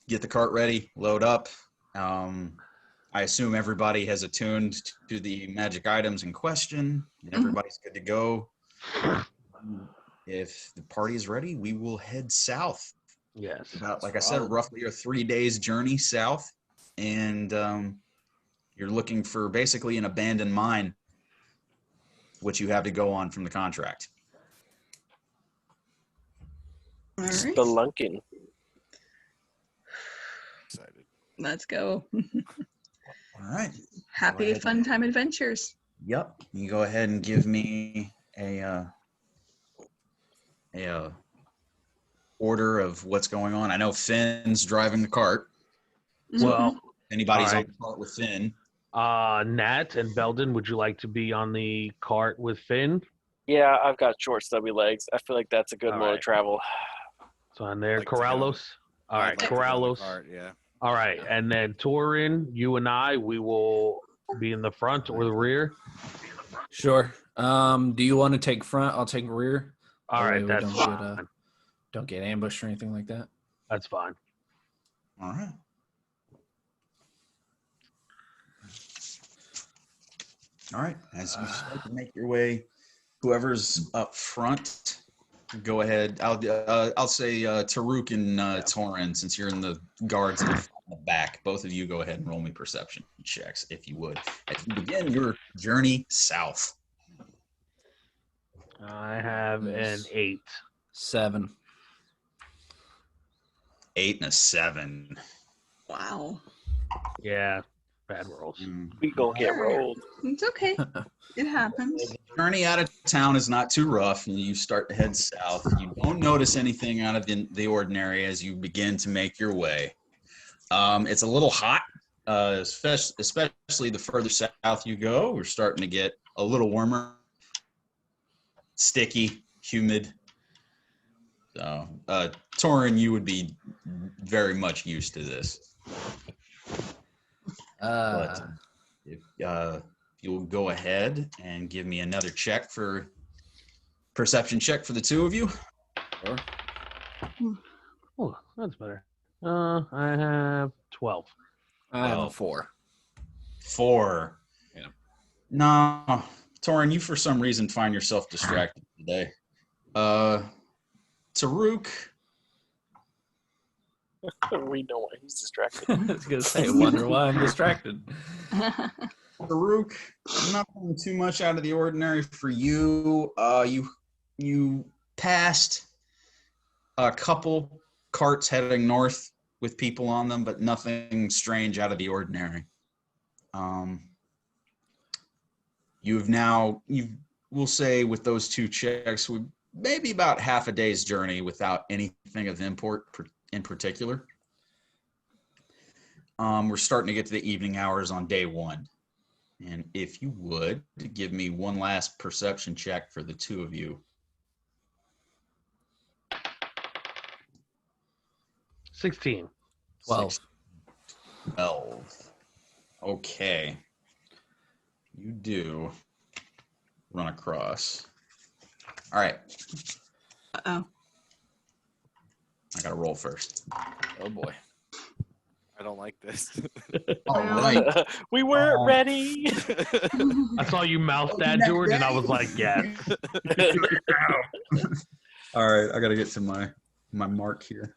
get the cart ready, load up. I assume everybody has attuned to the magic items in question. Everybody's good to go. If the party is ready, we will head south. Yes. About, like I said, roughly a 3 days journey south, and you're looking for basically an abandoned mine, which you have to go on from the contract. All right. Spelunking. Excited. Let's go. All right. Happy ahead. fun time adventures. Yep. You go ahead and give me a order of what's going on. I know Finn's driving the cart. Well, Anybody's all on the cart with Finn. Nat and Beldan, would you like to be on the cart with Finn? Yeah, I've got short, stubby legs. I feel like that's a good All mode right. of travel. So on there, Like to get on- Corallos. All right, I'd like to get on the Corallos. cart, yeah. All right, and then Torrin, you and I, we will be in the front or the rear. Sure. Do you want to take front? I'll take rear. All That way right, we that's don't fine. get, don't get ambushed or anything like that. That's fine. All right. All right. As you start to make your way, whoever's up front, go ahead. I'll say Tarook and Torrin, since you're in the guards in the back. Both of you go ahead and roll me perception checks, if you would, as you begin your journey south. I have an 8. 7. 8 and a 7. Wow. Yeah, bad rolls. We gonna get rolled. It's okay. It happens. The journey out of town is not too rough, and you start to head south. You don't notice anything out of the ordinary as you begin to make your way. It's a little hot, especially the further south you go. We're starting to get a little warmer, sticky, humid. So, Torrin, you would be very much used to this. But if you'll go ahead and give me another perception check for the two of you. Sure. Oh, that's better. I have 12. I have a 4. 4. Yeah. No, Torrin, you for some reason find yourself distracted today. Tarook. We know why he's distracted. I was gonna say, wonder why I'm distracted. Tarook, nothing too much out of the ordinary for you. You passed a couple carts heading north with people on them, but nothing strange out of the ordinary. We'll say with those 2 checks, maybe about half a day's journey without anything of import in particular. We're starting to get to the evening hours on day 1. And if you would, give me one last perception check for the 2 of you. 16. 12. 12. Okay. You do run across. All right. Uh-oh. I got to roll first. Oh boy. I don't like this. All right. We weren't ready. I saw you mouth that, George, and I was like, yes. All right. I got to get to my mark here.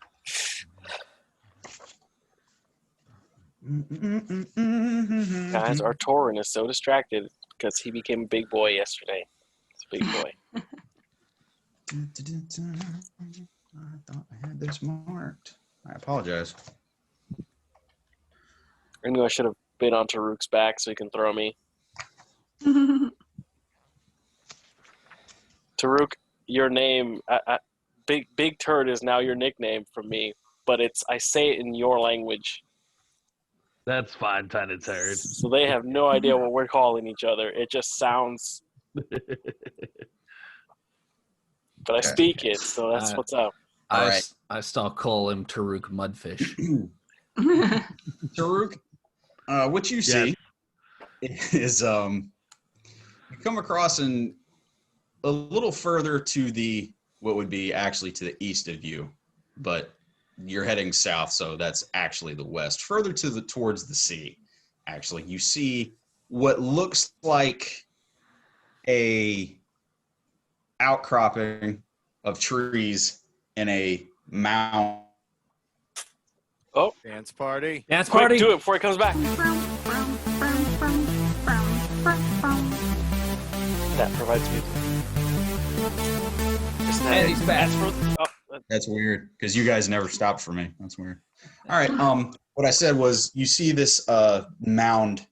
Guys, our Torrin is so distracted because he became a big boy yesterday. He's a big boy. I thought I had this marked. I apologize. I knew I should have been on Tarook's back so he can throw me. Tarook, your name, Big Turd is now your nickname from me, but I say it in your language. That's fine, Tiny Turd. So they have no idea what we're calling each other. It just sounds. But I speak it, so that's what's up. I still call him Tarook Mudfish. Tarook, what you see is you come across a little further to what would be actually to the east of you, but you're heading south, so that's actually the west. Further towards the sea, actually, you see what looks like a outcropping of trees in a mound. Oh, Dance party. Dance quick, party. do it before he comes back. That provides music. And he's back. That's weird because you guys never stopped for me. That's weird. All right. What I said was you see this mound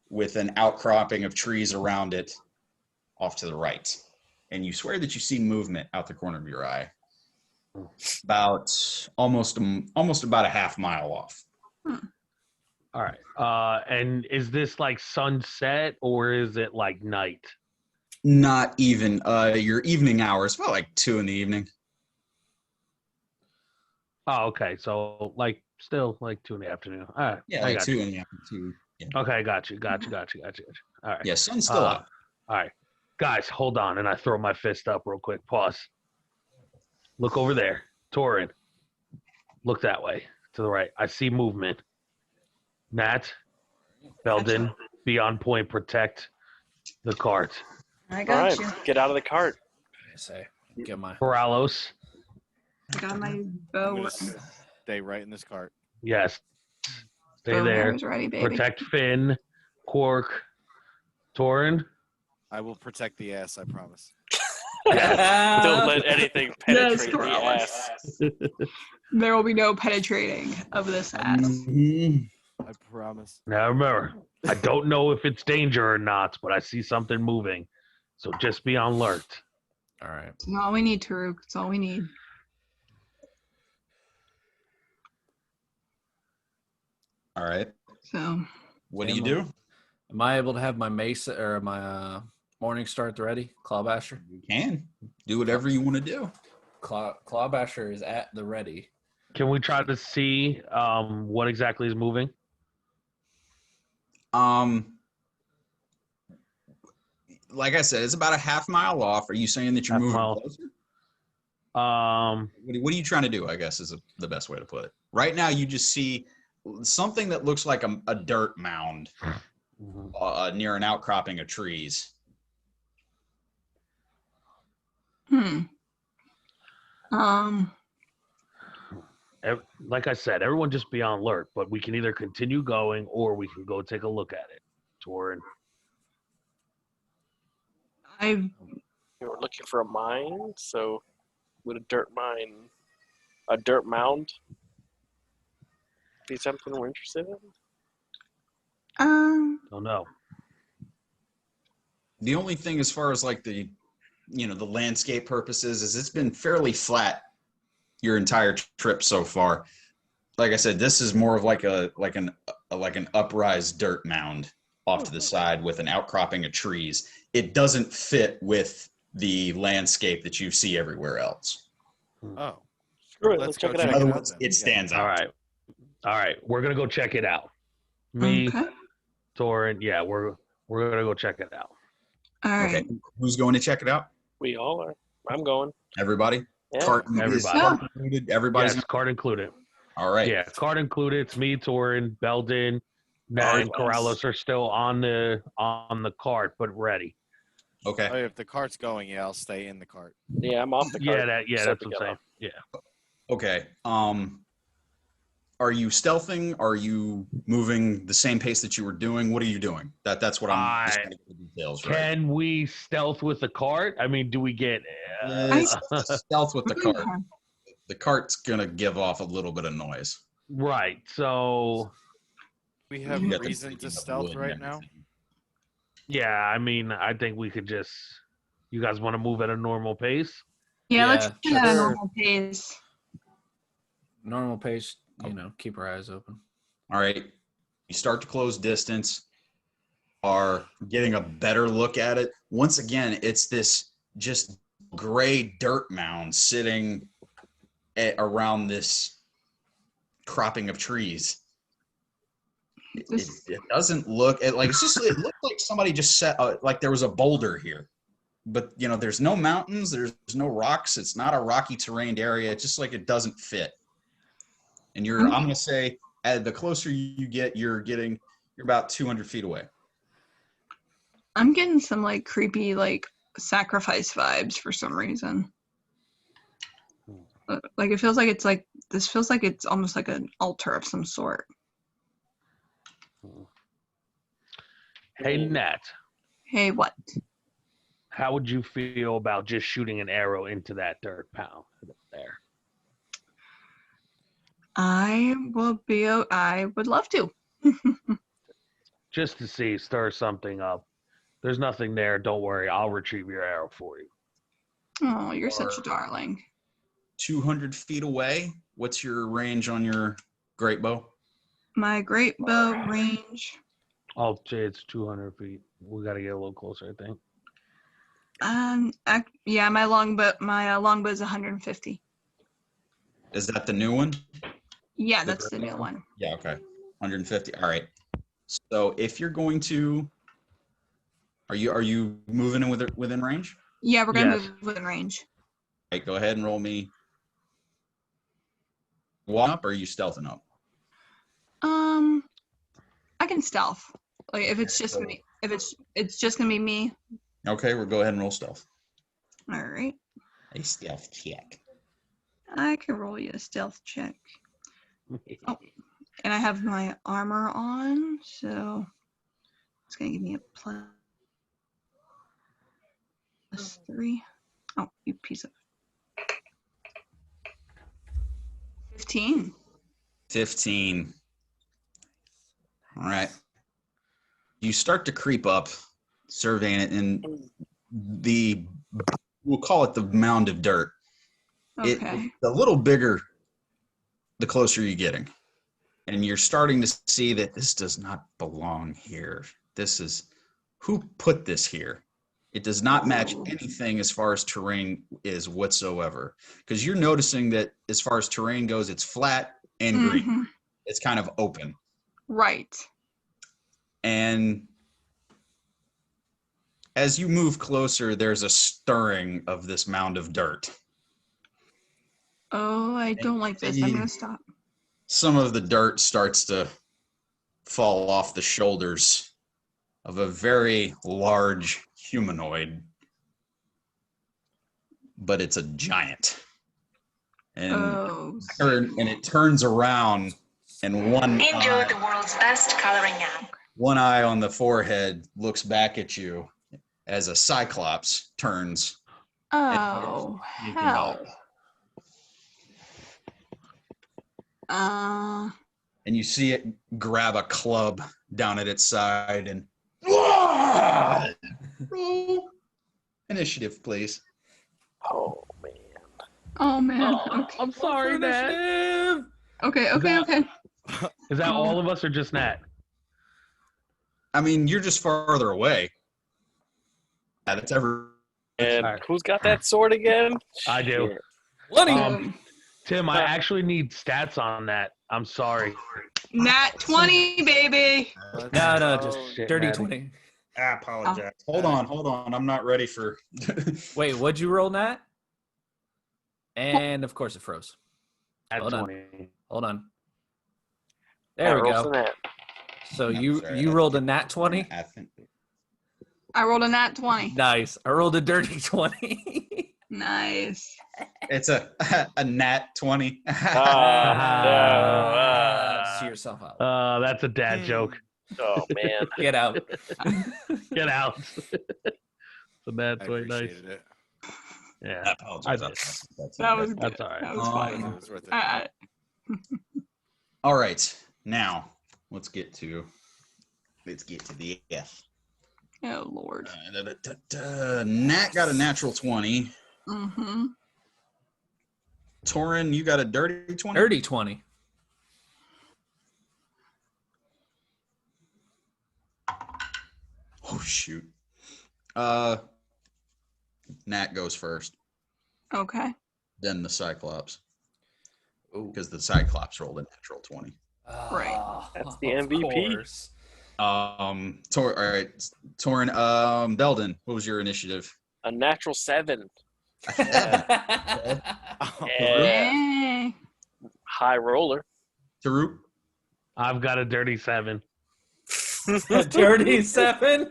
with an outcropping of trees around it off to the right, and you swear that you see movement out the corner of your eye. About almost about a half mile off. All right. And is this like sunset or is it like night? Not even your evening hours, about like 2 in the evening. Oh, okay. So like still like 2 in the afternoon. All right. Yeah, I like got 2 you. in the afternoon. Yeah. Okay, got you. All right. Yeah, sun's still up. All right. Guys, hold on. And I throw my fist up real quick. Pause. Look over there. Torrin. Look that way. To the right. I see movement. Nat. Beldan. Be on point. Protect the cart. I All got right, you. get out of the cart. I say, get my. Corallos. I got my I'm bow. gonna stay right in this cart. Yes. Stay Bow there. arrows ready, baby. Protect Finn. Quark. Torrin. I will protect the ass, I promise. Don't let anything Yes, penetrate the Corallos. ass. There will be no penetrating of this ass. Mhm. I promise. Now remember, I don't know if it's danger or not, but I see something moving. So just be on alert. All right. It's all we need, Tarook. It's all we need. All right. So, What do you do? Am I able to have my mace or my morning star at the ready? Claw basher. You can do whatever you want to do. Claw basher is at the ready. Can we try to see what exactly is moving? Like I said, it's about a half mile off. Are you saying that you're Half moving mile. closer? Um, What are you trying to do? I guess is the best way to put it. Right now, you just see something that looks like a dirt mound near an outcropping of trees. like I said, everyone just be on alert, but we can either continue going or we can go take a look at it. Torrin. I We were looking for a mine, so would a dirt mound be something we're interested in? Don't know. The only thing as far as like the landscape purposes is it's been fairly flat your entire trip so far. Like I said, this is more of like an uprise dirt mound off to the side with an outcropping of trees. It doesn't fit with the landscape that you see everywhere else. Oh. Screw it, let's check it In out. other words, then. it stands out. All right. We're gonna go check it out. Me, okay. Torrin. Yeah, we're gonna go check it out. All right. Okay, who's going to check it out? We all are. I'm going. Everybody. Yeah. Cart Everybody. cart included. Everybody's Yes, card included. all right. Yeah, card included. It's me, Torrin, Beldan, and Corallos are still on the cart, but ready. Okay. Oh, if the cart's going, yeah, I'll stay in the cart. Yeah, I'm off the cart. That's Set what to I'm go. saying. Yeah. Okay. Are you stealthing? Are you moving the same pace that you were doing? What are you doing? That's what I'm just trying to get the details right. Can we stealth with the cart? I mean, do we get Stealth with the cart. The cart's gonna give off a little bit of noise. right? So We have You got the reason to breaking of stealth wood and right now. everything. yeah, I mean, I think we could just. You guys want to move at a normal pace? Yeah, let's Yeah, do that at a sure. normal pace. Normal pace, keep our eyes open. All right. You start to close distance, are getting a better look at it. Once again, it's this just gray dirt mound sitting around this cropping of trees. It doesn't look it looked like somebody just set like there was a boulder here. But there's no mountains, there's no rocks, it's not a rocky terrained area. It's just like it doesn't fit. And I'm gonna say the closer you get, you're about 200 feet away. I'm getting some like creepy like sacrifice vibes for some reason. Like it feels like this feels like it's almost like an altar of some sort. Hey, Nat, Hey, what? how would you feel about just shooting an arrow into that dirt pound there? I would love to. Just to see, stir something up. There's nothing there. Don't worry. I'll retrieve your arrow for you. Oh, you're such a darling. 200 feet away. What's your range on your great bow? My great bow range. I'll say it's 200 feet. We got to get a little closer, I think. My longbow is 150. Is that the new one? Yeah, that's the new one. Yeah, okay. 150. All right. So if you're going to are you moving in within range? Yeah, we're gonna Yes. move within range. All right, go ahead and roll me. Walk up or are you stealthing up? I can stealth. Like if it's just me, if it's just gonna be me. Okay, we'll go ahead and roll stealth. All right. A stealth check. I can roll you a stealth check. Oh, and I have my armor on, so it's gonna give me a plus 3. Oh, you piece of. 15. 15. All right. You start to creep up, surveying it, and we'll call it the mound of dirt. Okay. It's a little bigger the closer you're getting. And you're starting to see that this does not belong here. Who put this here? It does not match anything as far as terrain is whatsoever. Because you're noticing that as far as terrain goes, it's flat and green. It's kind of open. Right. And as you move closer, there's a stirring of this mound of dirt. Oh, I don't like this. I'm going to stop. Some of the dirt starts to fall off the shoulders of a very large humanoid, but it's a giant. And it turns around, and Enjoy the world's best coloring app. One eye on the forehead looks back at you as a cyclops turns. Oh, hell. And you see it grab a club down at its side and roll initiative, please. Oh man. Oh man. Oh, Okay. I'm sorry, Nat. Okay. Is that all of us or just Nat? I mean, you're just farther away. Yeah, that's ever. And who's got that sword again? I do. Shit. Tim, I actually need stats on that. I'm sorry. Nat 20, baby. No, just shit, dirty Natty. 20. I apologize. Hold on. I'm not ready for. Wait, what'd you roll, Nat? And of course it froze. At Hold on. 20. Hold on. There we go. So you rolled a nat 20? I rolled a nat 20. Nice. I rolled a dirty 20. Nice. It's a nat 20. See yourself out. That's a dad joke. Oh man. Get out. Get out. So that's I really nice. appreciated it. Yeah. I apologize. That was good. That's all right. That was fine. It was worth it. All right. Now, let's get to the F. Oh, Lord. Nat got a natural 20. Mm-hmm. Torrin, you got a dirty 20? Dirty 20. Oh, shoot. Nat goes first. Okay. Then the Cyclops. Because the Cyclops rolled a natural 20. Right. That's the MVP. All right. Torrin, Beldan, what was your initiative? A natural 7. Hey. High roller. Tarook? I've got a dirty 7. Dirty 7?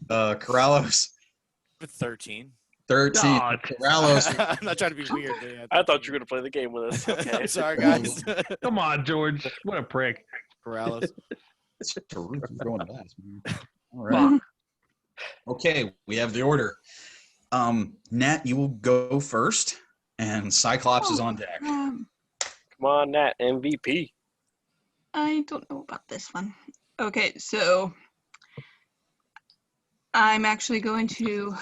Corallos? 13. 13. God. Corallos. I'm not trying to be weird. Man. I thought you were going to play the game with us. Okay. Sorry, guys. Come on, George. What a prick. Corallos. Tarook is going last, man. All right. Okay, we have the order. Nat, you will go first, and Cyclops is on deck. Come on, Nat. MVP. I don't know about this one. Okay, so I'm actually going to.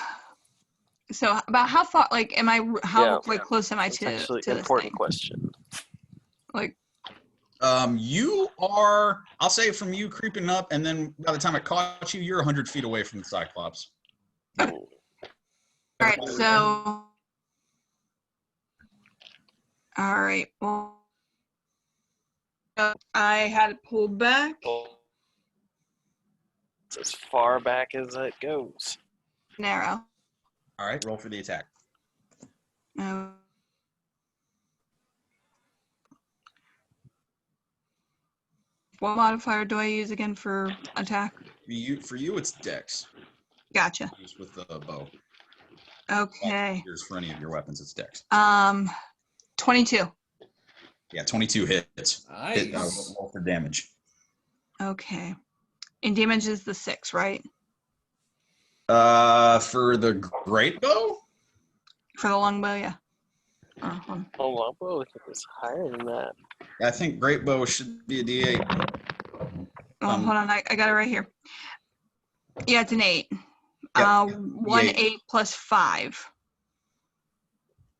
So about how far? Like, am I? How close am I to? That's actually to an this important thing? question. Like, You are. I'll say from you creeping up, and then by the time it caught you, you're 100 feet away from the Cyclops. all right. So, all right. Well, I had it pulled back. It's as far back as it goes. Narrow. All right, roll for the attack. No. What modifier do I use again for attack? For you, it's Dex. Gotcha. Use with the bow. Okay. Here's for any of your weapons, it's Dex. 22. Yeah, 22 hits. Nice. Roll for damage. Okay. And damage is the 6, right? For the great bow? For the longbow, yeah. Oh, well, I think it's higher than that. I think great bow should be a D8. Hold on, I got it right here. Yeah, it's an 8. Yeah, 1 D8. 8 plus 5.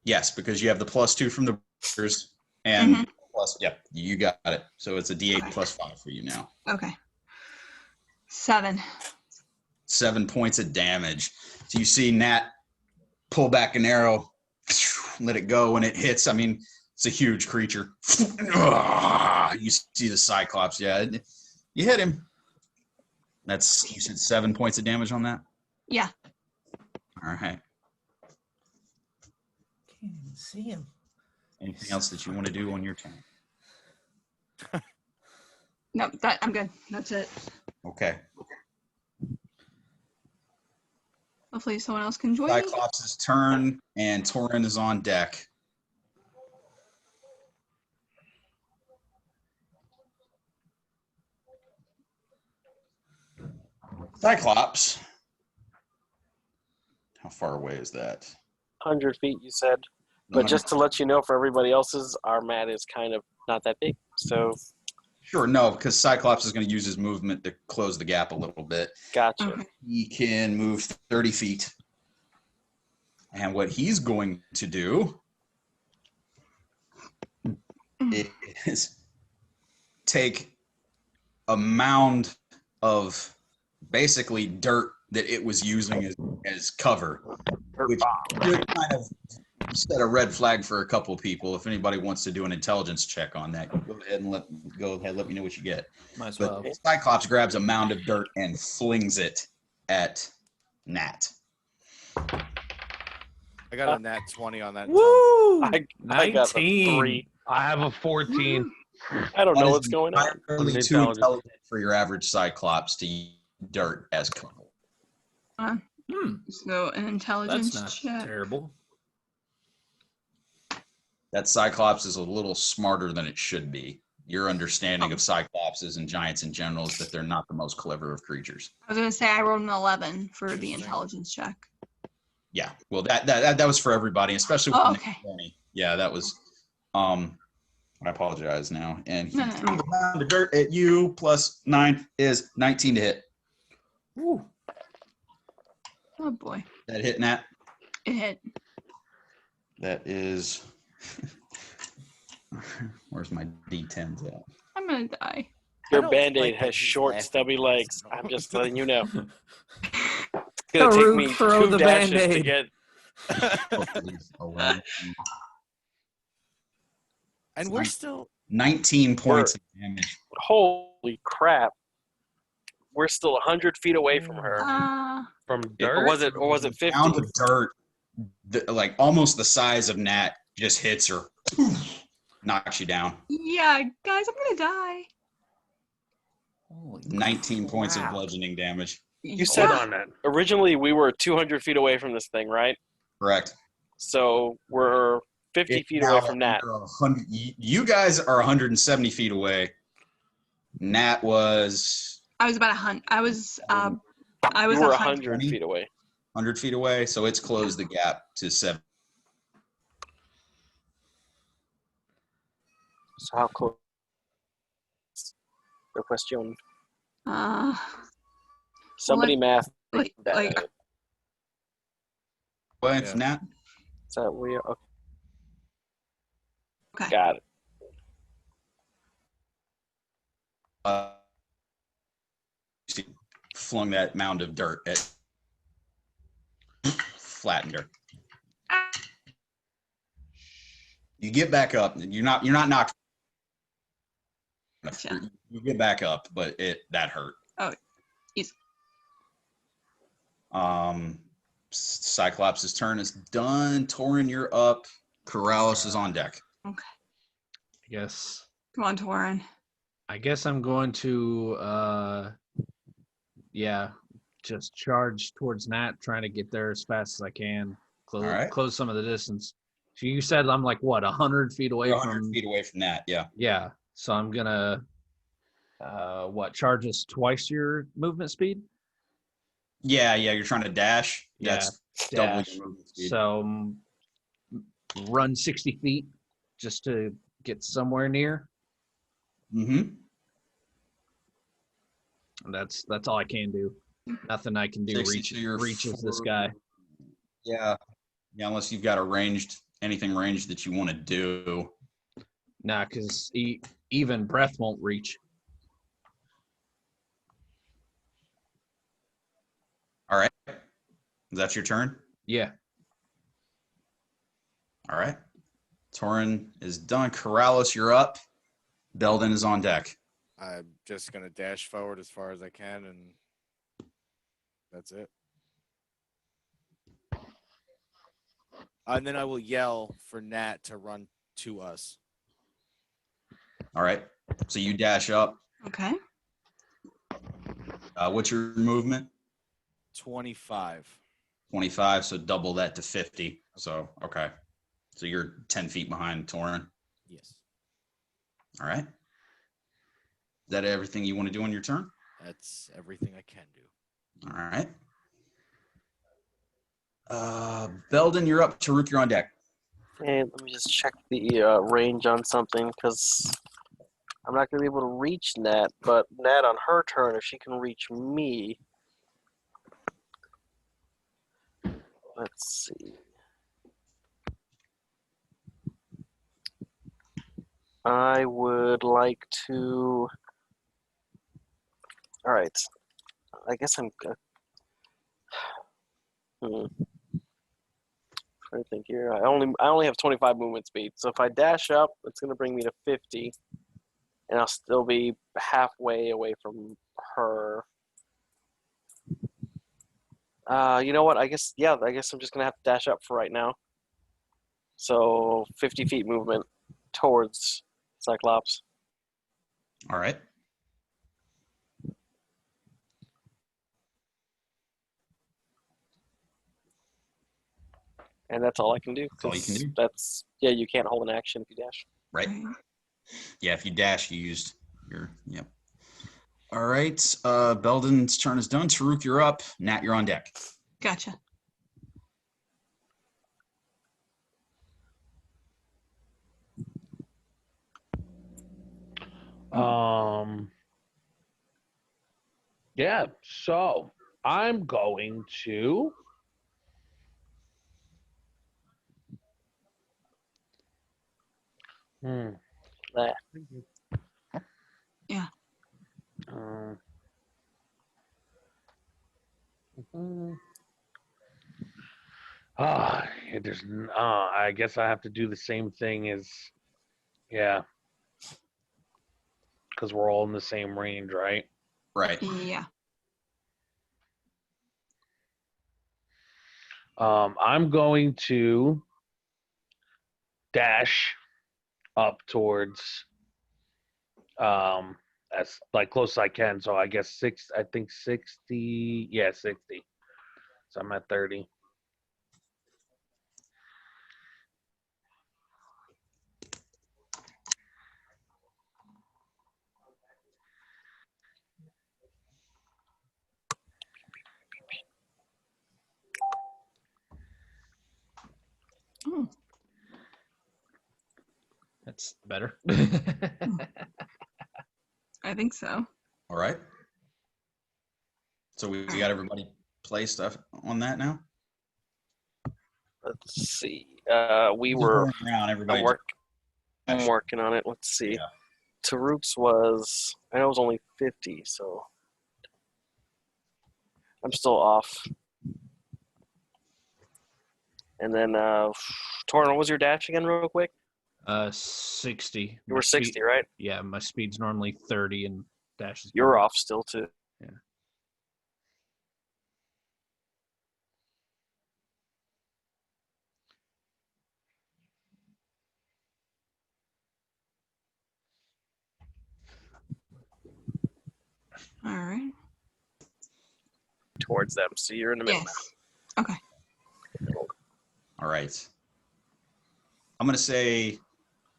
Yes, because you have the +2 from the breakers and Mhm. plus. Yep, you got it. So it's a D8 Okay. plus 5 for you now. Okay. 7. 7 points of damage. So you see Nat pull back an arrow, let it go, and it hits. I mean, it's a huge creature. You see the Cyclops. Yeah, you hit him. That's, you said 7 points of damage on that? Yeah. All right. Can't even see him. Anything else that you want to do on your turn? No, I'm good. That's it. Okay. Hopefully someone else can join me. Cyclops' turn, and Torrin is on deck. Cyclops. How far away is that? 100 feet, you said. But just to let you know, for everybody else's, our mat is kind of not that big. So Sure, no, because Cyclops is going to use his movement to close the gap a little bit. gotcha. Okay. He can move 30 feet. And what he's going to do is take a mound of basically dirt that it was using as cover, which should kind of set a red flag for a couple of people. If anybody wants to do an intelligence check on that, go ahead and let me know what you get. Might as But well. Cyclops grabs a mound of dirt and flings it at Nat. I got a nat 20 on that. Woo! I got a 19. 3. I have a 14. I don't That know is what's going on. entirely too intelligent for your average Cyclops to use dirt as cover. So an intelligence That's not check. terrible. That Cyclops is a little smarter than it should be. Your understanding of Cyclopses and giants in general is that they're not the most clever of creatures. I was gonna say I rolled an 11 for the Interesting. intelligence check. Yeah, well, that was for everybody, especially with Oh, the okay. 20. Yeah, that was. I apologize now. And he No. threw the mound of dirt at you. Plus 9 is 19 to hit. Woo. Oh boy, That hit, Nat. it hit. That is. Where's my D10s at? I'm gonna die. Your don't Band-Aid like that has he's short, laughing. stubby legs. I'm just letting you know. It's gonna take Tarook, me throw 2 the dashes to Band-Aid. get. Oh, please, 11. And we're still 19 points of damage. Holy crap! We're still 100 feet away from her. From It- dirt? Or was it 50? Mound of dirt, like almost the size of Nat, just hits her, knocks you down. Yeah, guys, I'm gonna die. Holy 19 points of crap. bludgeoning damage. You said Hold on that. originally we were 200 feet away from this thing, right? Correct. So we're 50 feet away from Nat. You guys are 170 feet away. Nat was I was about 100. I was We were 100. 100 feet away. 100 feet away, so it's closed the gap to 7. So how close? The question. Somebody math. like that. Away Yeah. from Nat. Is that we? Okay. Okay. Got it. She flung that mound of dirt at flattened her. You get back up. You're not knocked. Gotcha. You get back up, but that hurt. Oh, easy. Cyclops' turn is done. Torrin, you're up. Corallos is on deck. Yes. Come on, Torrin. I guess I'm going to, just charge towards Nat, trying to get there as fast as I can. Close, All right. close some of the distance. So you said I'm like, what, 100 feet away You're from... 100 feet away from Nat, yeah. Yeah. So I'm going to, charge us twice your movement speed? Yeah, you're trying to dash. Yeah, That's double dash. your movement speed. So run 60 feet just to get somewhere near. Mm-hmm. That's all I can do. Nothing I can do 60 to your reaches this forward. guy. Yeah, unless you've got anything ranged that you want to do. Nah, because even breath won't reach. All right. Is that your turn? Yeah. All right. Torrin is done. Corallos, you're up. Beldan is on deck. I'm just gonna dash forward as far as I can, and that's it. And then I will yell for Nat to run to us. All right. So you dash up. Okay. What's your movement? 25. 25, so double that to 50. So, okay. So you're 10 feet behind Torrin. Yes. All right. Is that everything you want to do on your turn? That's everything I can do. All right. Beldan, you're up. Tarook, you're on deck. Hey, let me just check the range on something, because I'm not going to be able to reach Nat, but Nat on her turn, if she can reach me. Let's see. I would like to. All right. I guess I'm. Trying to think here. I only have 25 movement speed, so if I dash up, it's going to bring me to 50, and I'll still be halfway away from her. You know what? I guess I'm just going to have to dash up for right now. So 50 feet movement towards Cyclops. All right. And that's all I can do. That's all you can do. You can't hold an action if you dash. Right. Yeah, if you dash, you used your, yep. All right. Belden's turn is done. Tarook, you're up. Nat, you're on deck. Gotcha. Yeah, so I'm going to That. Yeah. I guess I have to do the same thing as, yeah, because we're all in the same range, right? Right. Yeah. I'm going to dash up towards as like close as I can. So I guess 60. Yeah, 60. So I'm at 30. That's better. I think so. All right. So we got everybody play stuff on that now? Let's see. Just going around, everybody. I'm working on it. Let's see. Yeah. Tarook's was, I know it was only 50, so I'm still off. And then, Torrin, what was your dash again, real quick? 60. You were 60, right? Yeah, my speed's normally 30 and dash is. You're off still, too. Yeah. All right. Towards them, so you're in the middle Yes. Okay. All right. I'm going to say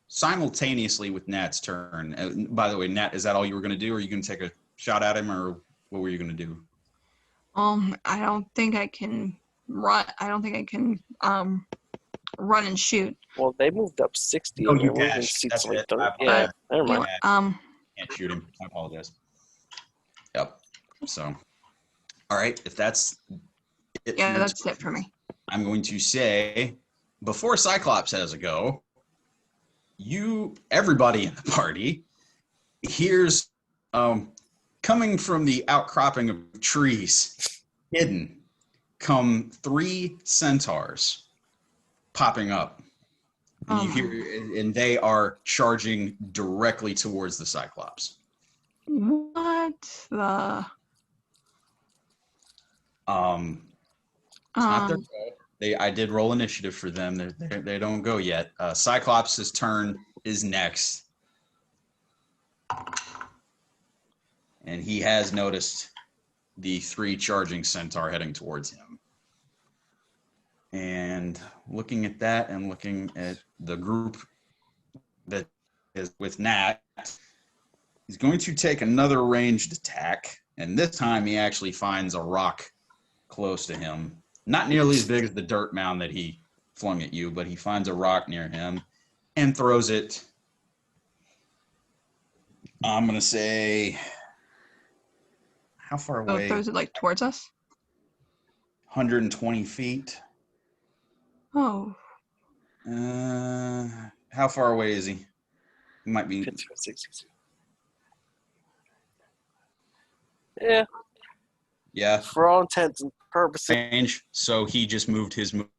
simultaneously with Nat's turn. By the way, Nat, is that all you were going to do? Or are you going to take a shot at him, or what were you going to do? I don't think I can run. I don't think I can run and shoot. Well, they moved up 60 No, and you their movement dashed. speed's That's like it. 30. I Yeah, never You mind. know, Can't shoot him. I apologize. Yep. So, all right. If that's it, yeah, for your that's it for me. I'm going to say, before Cyclops has a go, everybody in the party hears, coming from the outcropping of trees, hidden, come 3 centaurs popping up. And you hear, and they are charging directly towards the Cyclops. What the? It's not their fault. I did roll initiative for them. They don't go yet. Cyclops' turn is next. And he has noticed the 3 charging centaur heading towards him. And looking at that and looking at the group that is with Nat, he's going to take another ranged attack. And this time he actually finds a rock close to him. Not nearly as big as the dirt mound that he flung at you, but he finds a rock near him and throws it. I'm going to say, how far away? Throws it like towards us? 120 feet. Oh. How far away is he? He might be. 50 or 60. Yeah. Yeah. For all intents and purposes. Range. So he just moved his move.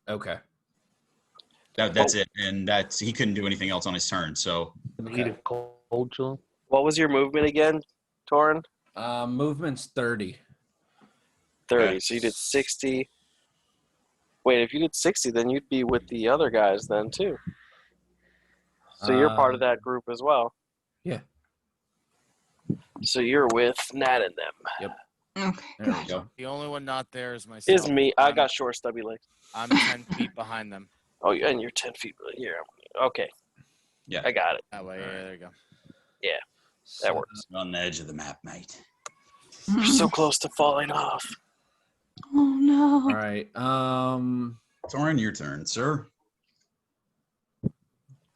Okay. That's it. And he couldn't do anything else on his turn. So. Heat of cold chill. What was your movement again, Torrin? Movement's 30. 30. Okay. So you did 60. Wait, if you did 60, then you'd be with the other guys then too. So you're part of that group as well. Yeah. So you're with Nat and them. Yep. Okay. There we Good. go. The only one not there is myself. Is me. I got short, stubby legs. I'm 10 feet behind them. Oh, and you're 10 feet here. Okay. Yeah. I got it. That way, yeah, there you go. That works. On the edge of the map, mate. You're so close to falling off. Oh no. All right. Torrin, your turn, sir.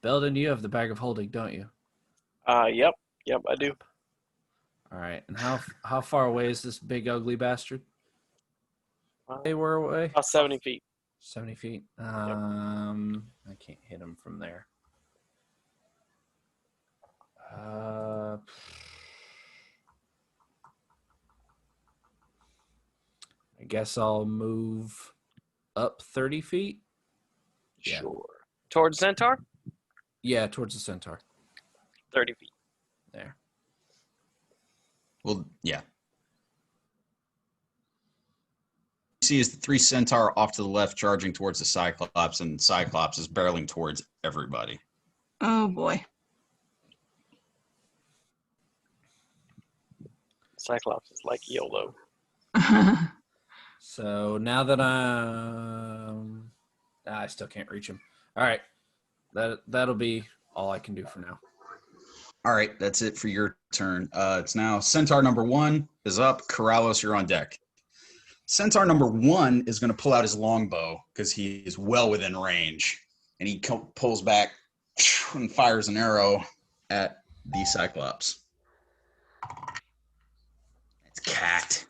Beldan, you have the bag of holding, don't you? Yep, I do. All right. And how far away is this big ugly bastard? They were away. About 70 feet. 70 feet. I can't hit him from there. I guess I'll move up 30 feet. Yeah. Sure. Towards Centaur? Yeah, towards the centaur. 30 feet. There. Well, yeah. You see is the 3 centaur off to the left charging towards the Cyclops, and Cyclops is barreling towards everybody. Oh boy. Cyclops is like YOLO. So now that I still can't reach him. All right. That'll be all I can do for now. All right, that's it for your turn. It's now Centaur number 1 is up. Corallos, you're on deck. Centaur number 1 is going to pull out his longbow because he is well within range. And he pulls back and fires an arrow at the Cyclops. It's cat.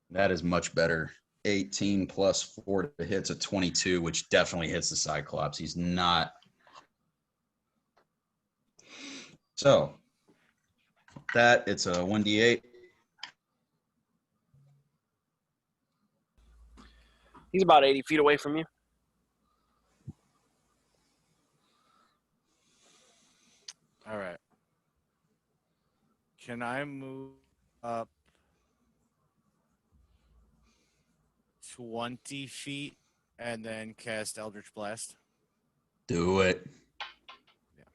That is much better. 18 plus 4 to hits a 22, which definitely hits the Cyclops. He's not. So, that it's a 1d8. He's about 80 feet away from you. All right. Can I move up 20 feet and then cast Eldritch Blast? Do it. Yeah.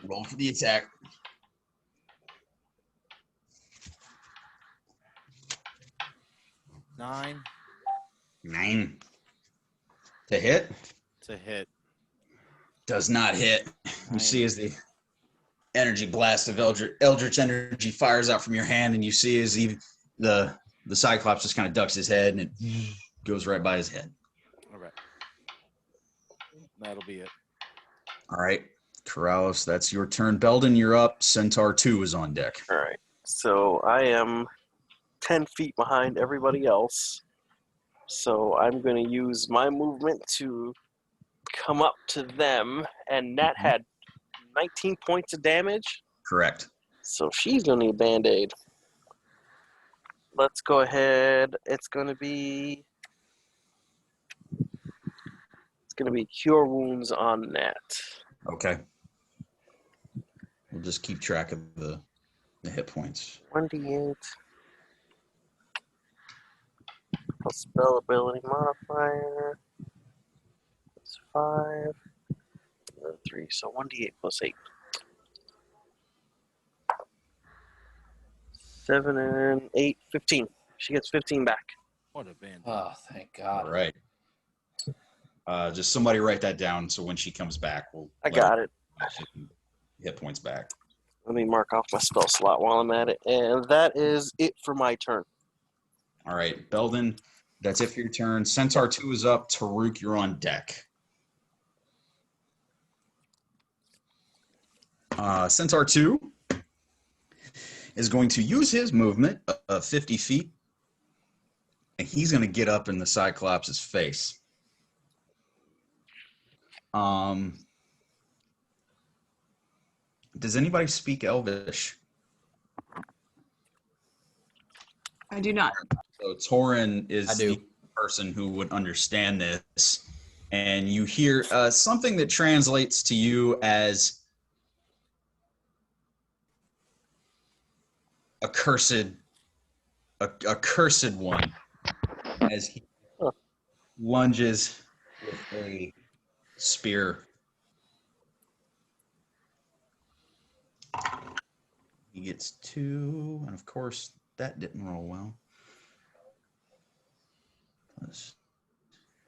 Roll for the attack. Nine 9. To hit? to hit. Does not hit. You see as the energy blast of eldritch energy fires out from your hand, and you see as the Cyclops just kind of ducks his head, and it goes right by his head. All right. That'll be it. All right, Corallos, that's your turn. Beldan, you're up. Centaur 2 is on deck. All right. So I am 10 feet behind everybody else. So I'm going to use my movement to come up to them. And Nat had 19 points of damage. Correct. So she's going to need a Band-Aid. Let's go ahead. It's going to be Cure Wounds on Nat. Okay. We'll just keep track of the hit points. 1d8 plus spell ability modifier. That's 5. 3. So 1d8 plus 8. 7 and 8, 15. She gets 15 back. What a band. Oh, thank God. All right. Just somebody write that down so when she comes back, I got it. Hit points back. Let me mark off my spell slot while I'm at it. And that is it for my turn. All right, Beldan, that's it for your turn. Centaur 2 is up. Tarook, you're on deck. Centaur 2 is going to use his movement of 50 feet, and he's going to get up in the Cyclops' face. Does anybody speak Elvish? I do not. So Torrin is I do. the person who would understand this, and you hear something that translates to you as a cursed one, as he lunges with a spear. He gets 2, and of course that didn't roll well.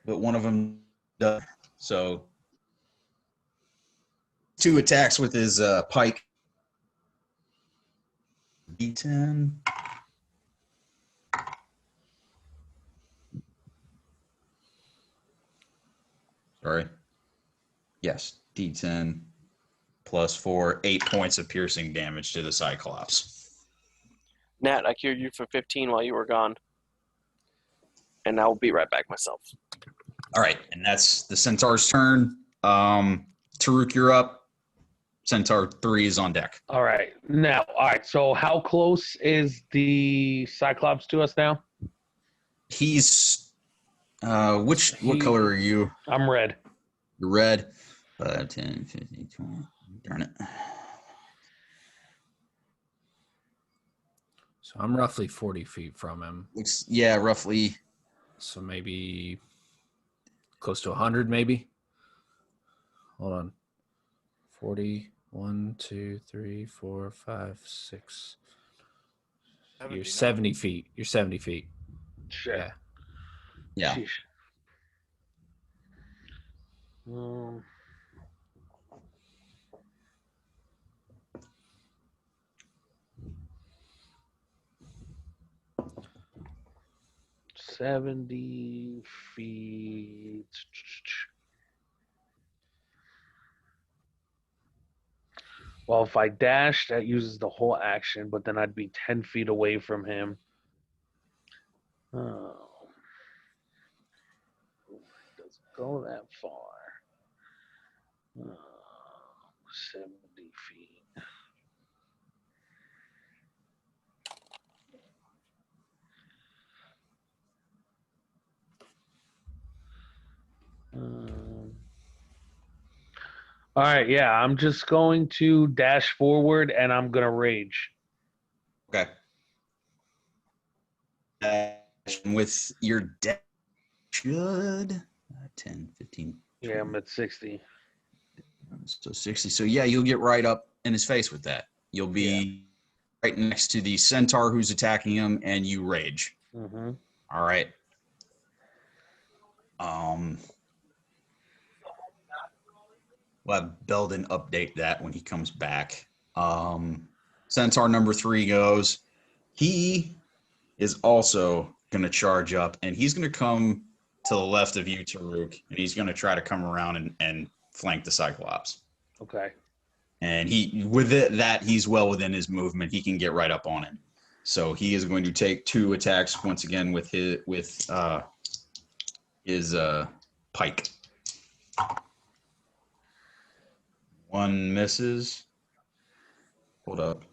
But one of them does. So 2 attacks with his pike. D10. Sorry. Yes, D10 plus 4, 8 points of piercing damage to the Cyclops. Nat, I cured you for 15 while you were gone. And I will be right back myself. All right, and that's the Centaur's turn. Tarook, you're up. Centaur 3 is on deck. All right. Now, all right. So how close is the Cyclops to us now? He's what color are you? I'm red. You're red. 5, 10, 15, 20. Darn it. So I'm roughly 40 feet from him. Yeah, roughly. So maybe close to 100, maybe. Hold on. 40, 1, 2, 3, 4, 5, 6. You're 70 feet. You're 70 feet. Shit. Yeah. Yeah. Sheesh. 70 feet. Well, if I dash, that uses the whole action, but then I'd be 10 feet away from him. Oh. It doesn't go that far. 70 feet. All right, yeah, I'm just going to dash forward and I'm going to rage. Okay. With your dash, should 10, 15. 20. Yeah, I'm at 60. So 60. So yeah, you'll get right up in his face with that. You'll be right next to the centaur who's attacking him, and you rage. Mm-hmm. All right. We'll have Beldan update that when he comes back. Centaur number 3 goes. He is also going to charge up, and he's going to come to the left of you, Tarook, and he's going to try to come around and flank the Cyclops. Okay. And he's well within his movement. He can get right up on him. So he is going to take 2 attacks once again with his pike. 1 misses. Hold up.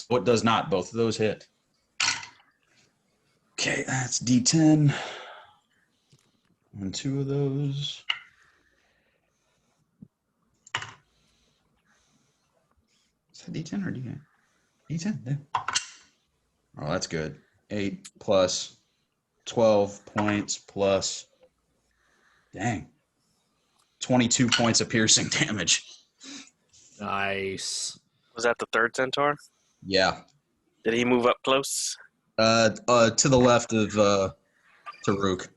What does not? Both of those hit. Okay, that's D10. And 2 of those. Is that D10 or D10? D10, yeah. Oh, that's good. 8 plus 12 points plus, dang, 22 points of piercing damage. Nice. Was that the 3rd centaur? Yeah. Did he move up close? To the left of Tarook.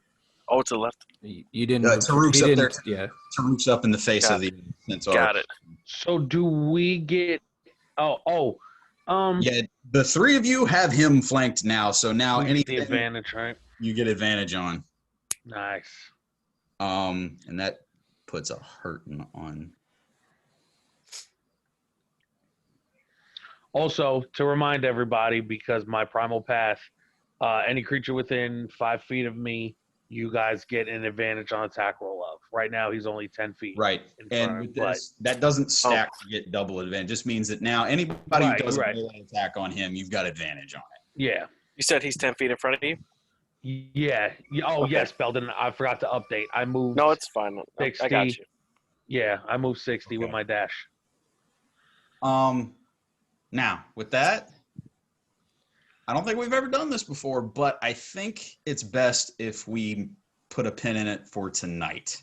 Oh, to the left. You didn't. Tarook's up there. Yeah. Tarook's up in the face of the centaur. Got it. So do we get? Yeah, the 3 of you have him flanked now. So now we get anything the advantage, right? you get advantage on. Nice. And that puts a hurting on. Also, to remind everybody, because my primal path, any creature within 5 feet of me, you guys get an advantage on attack roll of. Right now, he's only 10 feet. Right. And with this, that doesn't stack to get double advantage. It just means that now anybody who does a melee attack on him, you've got advantage on it. Yeah. You said he's 10 feet in front of you? Yeah. Oh, okay. Yes, Beldan. I forgot to update. I moved. No, it's fine. 60. I got you. Yeah, I moved 60 with my dash. Now, with that, I don't think we've ever done this before, but I think it's best if we put a pin in it for tonight.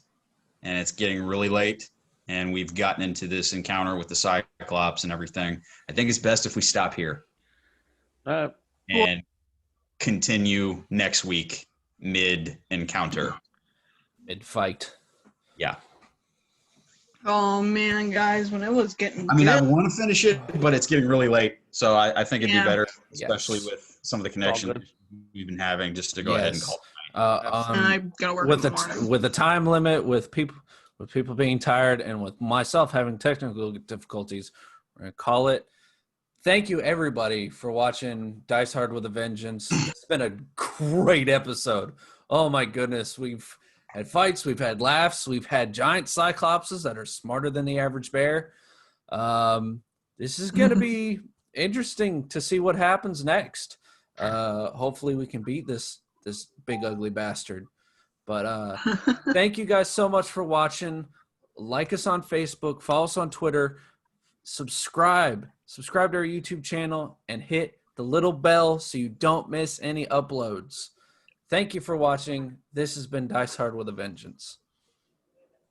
And it's getting really late, and we've gotten into this encounter with the Cyclops and everything. I think it's best if we stop here and continue next week mid-encounter. Mid-fight. Yeah. Oh man, guys, when it was getting I mean, I good. want to finish it, but it's getting really late. So I think it'd be better, especially Yes. with some of the connections we've been having, just to go ahead and call it. I gotta work with in the morning. with the time limit, with people being tired, and with myself having technical difficulties, we're gonna call it. Thank you everybody for watching Dice Hard with a Vengeance. It's been a great episode. Oh my goodness, we've had fights, we've had laughs, we've had giant cyclopses that are smarter than the average bear. This is going to be interesting to see what happens next. Hopefully we can beat this big ugly bastard. But thank you guys so much for watching. Like us on Facebook, follow us on Twitter, subscribe to our YouTube channel, and hit the little bell so you don't miss any uploads. Thank you for watching. This has been Dice Hard with a Vengeance.